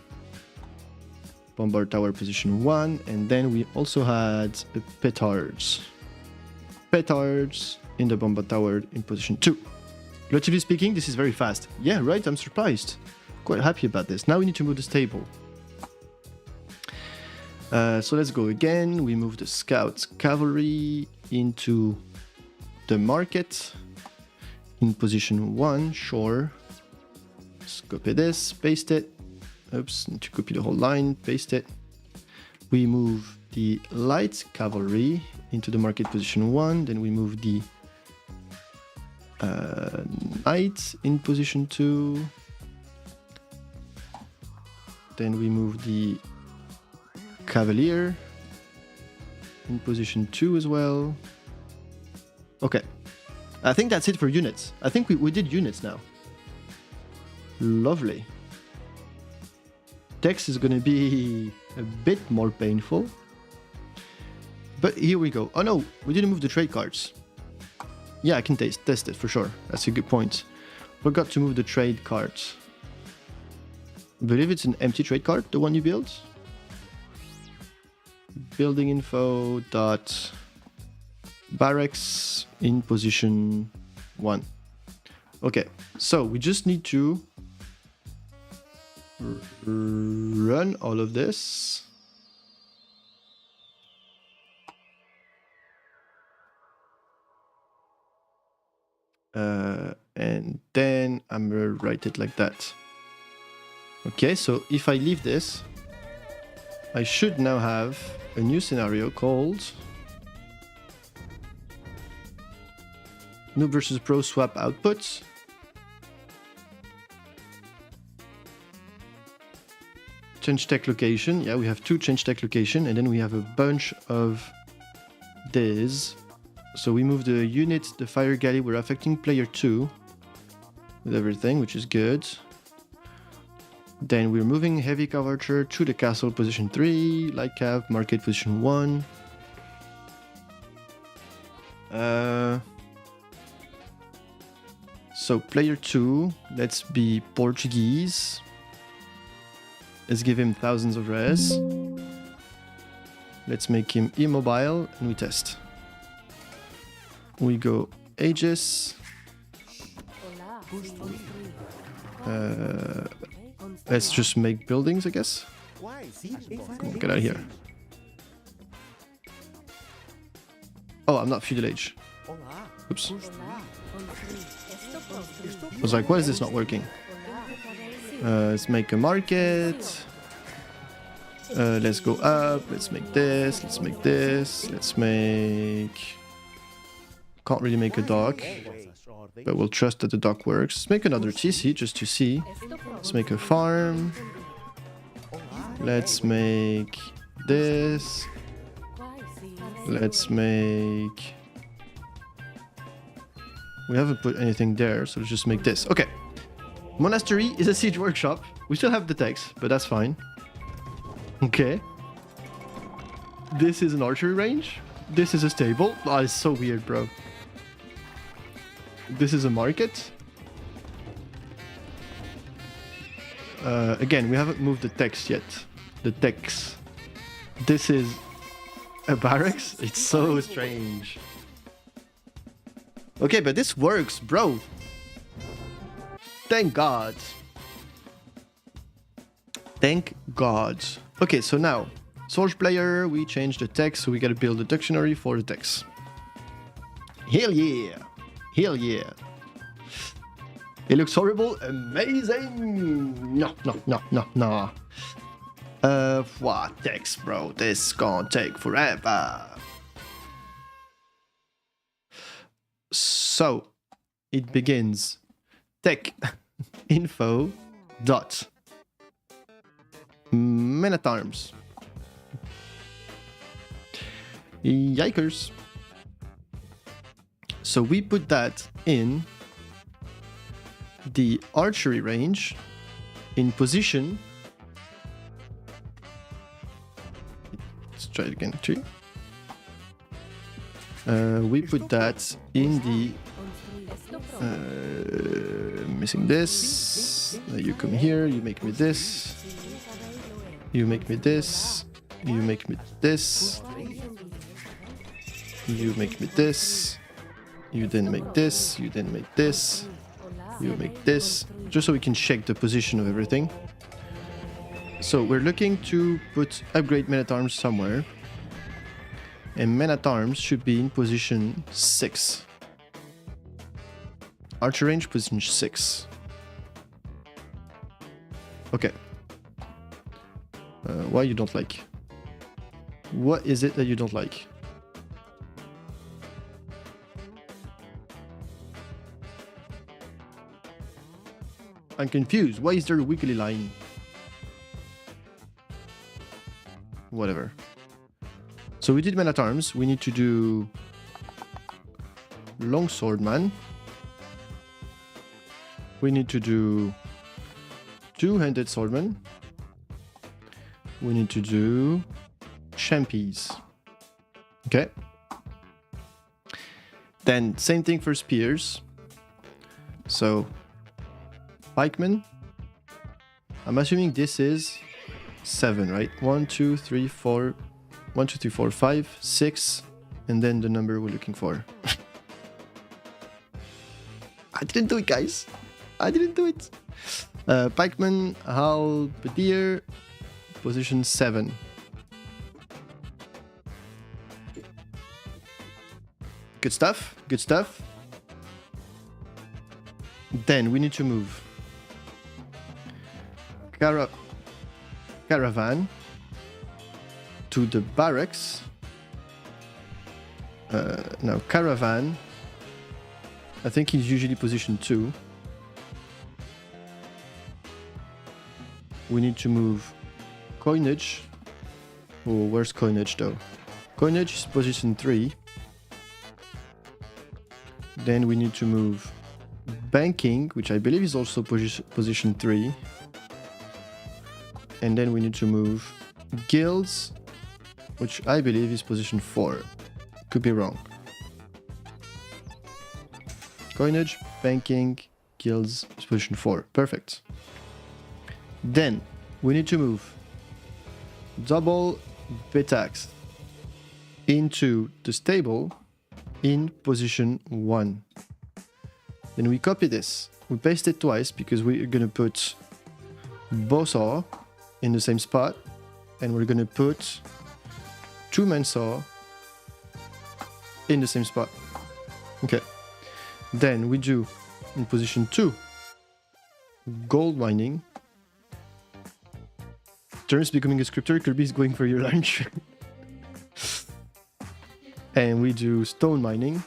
bombard tower, position 1. And then we also had petards. Petards in the bombard tower in position 2. Relatively speaking, this is very fast. Yeah, right, I'm surprised. Quite happy about this. Now we need to move the stable. So let's go again. We move the scouts cavalry into the market in position 1, sure. Let's copy this, paste it. Oops, need to copy the whole line, paste it. We move the light cavalry into the market position 1. Then we move the knight in position 2. Then we move the cavalier in position 2 as well. Okay. I think that's it for units. I think we did units now. Lovely. Text is going to be a bit more painful. But here we go. Oh no, we didn't move the trade cards. Yeah, I can test it for sure. That's a good point. Forgot to move the trade cards. I believe it's an empty trade card, the one you built. Building info dot barracks in position 1. Okay, so we just need to run all of this. And then I'm gonna write it like that. Okay, so if I leave this, I should now have a new scenario called Noob versus Pro swap outputs. Change tech location. Yeah, we have 2 change tech location, and then we have a bunch of this. So we move the unit, the fire galley, we're affecting player 2 with everything, which is good. Then we're moving heavy cav archer to the castle position 3, light cav, market position 1. So player 2, let's be Portuguese. Let's give him thousands of res. Let's make him immobile and we test. We go Aegis. Let's just make buildings, I guess. Come on, get out of here. Oh, I'm not feudal age. Oops. I was like, why is this not working? Let's make a market. Let's go up. Let's make this. Let's make this. Let's make... Can't really make a dock, but we'll trust that the dock works. Let's make another TC just to see. Let's make a farm. Let's make this. Let's make... We haven't put anything there, so let's just make this. Okay. Monastery is a siege workshop. We still have the text, but that's fine. Okay. This is an archery range. This is a stable. Oh, it's so weird, bro. This is a market. Again, we haven't moved the text yet. The text. This is a barracks. It's so strange. Okay, but this works, bro. Thank God. Thank God. Okay, so now, source player, we change the text, so we gotta build a dictionary for the text. Hell yeah. Hell yeah. It looks horrible. Amazing. No, no, no, no, no. What text, bro? This gonna take forever. So, it begins. Tech info dot men at arms. Yikers. So we put that in the archery range in position. Let's try it again. 3. We put that in the missing this. You come here, you make me this. You make me this. You make me this. You make me this. You then make this. You then make this. You make this. Just so we can check the position of everything. So we're looking to put upgrade men at arms somewhere. And men at arms should be in position 6. Archer range position 6. Okay. Why you don't like? What is it that you don't like? I'm confused. Why is there a weekly line? Whatever. So we did men at arms. We need to do longswordman. We need to do two-handed swordman. We need to do champies. Okay. Then same thing for spears. So pikemen. I'm assuming this is 7, right? 1, 2, 3, 4. 1, 2, 3, 4, 5, 6, and then the number we're looking for. I didn't do it, guys. I didn't do it. Pikeman, halberdier, position 7. Good stuff. Good stuff. Then we need to move Caravan to the barracks. Now Caravan, I think he's usually position 2. We need to move Coinage. Oh, where's Coinage though? Coinage is position 3. Then we need to move Banking, which I believe is also position 3. And then we need to move Guilds, which I believe is position 4. Could be wrong. Coinage, Banking, Guilds is position 4. Perfect. Then we need to move double Betax into the stable in position 1. Then we copy this. We paste it twice because we're gonna put Bowsaw in the same spot, and we're gonna put Two-Man Saw in the same spot. Okay. Then we do in position 2 gold mining. Turns becoming a scripter, Kirby is going for your lunch. And we do stone mining.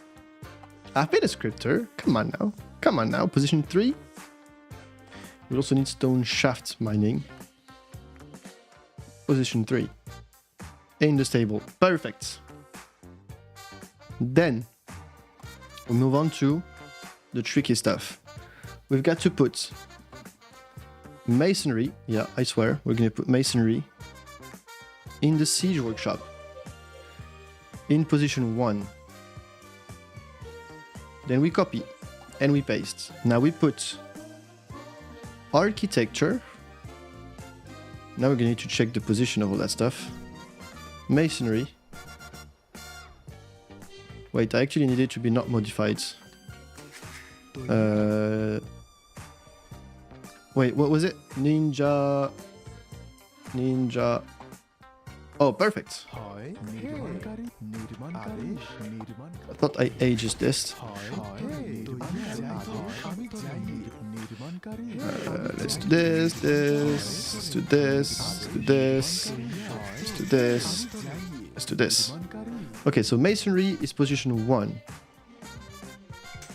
I've been a scripter. Come on now. Come on now. Position 3. We also need stone shaft mining. Position 3. In the stable. Perfect. Then we move on to the tricky stuff. We've got to put masonry. Yeah, I swear. We're going to put masonry in the siege workshop. In position 1. Then we copy and we paste. Now we put architecture. Now we're going to need to check the position of all that stuff. Masonry. Wait, I actually need it to be not modified. Wait, what was it? Ninja. Oh, perfect. I thought I aged this. Let's do this, let's do this, let's do this, let's do this. Okay, so masonry is position 1.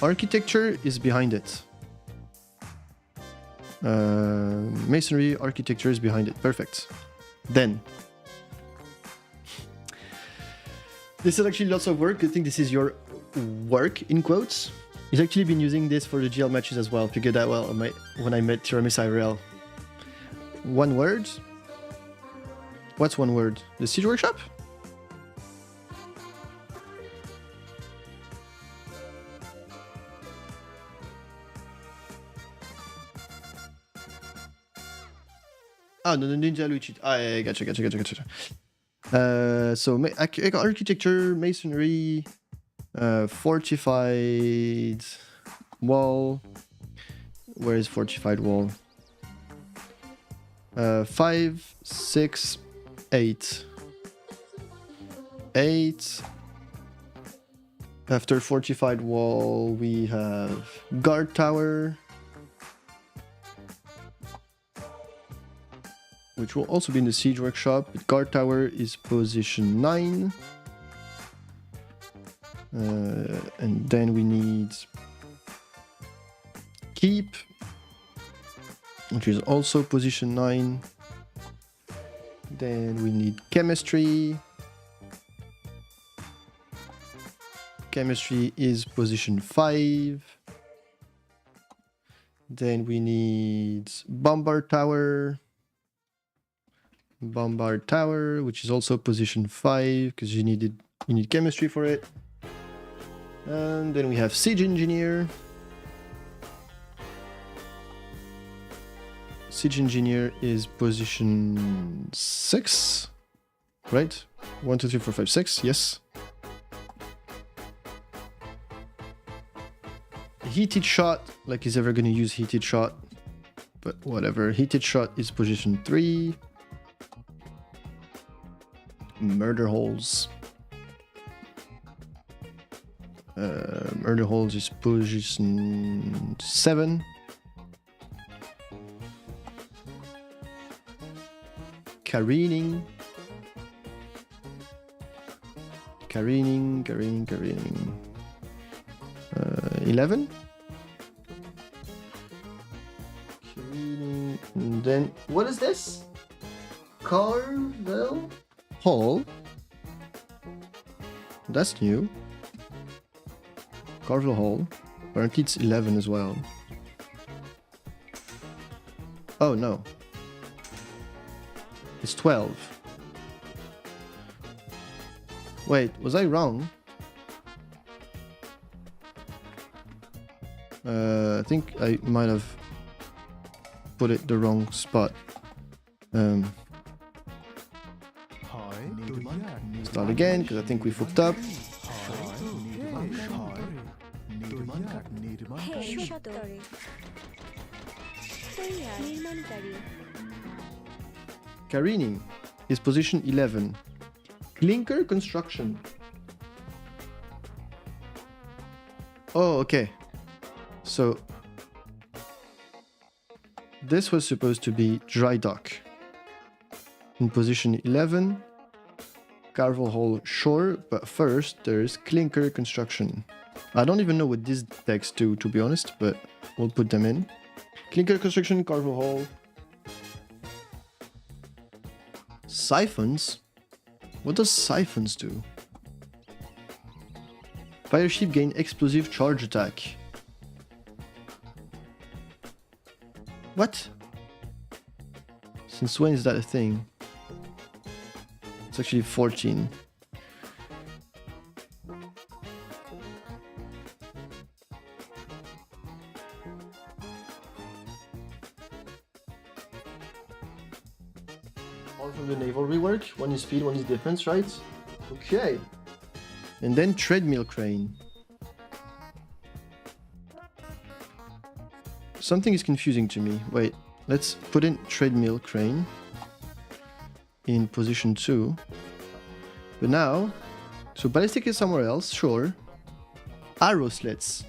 Architecture is behind it. Masonry, architecture is behind it. Perfect. Then this is actually lots of work. I think this is your work, in quotes. He's actually been using this for the GL matches as well. Figured that well when I met Tiramis IRL. One word? What's one word? The Siege Workshop? Oh, no, the Ninja Luigi. Ah, yeah, gotcha. So architecture, masonry, fortified wall. Where is fortified wall? 5, 6, 8. 8. After fortified wall, we have guard tower, which will also be in the siege workshop. But guard tower is position 9. And then we need keep, which is also position 9. Then we need chemistry. Chemistry is position 5. Then we need bombard tower. Bombard tower, which is also position 5 because you need chemistry for it. And then we have siege engineer. Siege engineer is position 6, right? 1, 2, 3, 4, 5, 6. Yes. Heated shot, like he's ever gonna use heated shot, but whatever. Heated shot is position 3. Murder holes. Early holds is position 7. Careening. 11. Careening. And then, what is this? Carvel Hall. That's new. Carvel Hall. Apparently it's 11 as well. Oh no. It's 12. Wait, was I wrong? I think I might have put it the wrong spot. Start again, because I think we fucked up. Careening is position 11. Clinker construction. Oh, okay. So this was supposed to be dry dock. In position 11, Carvel Hall shore, but first there's clinker construction. I don't even know what these text do, to be honest, but we'll put them in. Clinker construction, Carvel Hall. Siphons? What does siphons do? Fireship gain explosive charge attack. What? Since when is that a thing? It's actually 14. All from the naval rework. One is speed, one is defense, right? Okay. And then treadmill crane. Something is confusing to me. Wait, let's put in treadmill crane in position 2. But now, so ballistic is somewhere else, sure. Arrow slits.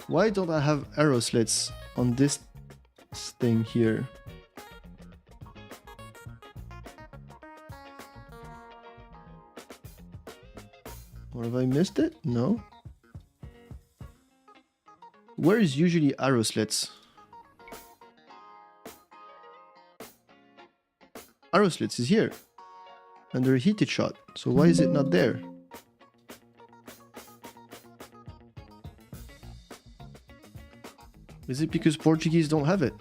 Why don't I have arrow slits on this thing here? Or have I missed it? No. Where is usually arrow slits? Arrow slits is here. Under heated shot. So why is it not there? Is it because Portuguese don't have it?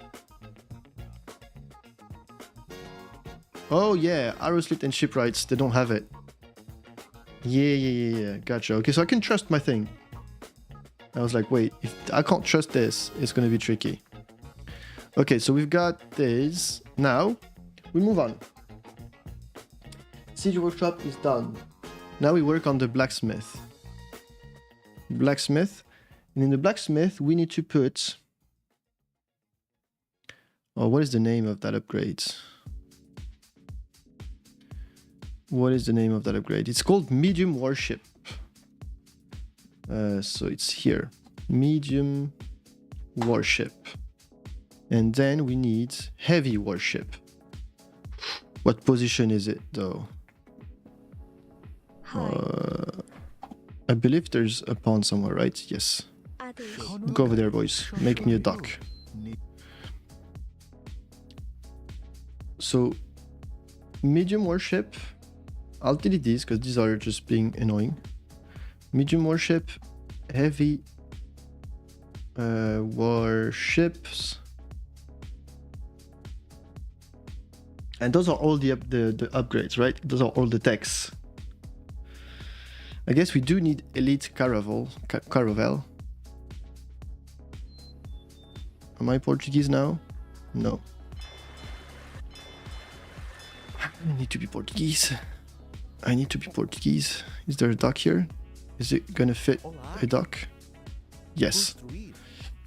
Oh yeah, arrow slit and shipwrights, they don't have it. Yeah. Gotcha. Okay, so I can trust my thing. I was like, wait, if I can't trust this, it's gonna be tricky. Okay, so we've got this. Now, we move on. Siege workshop is done. Now we work on the blacksmith. Blacksmith. And in the blacksmith, we need to put... Oh, what is the name of that upgrade? What is the name of that upgrade? It's called medium warship. So it's here. Medium warship. And then we need heavy warship. What position is it though? I believe there's a pond somewhere, right? Yes. Go over there, boys. Make me a dock. So, medium warship. I'll delete these because these are just being annoying. Medium warship, heavy warships. And those are all the upgrades, right? Those are all the techs. I guess we do need elite caravel. Am I Portuguese now? No. I need to be Portuguese. I need to be Portuguese. Is there a dock here? Is it gonna fit a dock? Yes.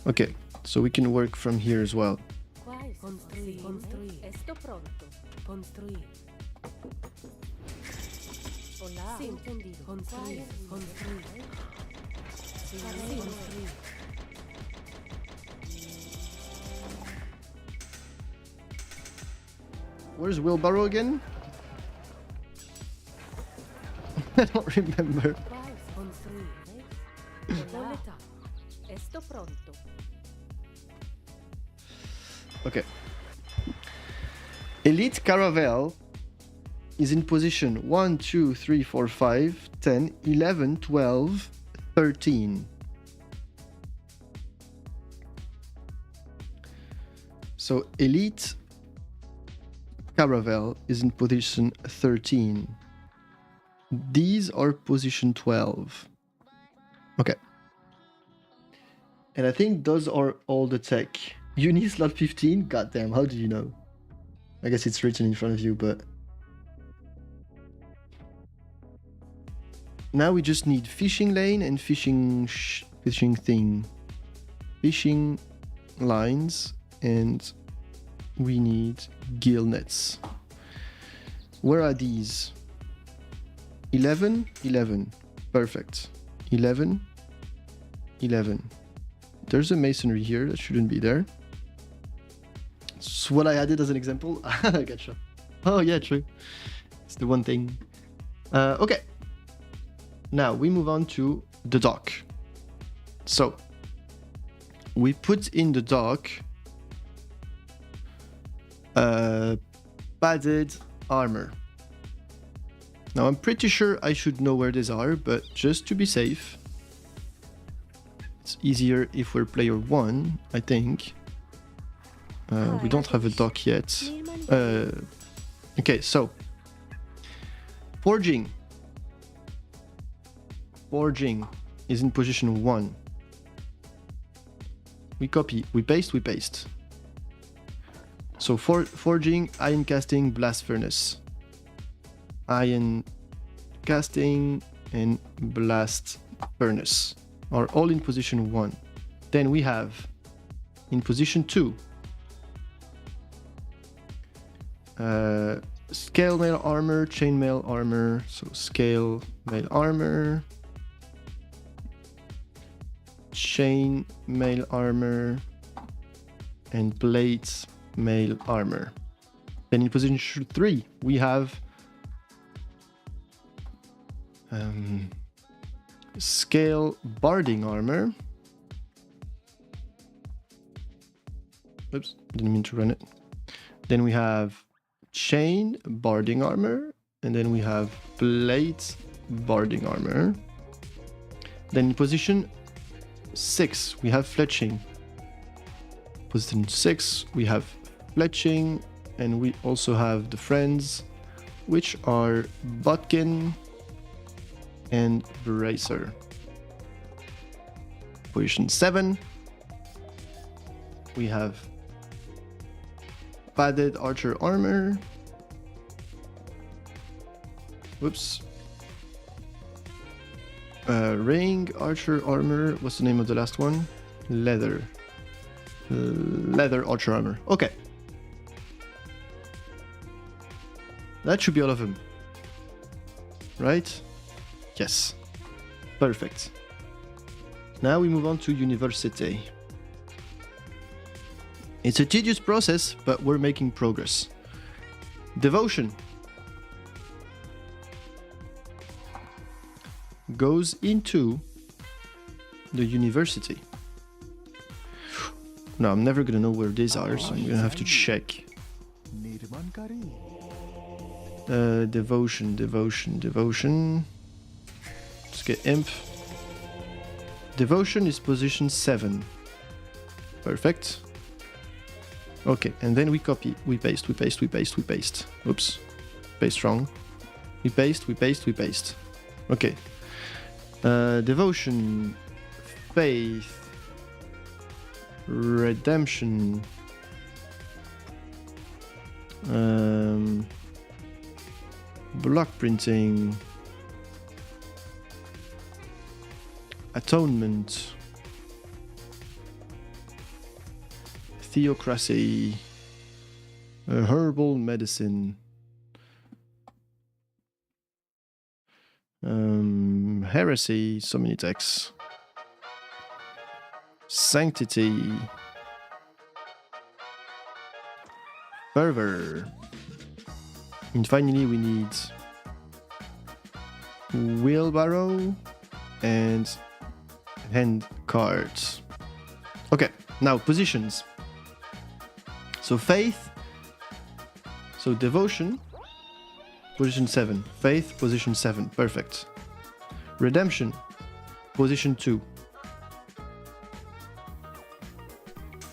Okay, so we can work from here as well. Quais Construir. Construir. Esto pronto. Construir. Hola. Sí, entendido. Construir. Construir. Sí, construir. Where's wheelbarrow again? I don't remember. Construir. Hola. Esto pronto. Okay. Elite Caravel is in position 1, 2, 3, 4, 5, 10, 11, 12, 13. So Elite Caravel is in position 13. These are position 12. Okay. And I think those are all the tech. Uni slot 15? Goddamn, how do you know? I guess it's written in front of you, but... Now we just need fishing lane and fishing thing. Fishing lines, and we need gill nets. Where are these? 11, 11. Perfect. 11, 11. There's a masonry here that shouldn't be there. So what I added as an example. I gotcha. Oh yeah, true. It's the one thing. Okay. Now we move on to the dock. So we put in the dock padded armor. Now I'm pretty sure I should know where these are, but just to be safe, it's easier if we're player 1, I think. We don't have a dock yet. Okay, so forging. Forging is in position 1. We copy, we paste, we paste. So forging, iron casting, blast furnace. Iron casting and blast furnace are all in position 1. Then we have in position 2 scale mail armor, chainmail armor. So scale mail armor, chain mail armor, and plate mail armor. Then in position 3 we have scale barding armor. Oops, didn't mean to run it. Then we have chain barding armor, and then we have plate barding armor. Then in position 6 we have fletching. Position 6 we have fletching, and we also have the friends, which are Botkin and Bracer. Position 7 we have padded archer armor. Whoops. Ring archer armor. What's the name of the last one? Leather. Leather archer armor. Okay. That should be all of them. Right? Yes. Perfect. Now we move on to university. It's a tedious process, but we're making progress. Devotion goes into the university. Now, I'm never gonna know where these are, so I'm gonna have to check. Devotion. Let's get imp. Devotion is position 7. Perfect. Okay, and then we copy, we paste. Oops, paste wrong. We paste. Okay. Devotion, faith, redemption, block printing, atonement, theocracy, Herbal medicine. Heresy, so many texts. Sanctity. Fervor. And finally we need wheelbarrow and hand cards. Okay, now positions. So faith. So devotion. Position 7. Faith, position 7. Perfect. Redemption, position 2.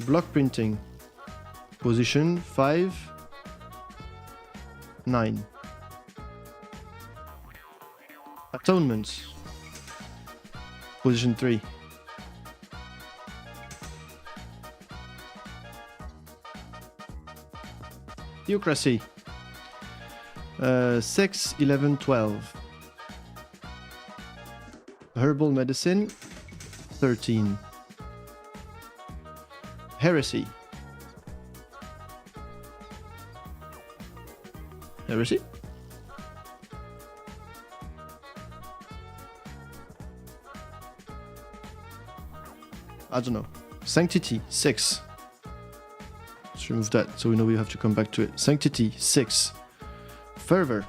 Block printing, position 5, 9. Atonement, position 3. Theocracy, 6, 11, 12. Herbal medicine, 13. Heresy. Heresy? I don't know. Sanctity, 6. Let's remove that so we know we have to come back to it. Sanctity, 6. Fervor.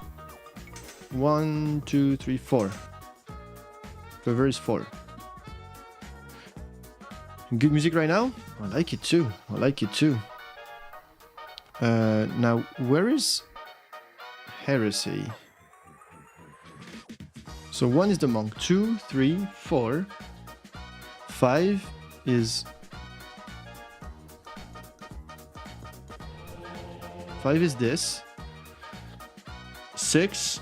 1, 2, 3, 4. Fervor is 4. Good music right now? I like it too. I like it too. Now, where is Heresy? So 1 is the monk. 2, 3, 4. 5 is... 5 is this. 6.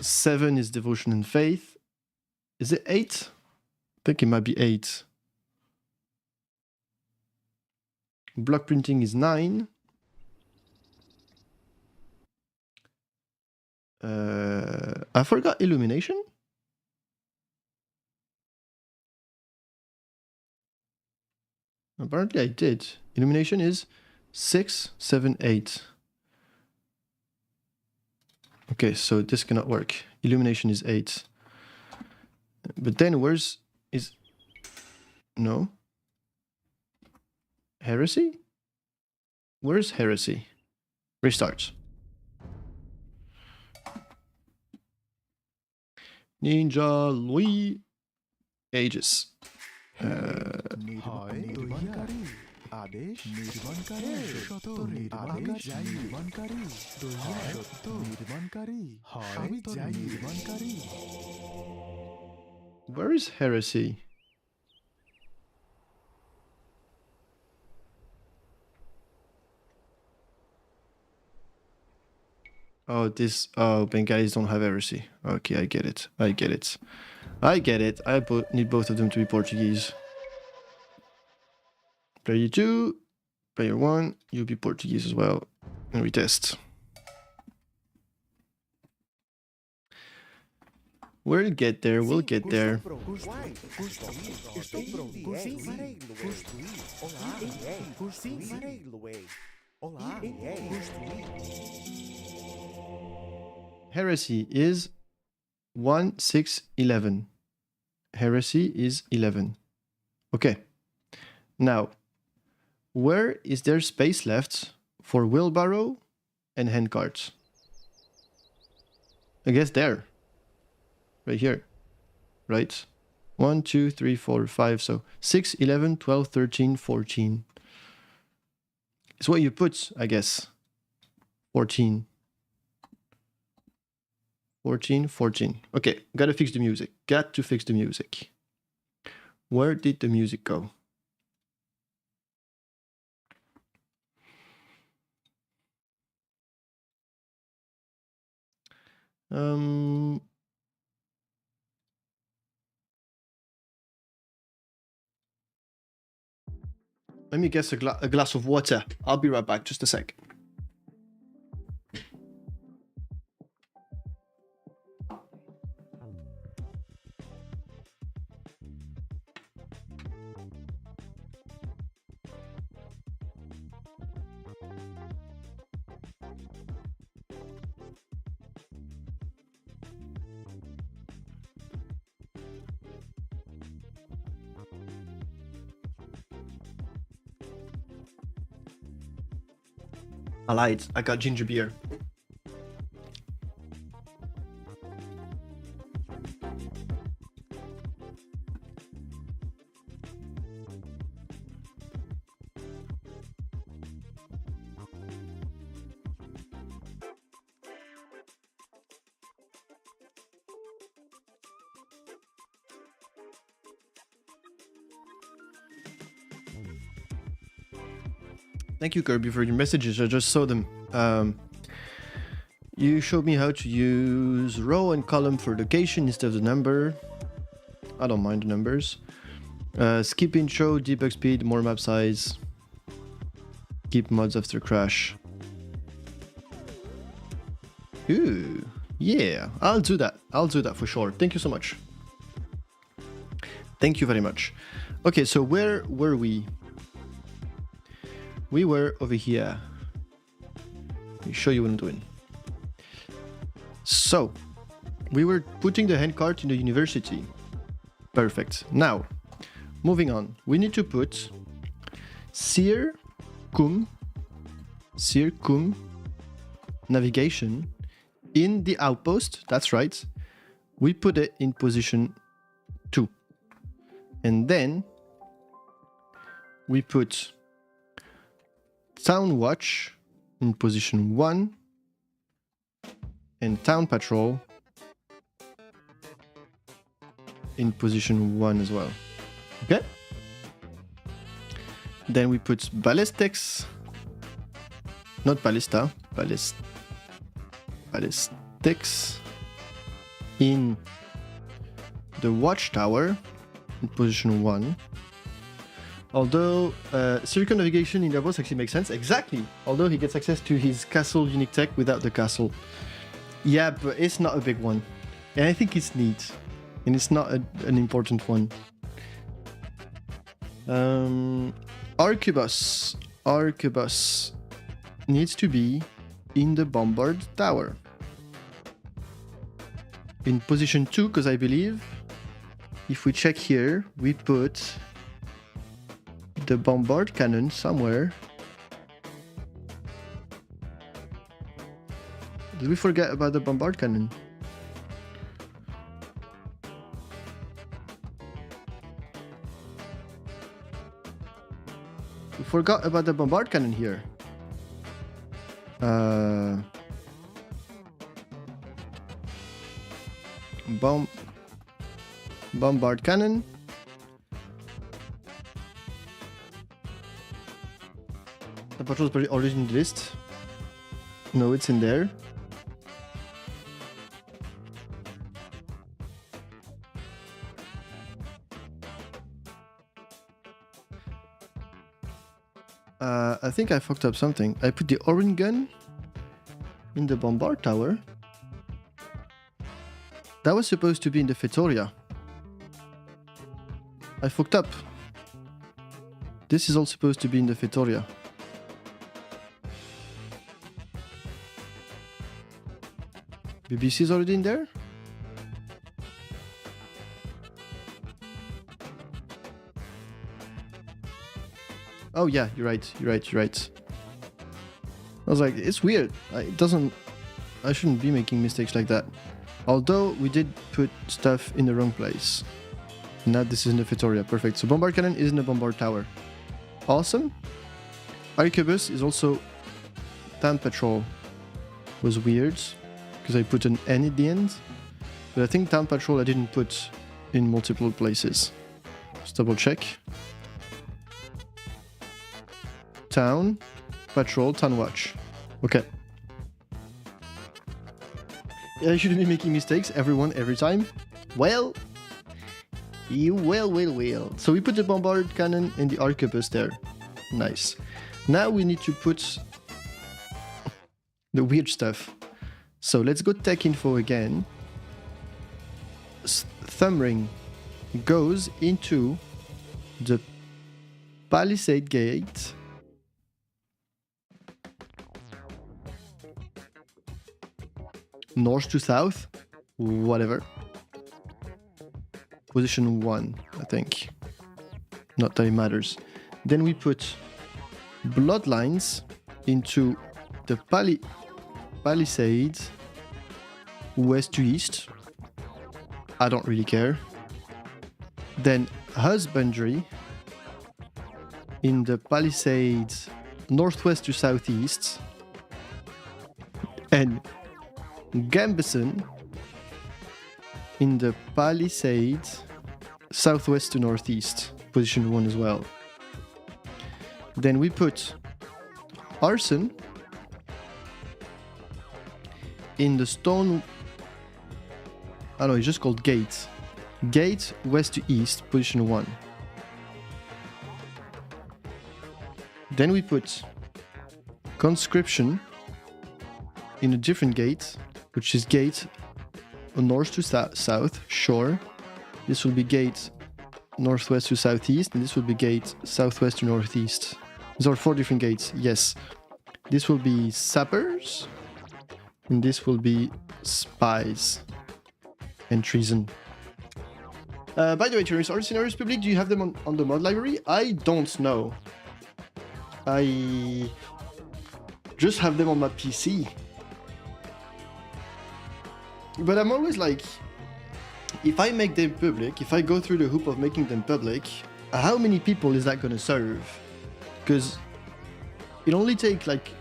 7 is devotion and faith. Is it 8? I think it might be 8. Block printing is 9. I forgot illumination. Apparently I did. Illumination is 6, 7, 8. Okay, so this cannot work. Illumination is 8. But then where's is... No. Heresy? Where's Heresy? Restart. Ninja Louis Aegis. Where is Heresy? Oh, this... Oh, Bengalis don't have Heresy. Okay, I get it. I get it. I get it. I need both of them to be Portuguese. Player 2, player 1, you'll be Portuguese as well. And we test. We'll get there, we'll get there. Heresy is 1, 6, 11. Heresy is 11. Okay. Now, where is there space left for wheelbarrow and handcarts? I guess there. Right here. Right? 1, 2, 3, 4, 5. So 6, 11, 12, 13, 14. It's what you put, I guess. 14. 14, 14. Okay, gotta fix the music. Got to fix the music. Where did the music go? Let me guess a glass of water. I'll be right back, just a sec. I lied. I got ginger beer. Thank you, Kirby, for your messages. I just saw them. You showed me how to use row and column for location instead of the number. I don't mind the numbers. Skip intro, debug speed, more map size. Keep mods after crash. Ooh, yeah, I'll do that. I'll do that for sure. Thank you so much. Thank you very much. Okay, so where were we? We were over here. Let me show you what I'm doing. So, we were putting the handcart in the university. Perfect. Now, moving on. We need to put Sir Cum navigation in the outpost. That's right. We put it in position 2. And then we put Town Watch in position 1 and Town Patrol in position 1 as well. Okay? Then we put Ballistics, not Ballista, Ballistics in the Watchtower in position 1. Although circumnavigation in Davos actually makes sense. Exactly. Although he gets access to his castle unique tech without the castle. Yeah, but it's not a big one. And I think it's neat. And it's not an important one. Arquebus. Arquebus needs to be in the Bombard Tower. In position 2, because I believe if we check here, we put the bombard cannon somewhere. Did we forget about the bombard cannon? We forgot about the bombard cannon here. Bombard cannon. The patrol is already in the list. No, it's in there. I think I fucked up something. I put the orange gun in the bombard tower. That was supposed to be in the Fetoria. I fucked up. This is all supposed to be in the Fetoria. BBC is already in there? Oh yeah, you're right. I was like, it's weird. I shouldn't be making mistakes like that. Although we did put stuff in the wrong place. Now this is in the Fetoria. Perfect. So bombard cannon is in the bombard tower. Awesome. Arquebus is also Town Patrol. Was weird because I put an N at the end. But I think Town Patrol I didn't put in multiple places. Let's double check. Town Patrol, Town Watch. Okay. I shouldn't be making mistakes, everyone, every time. Well, you will. So we put the bombard cannon and the arquebus there. Nice. Now we need to put the weird stuff. So let's go tech info again. Thumb ring goes into the palisade gate north to south, whatever. Position 1, I think. Not that it matters. Then we put bloodlines into the palisades west to east. I don't really care. Then husbandry in the palisades northwest to southeast. And Gambison in the palisades southwest to northeast, position 1 as well. Then we put arson in the stone. I don't know, it's just called gate. Gate west to east, position 1. Then we put conscription in a different gate, which is gate north to south, sure. This will be gate northwest to southeast, and this will be gate southwest to northeast. These are 4 different gates, yes. This will be sappers, and this will be spies and treason. By the way, terrorists, are scenarios public? Do you have them on the mod library? I don't know. I just have them on my PC. But I'm always like, if I make them public, if I go through the hoop of making them public, how many people is that gonna serve? Because it only takes like,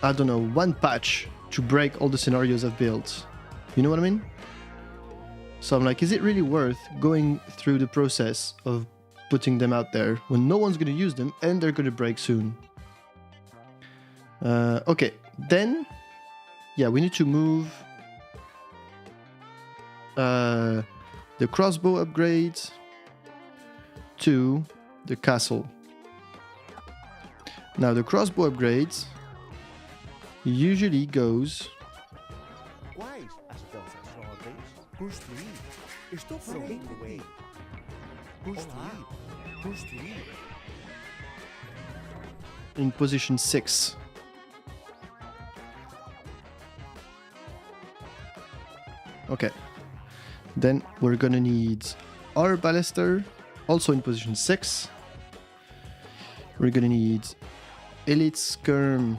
I don't know, 1 patch to break all the scenarios I've built. You know what I mean? So I'm like, is it really worth going through the process of putting them out there when no one's gonna use them and they're gonna break soon? Okay, then, yeah, we need to move the crossbow upgrade to the castle. Now the crossbow upgrade usually goes Quais as vossas ordens? Construir. Estou pronto. Construir. Construir. in position 6. Okay. Then we're gonna need our baluster also in position 6. We're gonna need elite skirm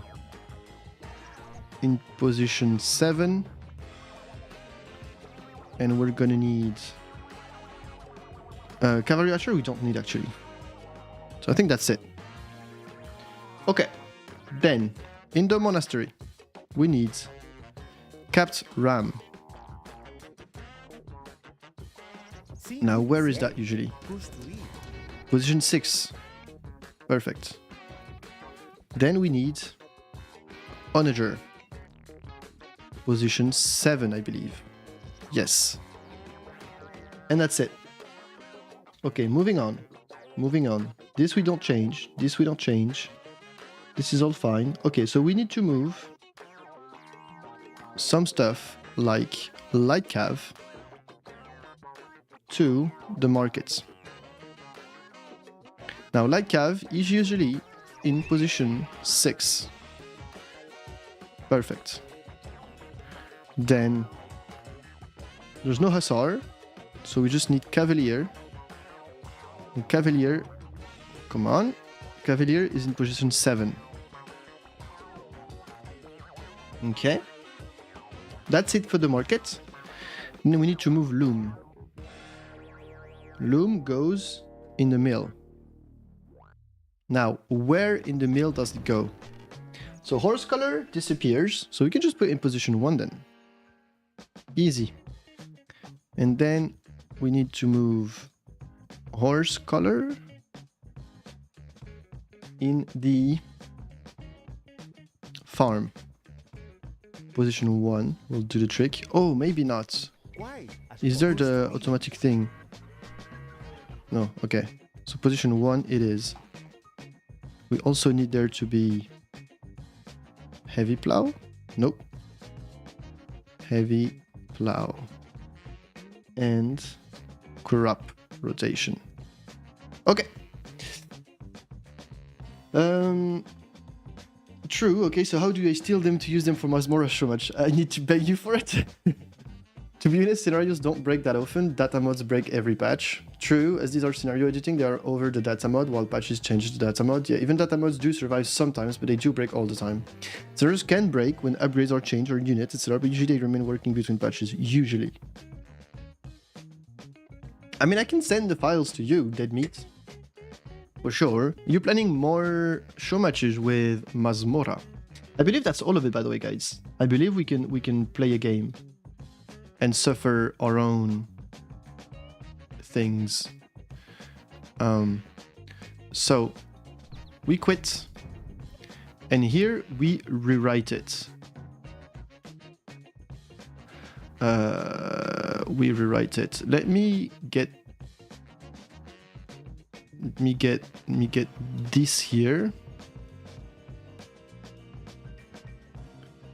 in position 7. And we're gonna need cavalry archer we don't need actually. So I think that's it. Okay. Then in the monastery we need capped ram. Now where is that usually? Construir. Position 6. Perfect. Then we need onager. Position 7, I believe. Yes. And that's it. Okay, moving on. Moving on. This we don't change. This we don't change. This is all fine. Okay, so we need to move some stuff like light cav to the markets. Now light cav is usually in position 6. Perfect. Then there's no hussar, so we just need cavalier. And cavalier, come on, cavalier is in position 7. Okay, that's it for the market. Then we need to move loom. Loom goes in the mill. Now, where in the mill does it go? So horse color disappears, so we can just put it in position 1 then. Easy. And then we need to move horse color in the farm. Position 1 will do the trick. Oh, maybe not. Quais as Is there the construir. automatic thing? No, okay. So position 1 it is. We also need there to be heavy plow. Nope. Heavy plow. And crop rotation. true. Okay, so how do I steal them to use them for Masmora so much? I need to beg you for it. To be honest, scenarios don't break that often. Data mods break every patch. True, as these are scenario editing, they are over the data mod, while patches change the data mod. Yeah, even data mods do survive sometimes, but they do break all the time. Scenarios can break when upgrades are changed or units, etc., but usually they remain working between patches, usually. I mean, I can send the files to you, Dead Meat. For sure. You're planning more show matches with Masmora. I believe that's all of it, by the way, guys. I believe we can play a game and suffer our own things. So we quit, and here we rewrite it. We rewrite it. Let me get this here.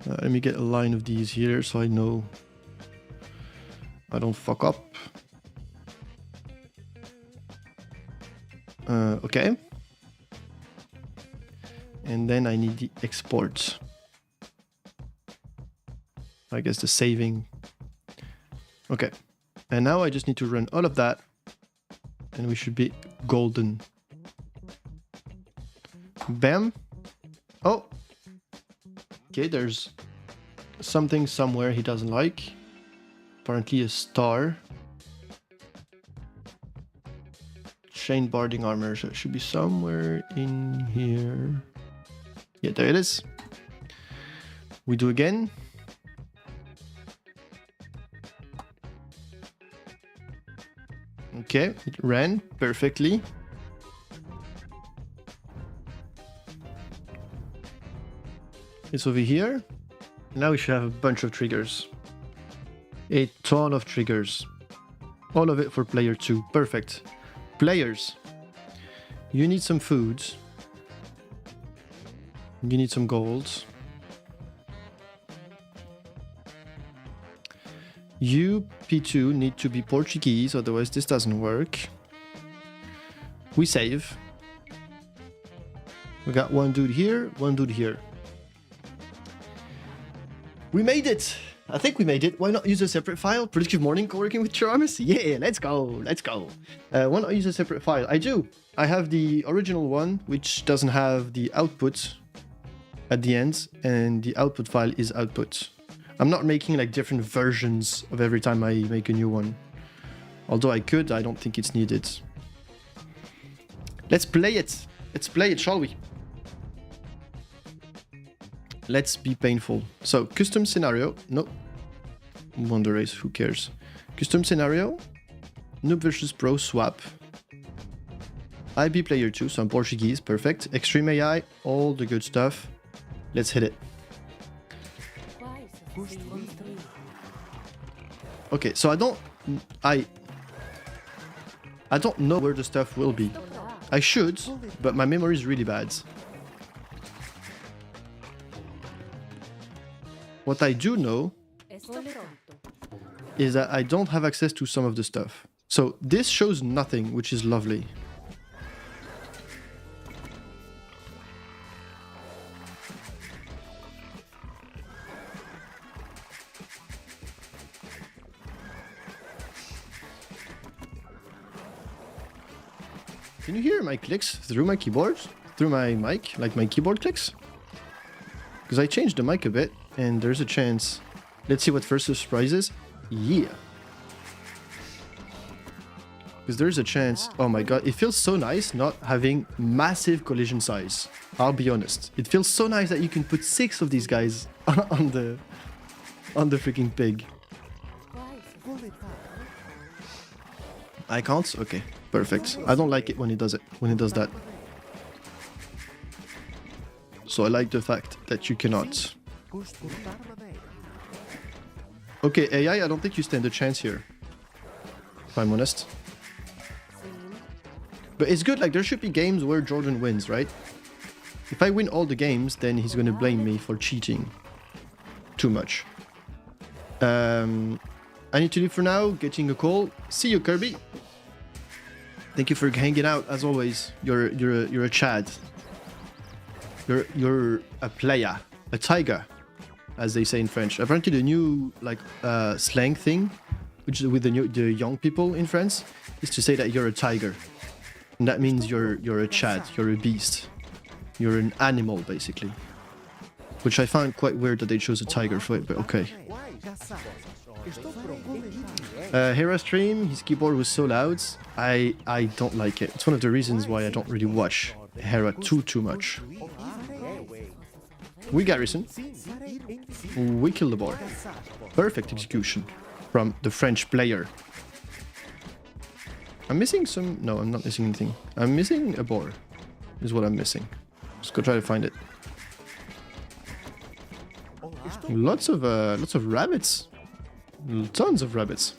Let me get a line of these here so I know I don't fuck up. Okay. And then I need the export. I guess the saving. Okay. And now I just need to run all of that. And we should be golden. Bam. Oh. Okay, there's something somewhere he doesn't like. Apparently a star. Chain barding armor, so it should be somewhere in here. Yeah, there it is. We do again. Okay, it ran perfectly. It's over here. Now we should have a bunch of triggers. A ton of triggers. All of it for player 2. Perfect. Players. You need some food. You need some gold. You, P2, need to be Portuguese, otherwise this doesn't work. We save. We got one dude here, one dude here. We made it! I think we made it. Why not use a separate file? Productive morning co-working with Charamis? Yeah, let's go, let's go. Why not use a separate file? I do. I have the original one, which doesn't have the output at the end, and the output file is output. I'm not making like different versions of every time I make a new one. Although I could, I don't think it's needed. Let's play it. Let's play it, shall we? Let's be painful. So, custom scenario. No. Wonder Race, who cares? Custom scenario. Noob versus Pro swap. IB player 2, so I'm Portuguese. Perfect. Extreme AI, all the good stuff. Let's hit it. Okay, so I don't know where the stuff will be. I should, but my memory is really bad. What I do know is that I don't have access to some of the stuff. So this shows nothing, which is lovely. Can you hear my clicks through my keyboard? Through my mic? Like my keyboard clicks? Because I changed the mic a bit, and there's a chance. Let's see what first surprises. Yeah. Because there's a chance. Oh my god, it feels so nice not having massive collision size. I'll be honest. It feels so nice that you can put 6 of these guys on the freaking pig. I can't? Okay, perfect. I don't like it when it does that. So I like the fact that you cannot. Okay, AI, I don't think you stand a chance here. If I'm honest. But it's good, like there should be games where JorDan wins, right? If I win all the games, then he's gonna blame me for cheating. Too much. I need to leave for now, getting a call. See you, Kirby. Thank you for hanging out, as always. You're a Chad. You're a playa, a tiger, as they say in French. Apparently, the new like slang thing, which is with the young people in France, is to say that you're a tiger, and that means you're a Chad, you're a beast, you're an animal basically. Which I found quite weird that they chose a tiger for it, but okay. Hera stream, his keyboard was so loud. I don't like it. It's one of the reasons why I don't really watch Hera too much. We garrison. We kill the boar. Perfect execution from the French player. I'm missing some... No, I'm not missing anything. I'm missing a boar. Is what I'm missing. Let's go try to find it. Lots of rabbits. Tons of rabbits.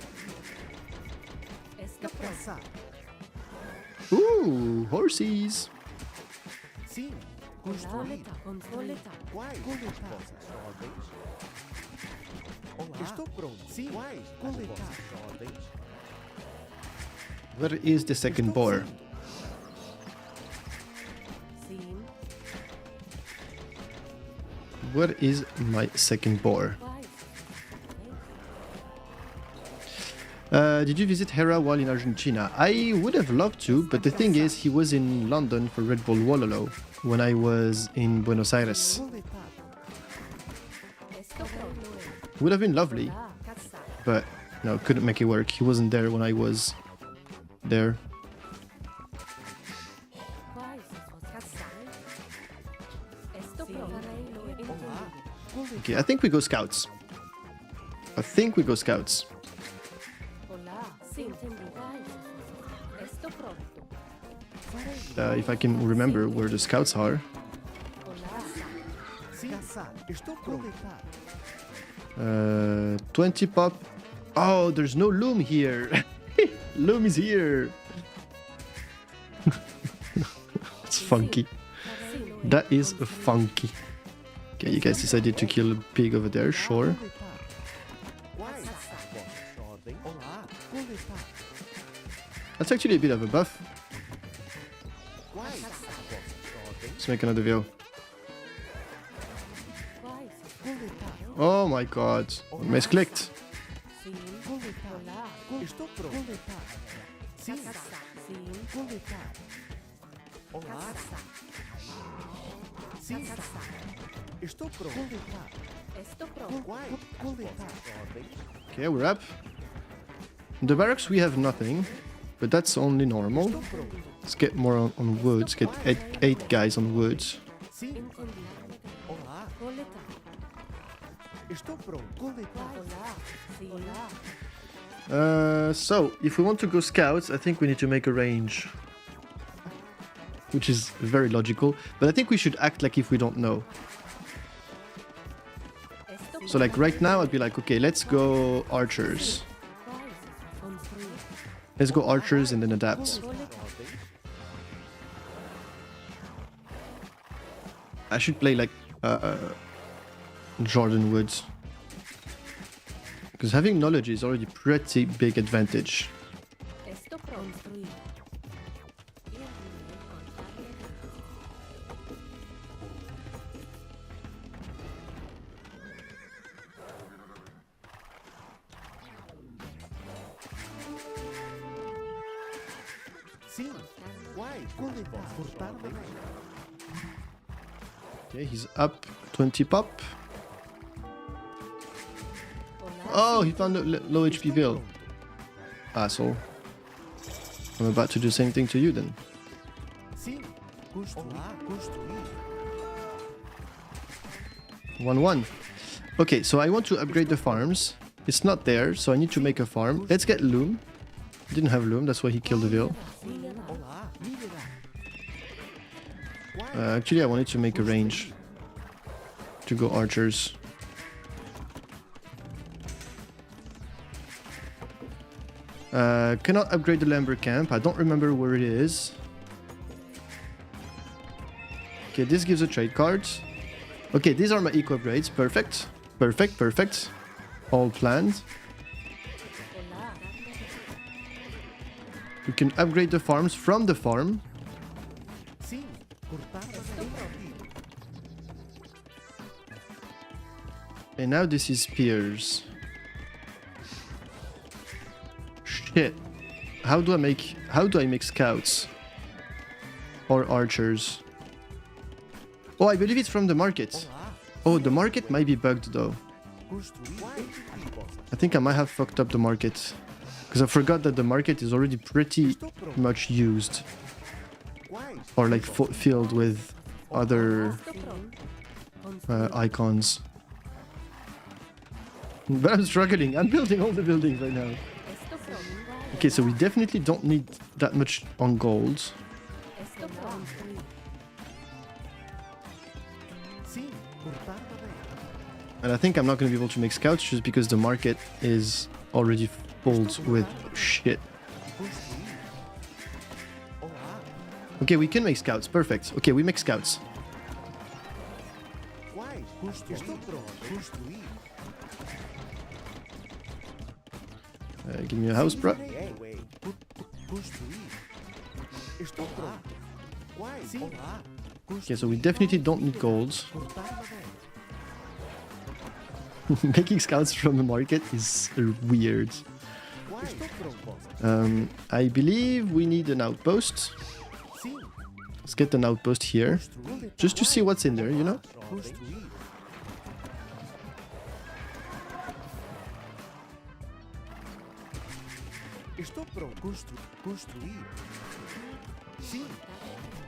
Ooh, horses. Coleta, coleta. Estou pronto. Sim. Coletar. Where is the second boar? Sim. Where is my second boar? Did you visit Hera while in Argentina? I would have loved to, but the thing is, he was in London for Red Bull Wololo when I was in Buenos Aires. Would have been lovely, but no, couldn't make it work. He wasn't there when I was there. Okay, I think we go scouts. I think we go scouts. If I can remember where the scouts are. 20 pop. Oh, there's no loom here. Loom is here. It's funky. That is funky. Okay, you guys decided to kill a pig over there, sure. That's actually a bit of a buff. Let's make another video. Oh my god. Misclicked. Okay, we're up. In the barracks we have nothing, but that's only normal. Let's get more on woods, get eight guys on woods. So, if we want to go scouts, I think we need to make a range. Which is very logical, but I think we should act like if we don't know. So like right now I'd be like, okay, let's go archers. Let's go archers and then adapt. I should play like JorDan Woods. Because having knowledge is already pretty big advantage. Okay, he's up 20 pop. Oh, he found a low HP bill. Asshole. I'm about to do the same thing to you then. 1-1. Okay, so I want to upgrade the farms. It's not there, so I need to make a farm. Let's get loom. Didn't have loom, that's why he killed the veal. Actually, I wanted to make a range to go archers. Cannot upgrade the lumber camp. I don't remember where it is. Okay, this gives a trade card. Okay, these are my eco upgrades. Perfect. Perfect, perfect. All planned. We can upgrade the farms from the farm. And now this is spears. Shit. How do I make scouts? Or archers? Oh, I believe it's from the market. Oh, the market might be bugged though. I think I might have fucked up the market. Because I forgot that the market is already pretty much used. Or like filled with other icons. But I'm struggling. I'm building all the buildings right now. Okay, so we definitely don't need that much on gold. And I think I'm not going to be able to make scouts just because the market is already filled with shit. Okay, we can make scouts. Perfect. Okay, we make scouts. Give me a house, bro. Okay, so we definitely don't need gold. Making scouts from the market is weird. I believe we need an outpost. Let's get an outpost here. Just to see what's in there, you know? Estou pronto. Construir. Sim.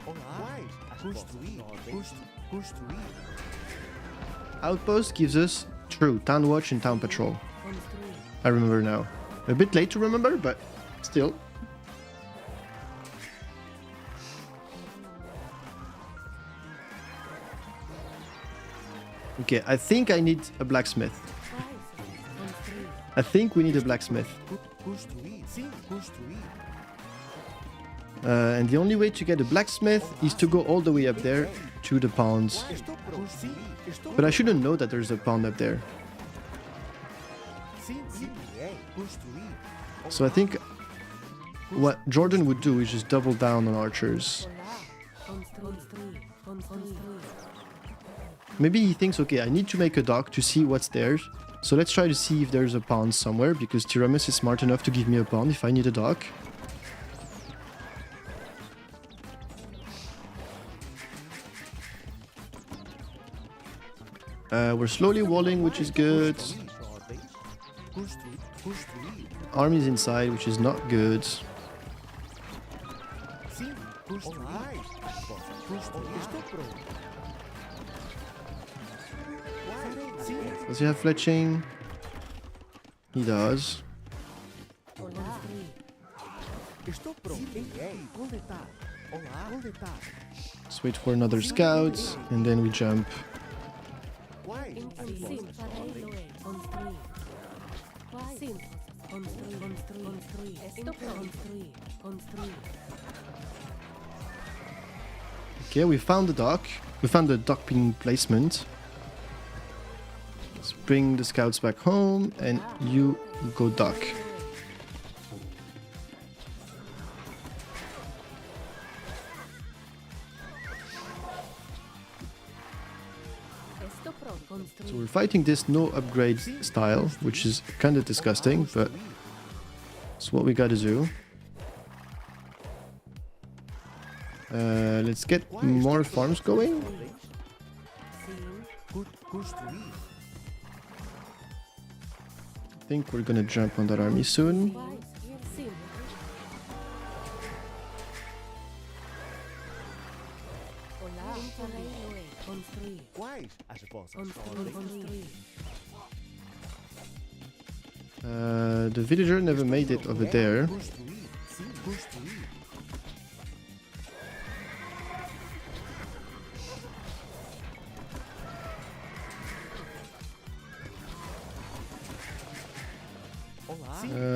Olá. Construir. Construir. Outpost gives us true town watch and town patrol. I remember now. A bit late to remember, but still. Okay, I think I need a blacksmith. I think we need a blacksmith. And the only way to get a blacksmith is to go all the way up there to the ponds. But I shouldn't know that there's a pond up there. So I think what JorDan would do is just double down on archers. Maybe he thinks, okay, I need to make a dock to see what's there. So let's try to see if there's a pond somewhere, because Tiramis is smart enough to give me a pond if I need a dock. We're slowly walling, which is good. Army's inside, which is not good. Does he have fletching? He does. Let's wait for another scout, and then we jump. Okay, we found the dock. We found the docking placement. Let's bring the scouts back home, and you go dock. So we're fighting this no upgrade style, which is kind of disgusting, but it's what we gotta do. Let's get more farms going. I think we're gonna jump on that army soon. The villager never made it over there.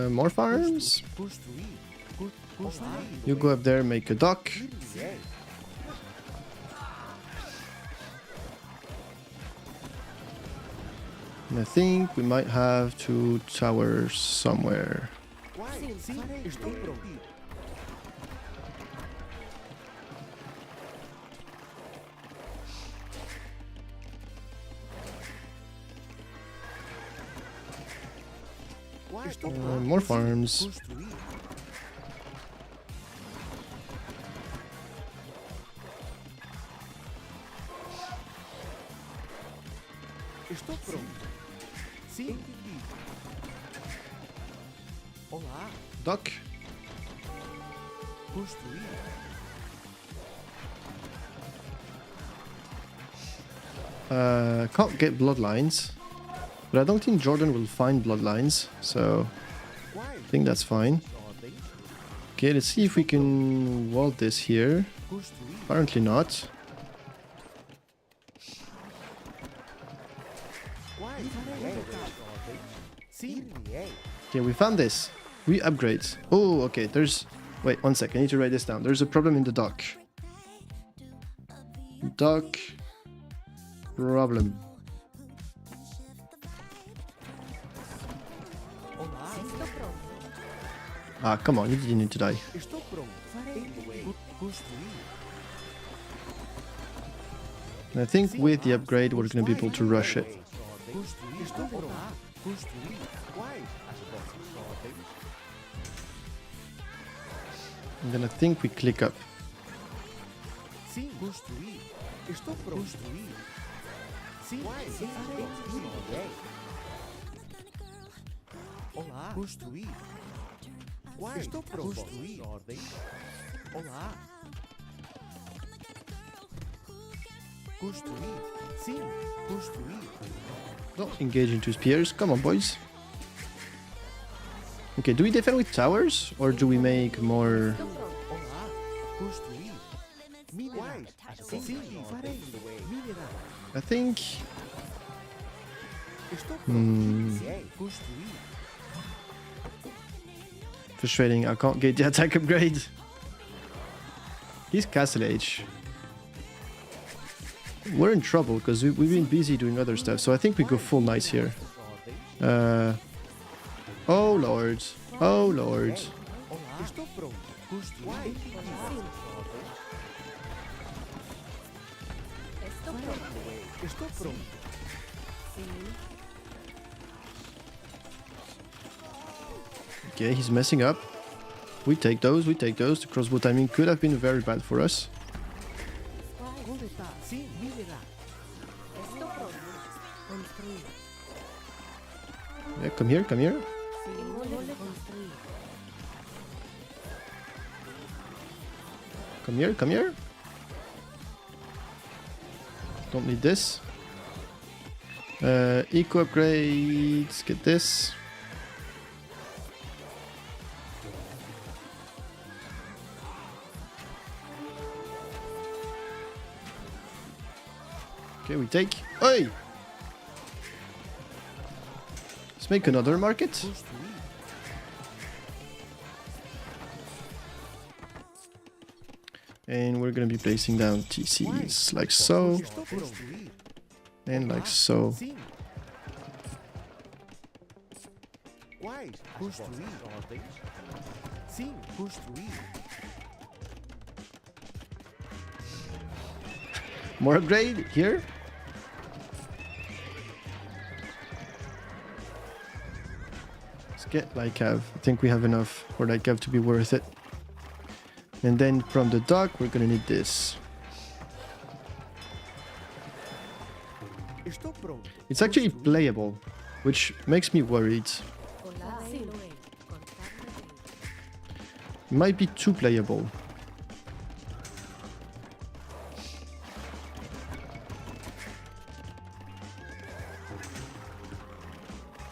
More farms. You go up there, make a dock. And I think we might have 2 towers somewhere. More farms. Construir. Estou pronto. Sim. Entendido. Olá. Dock. Construir. Can't get bloodlines. But I don't think JorDan will find bloodlines, so Quais? I think that's fine. Ordem. Okay, let's see if we can wall this here. Construir. Apparently not. Quais? Ordem. Sim. Okay, we found this. We upgrade. Oh, okay, there's... Wait, one sec, I need to write this down. There's a problem in the dock. Dock... problem. Olá. Esto pronto. Ah, come on, you didn't need to die. Estou pronto. Construir. And I think with the upgrade, we're gonna be able to rush it. Construir. Estou pronto. Construir. Quais? As vossas ordens. And then I think we click up. Sim. Construir. Estou pronto. Construir. Sim. Quais? Ordem. Olá. Construir. Quais? Estou pronto. Construir. Ordem. Olá. Construir. Sim. Construir. Don't engage into spears. Come on, boys. Okay, do we defend with towers? Or do we make more... Esto pronto. Olá. Construir. Minerais. Sim. Farei. Mineral. I think... Estou pronto. Hmm, Construir. frustrating, I can't get the attack upgrade. He's Castle Age. We're in trouble because we've been busy doing other stuff, so I think we go full knights here. Oh lord. Oh lord. Olá. Estou pronto. Construir. Esto pronto. Estou pronto. Sí. Okay, he's messing up. We take those, we take those. The crossbow timing could have been very bad for us. Coletar. Sim. Minerar. Esto pronto. Construir. Yeah, come here, come here. Sí. Construir. Come here, come here. Don't need this. Eco upgrades, get this. Okay, we take. Hey! Let's make another market. Construir. And we're gonna be placing down TCs like so, Estou pronto. and like so. Sim. Quais? Construir. Ordens. Sim. Construir. More upgrade here. Let's get like Cav. I think we have enough for like Cav to be worth it. And then from the dock, we're gonna need this. Estou pronto. It's actually playable, which makes me worried. Hola. Sí lo es. Contar It might be too playable.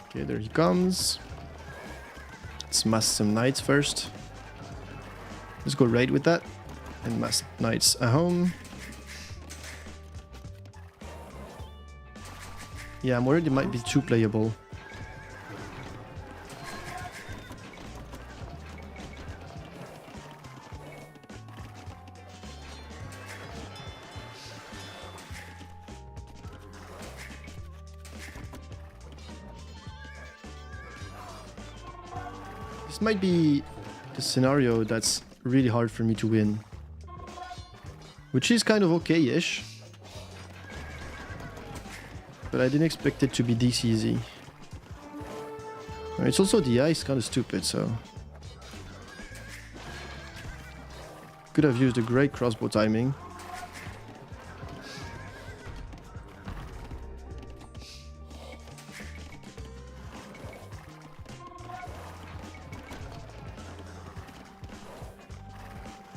Okay, there he comes. Let's mass some knights first. Let's go raid with that. And mass knights at home. Yeah, I'm worried it might be too playable. This might be the scenario that's really hard for me to win. Which is kind of okay-ish. But I didn't expect it to be this easy. It's also the ice, kind of stupid, so... Could have used a great crossbow timing.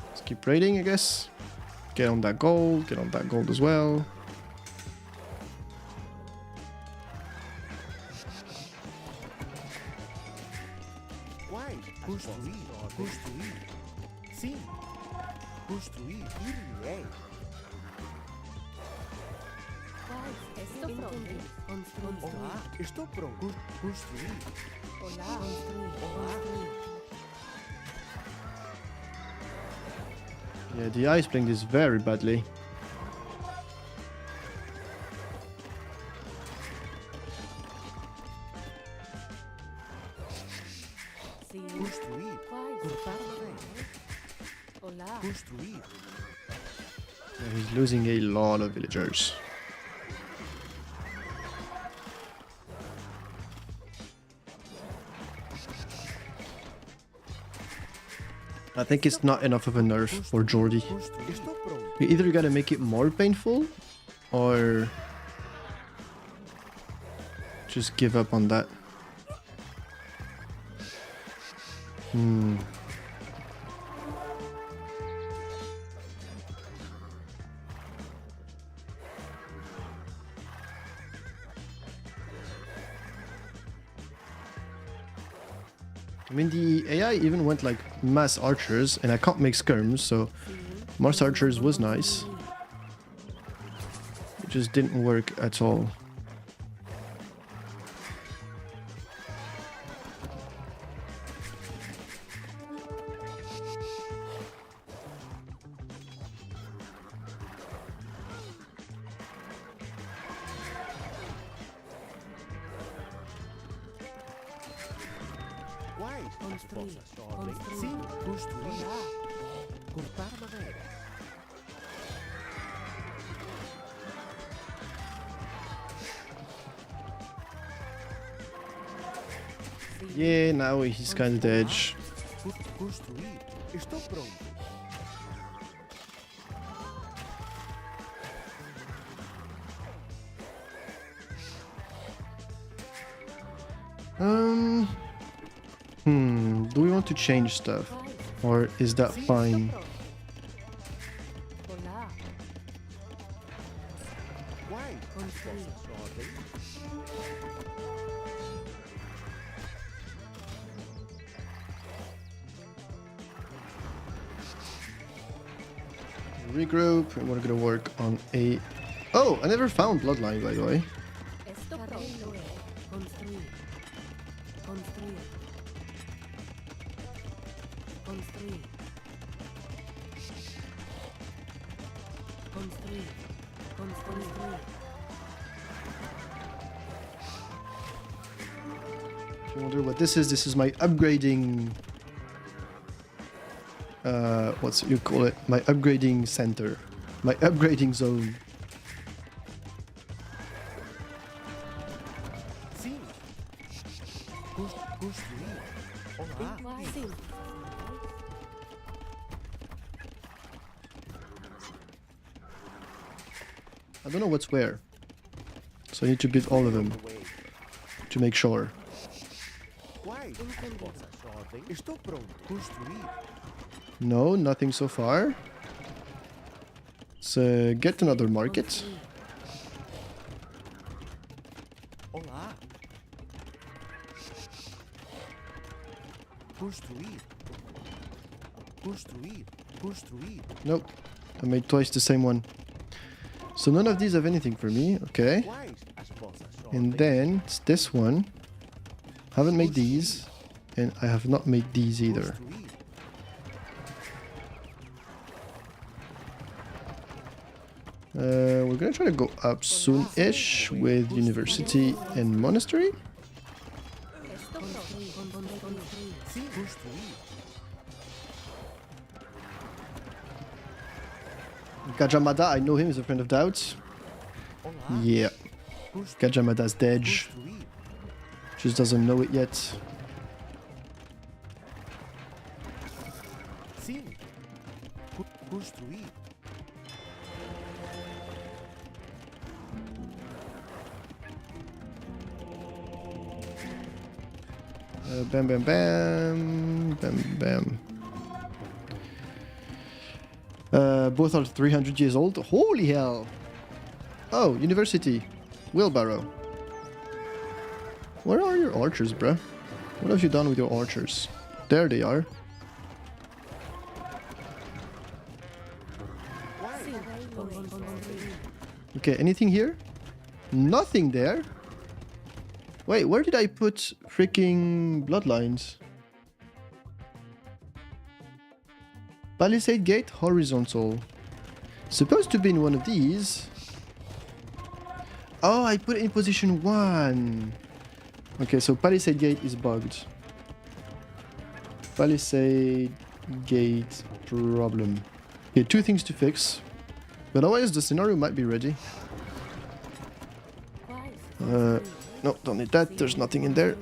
Let's keep raiding, I guess. Get on that gold as well. Quais? Construir. Construir. Sim. Construir. Ir-me-ei. Estou pronto. Construir. Olá, estou pronto. Construir. Olá. Construir. Olá. Yeah, the ice playing this very badly. Sim. Construir. Quais? Cortar madeira. Olá. Construir. Yeah, he's losing a lot of villagers. I think it's not enough of a nerf for Jordi. Construir. Estou pronto. You either gotta make it more painful, or just give up on that. I mean, the AI even went like mass archers, and I can't make skirms, so mass archers was nice. It just didn't work at all. Quais? As Construir. vossas ordens. Construir. Sim. Construir. Olá. Cortar madeira. Yeah, now he's kind of dead. Construir. Estou pronto. Do we want to change stuff? Quais? Or is that Sim, fine? estou pronto. Olá. Quais? As Construir. vossas ordens. Regroup, and we're gonna work on a... Oh, I never found Bloodline, by the way. Estou pronto. Construir. Construir. Construir. Construir. Construir. If you wonder what this is my upgrading... what's you call it? My upgrading center. My upgrading zone. Sim. Construir. Olá. Quais? Sim. I don't know what's where. So I need to build all of them Way. to make sure. Quais? As Entendido. vossas ordens. Estou pronto. Construir. No, nothing so far. So get another market. Construir. Olá. Construir. Construir. Construir. Nope. I made twice the same one. So none of these have anything for me. Okay. Quais? As vossas And ordens. then it's this one. Haven't made these. And I have not made these either. Construir. We're gonna try to go up soon-ish with university and monastery. Estou pronto. Construir. Sim. Construir. Gajamada, I know him, he's a friend of Doubt. Olá. Yeah, Construir. Gajamada's dead. Construir. Just doesn't know it yet. Sim. Construir. Bam, bam, bam. Bam, bam. Both are 300 years old. Holy hell! Oh, university. Wheelbarrow. Where are your archers, bruh? What have you done with your archers? There they are. Sì, construire. Okay, anything here? Nothing there. Wait, where did I put freaking bloodlines? Palisade gate horizontal. Supposed to be in one of these. Oh, I put it in position 1. Okay, so Palisade gate is bugged. Palisade gate problem. Okay, 2 things to fix. But otherwise the scenario might be ready. No, don't need that. There's nothing in there.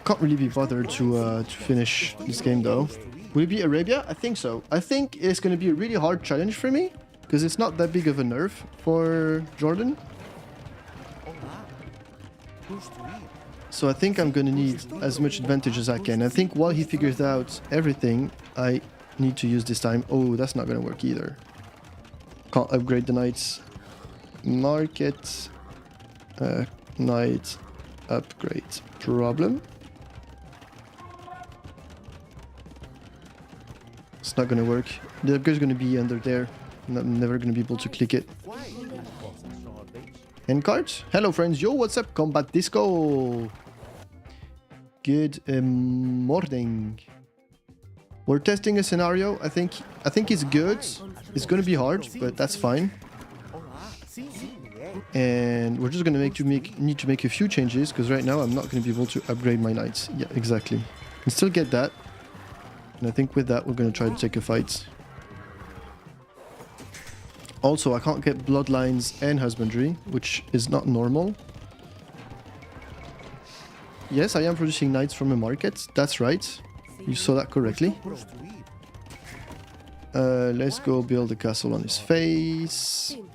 Can't really be bothered to finish this game though. Will it be Arabia? I think so. I think it's going to be a really hard challenge for me because it's not that big of a nerf for JorDan. Olá. Construir. So I think I'm going to need as much advantage as I can. I think while he figures out everything, I need to use this time. Oh, that's not going to work either. Can't upgrade the knights. Market. Knight upgrade. Problem. It's not going to work. The upgrade's going to be under there. I'm never going to be able to click it. Quais vossas ordens? End cards. Hello friends. Yo, what's up? Combat Disco. Good morning. We're testing a scenario. I think it's good. It's going to be hard, but that's fine. Olá. Sim, é. And we're just going to need to make a few changes because right now I'm not going to be able to upgrade my knights. Yeah, exactly. Can still get that. And I think with that we're going to try to take a fight. Also, I can't get bloodlines and husbandry, which is not normal. Yes, I am producing knights from a market. That's right. You saw that correctly. Construir. Let's go build a castle on his face. Sim.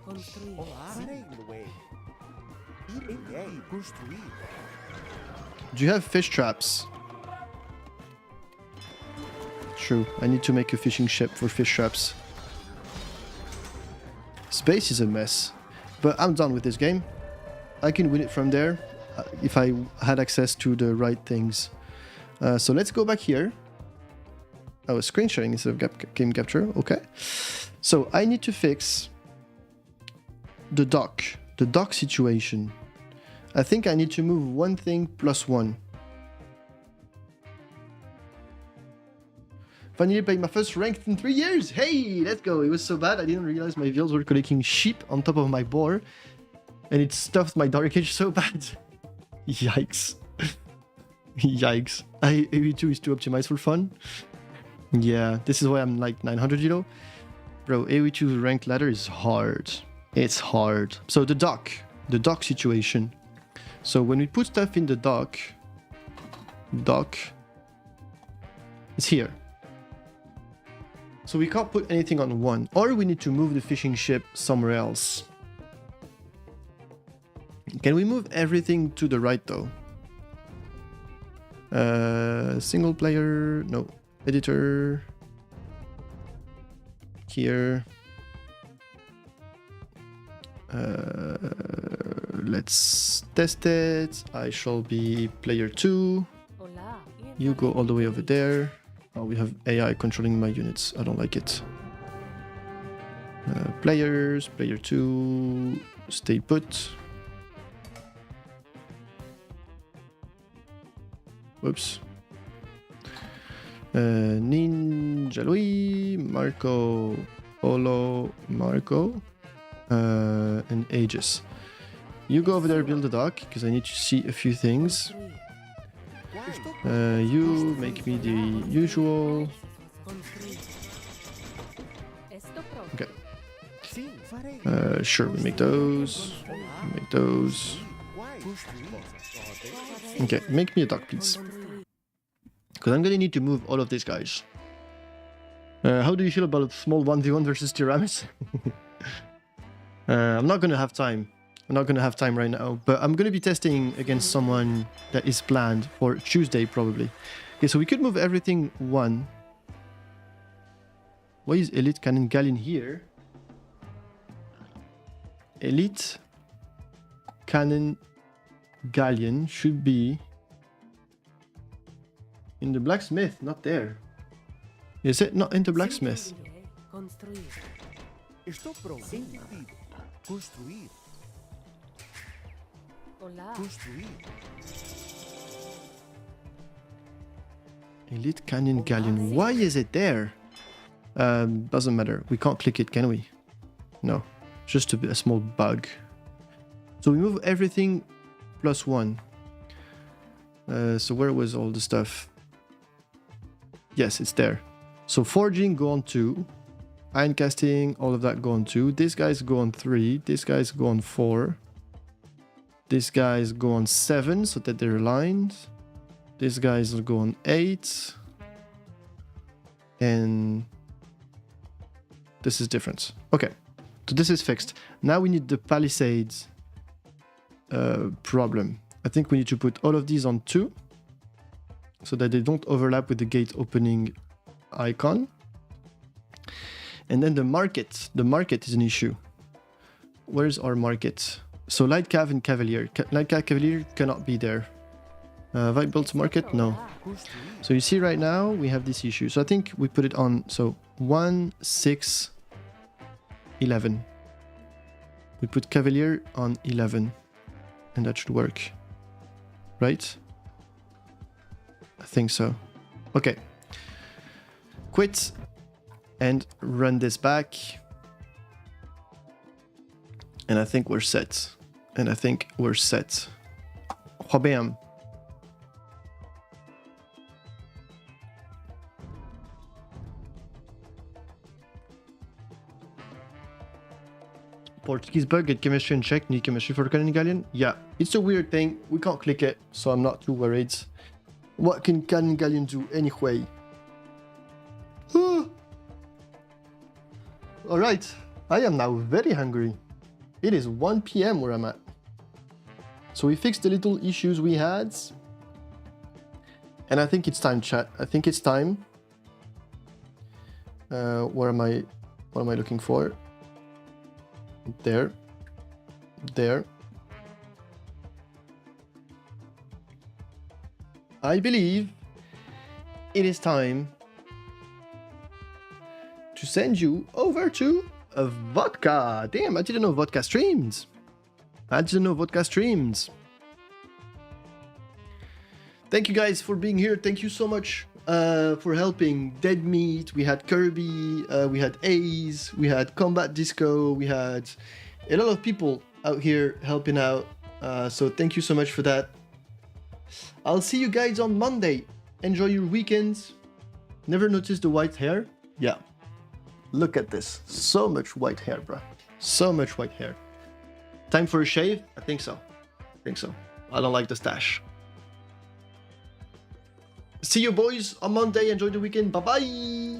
Construir. Olá. Farei no way. Ir construir. Do you have fish traps? True. I need to make a fishing ship for fish traps. Space is a mess. But I'm done with this game. I can win it from there if I had access to the right things. So let's go back here. Oh, screen sharing instead of game capture. Okay. So I need to fix the dock situation. I think I need to move one thing plus 1. Finally played my first ranked in 3 years. Hey, let's go. It was so bad. I didn't realize my vials were collecting sheep on top of my boar. And it stuffed my dark age so bad. Yikes. Yikes. AV2 is too optimized for fun. Yeah, this is why I'm like 900, you know? Bro, AV2's ranked ladder is hard. It's hard. So the dock situation. So when we put stuff in the dock, it's here. So we can't put anything on 1, or we need to move the fishing ship somewhere else. Can we move everything to the right though? Single player, no. Editor. Here. Let's test it. I shall be player 2. Olá. You go all the way over there. Oh, we have AI controlling my units. I don't like it. Players, player 2, stay put. Whoops. Ninja Louis, Marco, Olo, Marco, and Aegis. You go over there, build a dock, because I need to see a few things. Construir. You make me the usual. Construir. Esto pronto. Okay. Sim, farei. Sure, we make those. Olá. We make those. Quais vossas ordens? Okay, make me a dock, please. Construir. Because I'm gonna need to move all of these guys. How do you feel about a small 1v1 versus Tiramis? I'm not gonna have time. I'm not gonna have time right now, but I'm gonna be testing against someone that is planned for Tuesday, probably. Okay, so we could move everything one. Why is Elite Cannon Galleon here? Elite Cannon Galleon should be in the blacksmith, not there. Is it not in the blacksmith? Construir. Estou pronto. Entendido. Construir. Olá. Construir. Elite Canyon Galleon. Why is it there? Doesn't matter. We can't click it, can we? No. Just a small bug. So we move everything +1. So where was all the stuff? Yes, it's there. So forging go on 2. Iron casting, all of that go on 2. These guys go on 3. These guys go on 4. These guys go on 7 so that they're aligned. These guys will go on 8. And this is different. Okay, so this is fixed. Now we need the palisades problem. I think we need to put all of these on 2 so that they don't overlap with the gate opening icon. And then the market. The market is an issue. Where's our market? So Light Cav and Cavalier. Light Cav Cavalier cannot be there. Have I built market? No. So you see right now we have this issue. So I think we put it on. So 1, 6, 11. We put Cavalier on 11. And that should work. Right? I think so. Okay. Quit. And run this back. And I think we're set. And I think we're set. Bam. Portuguese bug, get chemistry in check, need chemistry for the Cannon Galleon? Yeah, it's a weird thing. We can't click it, so I'm not too worried. What can Cannon Galleon do anyway? Alright, I am now very hungry. It is 1 PM where I'm at. So we fixed the little issues we had. And I think it's time, chat. I think it's time. What am I looking for? There. There. I believe it is time to send you over to a vodka. Damn, I didn't know vodka streamed. Thank you guys for being here. Thank you so much for helping Dead Meat. We had Kirby, we had Ace, we had Combat Disco, we had a lot of people out here helping out. So thank you so much for that. I'll see you guys on Monday. Enjoy your weekends. Never noticed the white hair? Yeah. Look at this. So much white hair, bro. So much white hair. Time for a shave? I think so. I don't like the stash. See you boys on Monday. Enjoy the weekend. Bye-bye.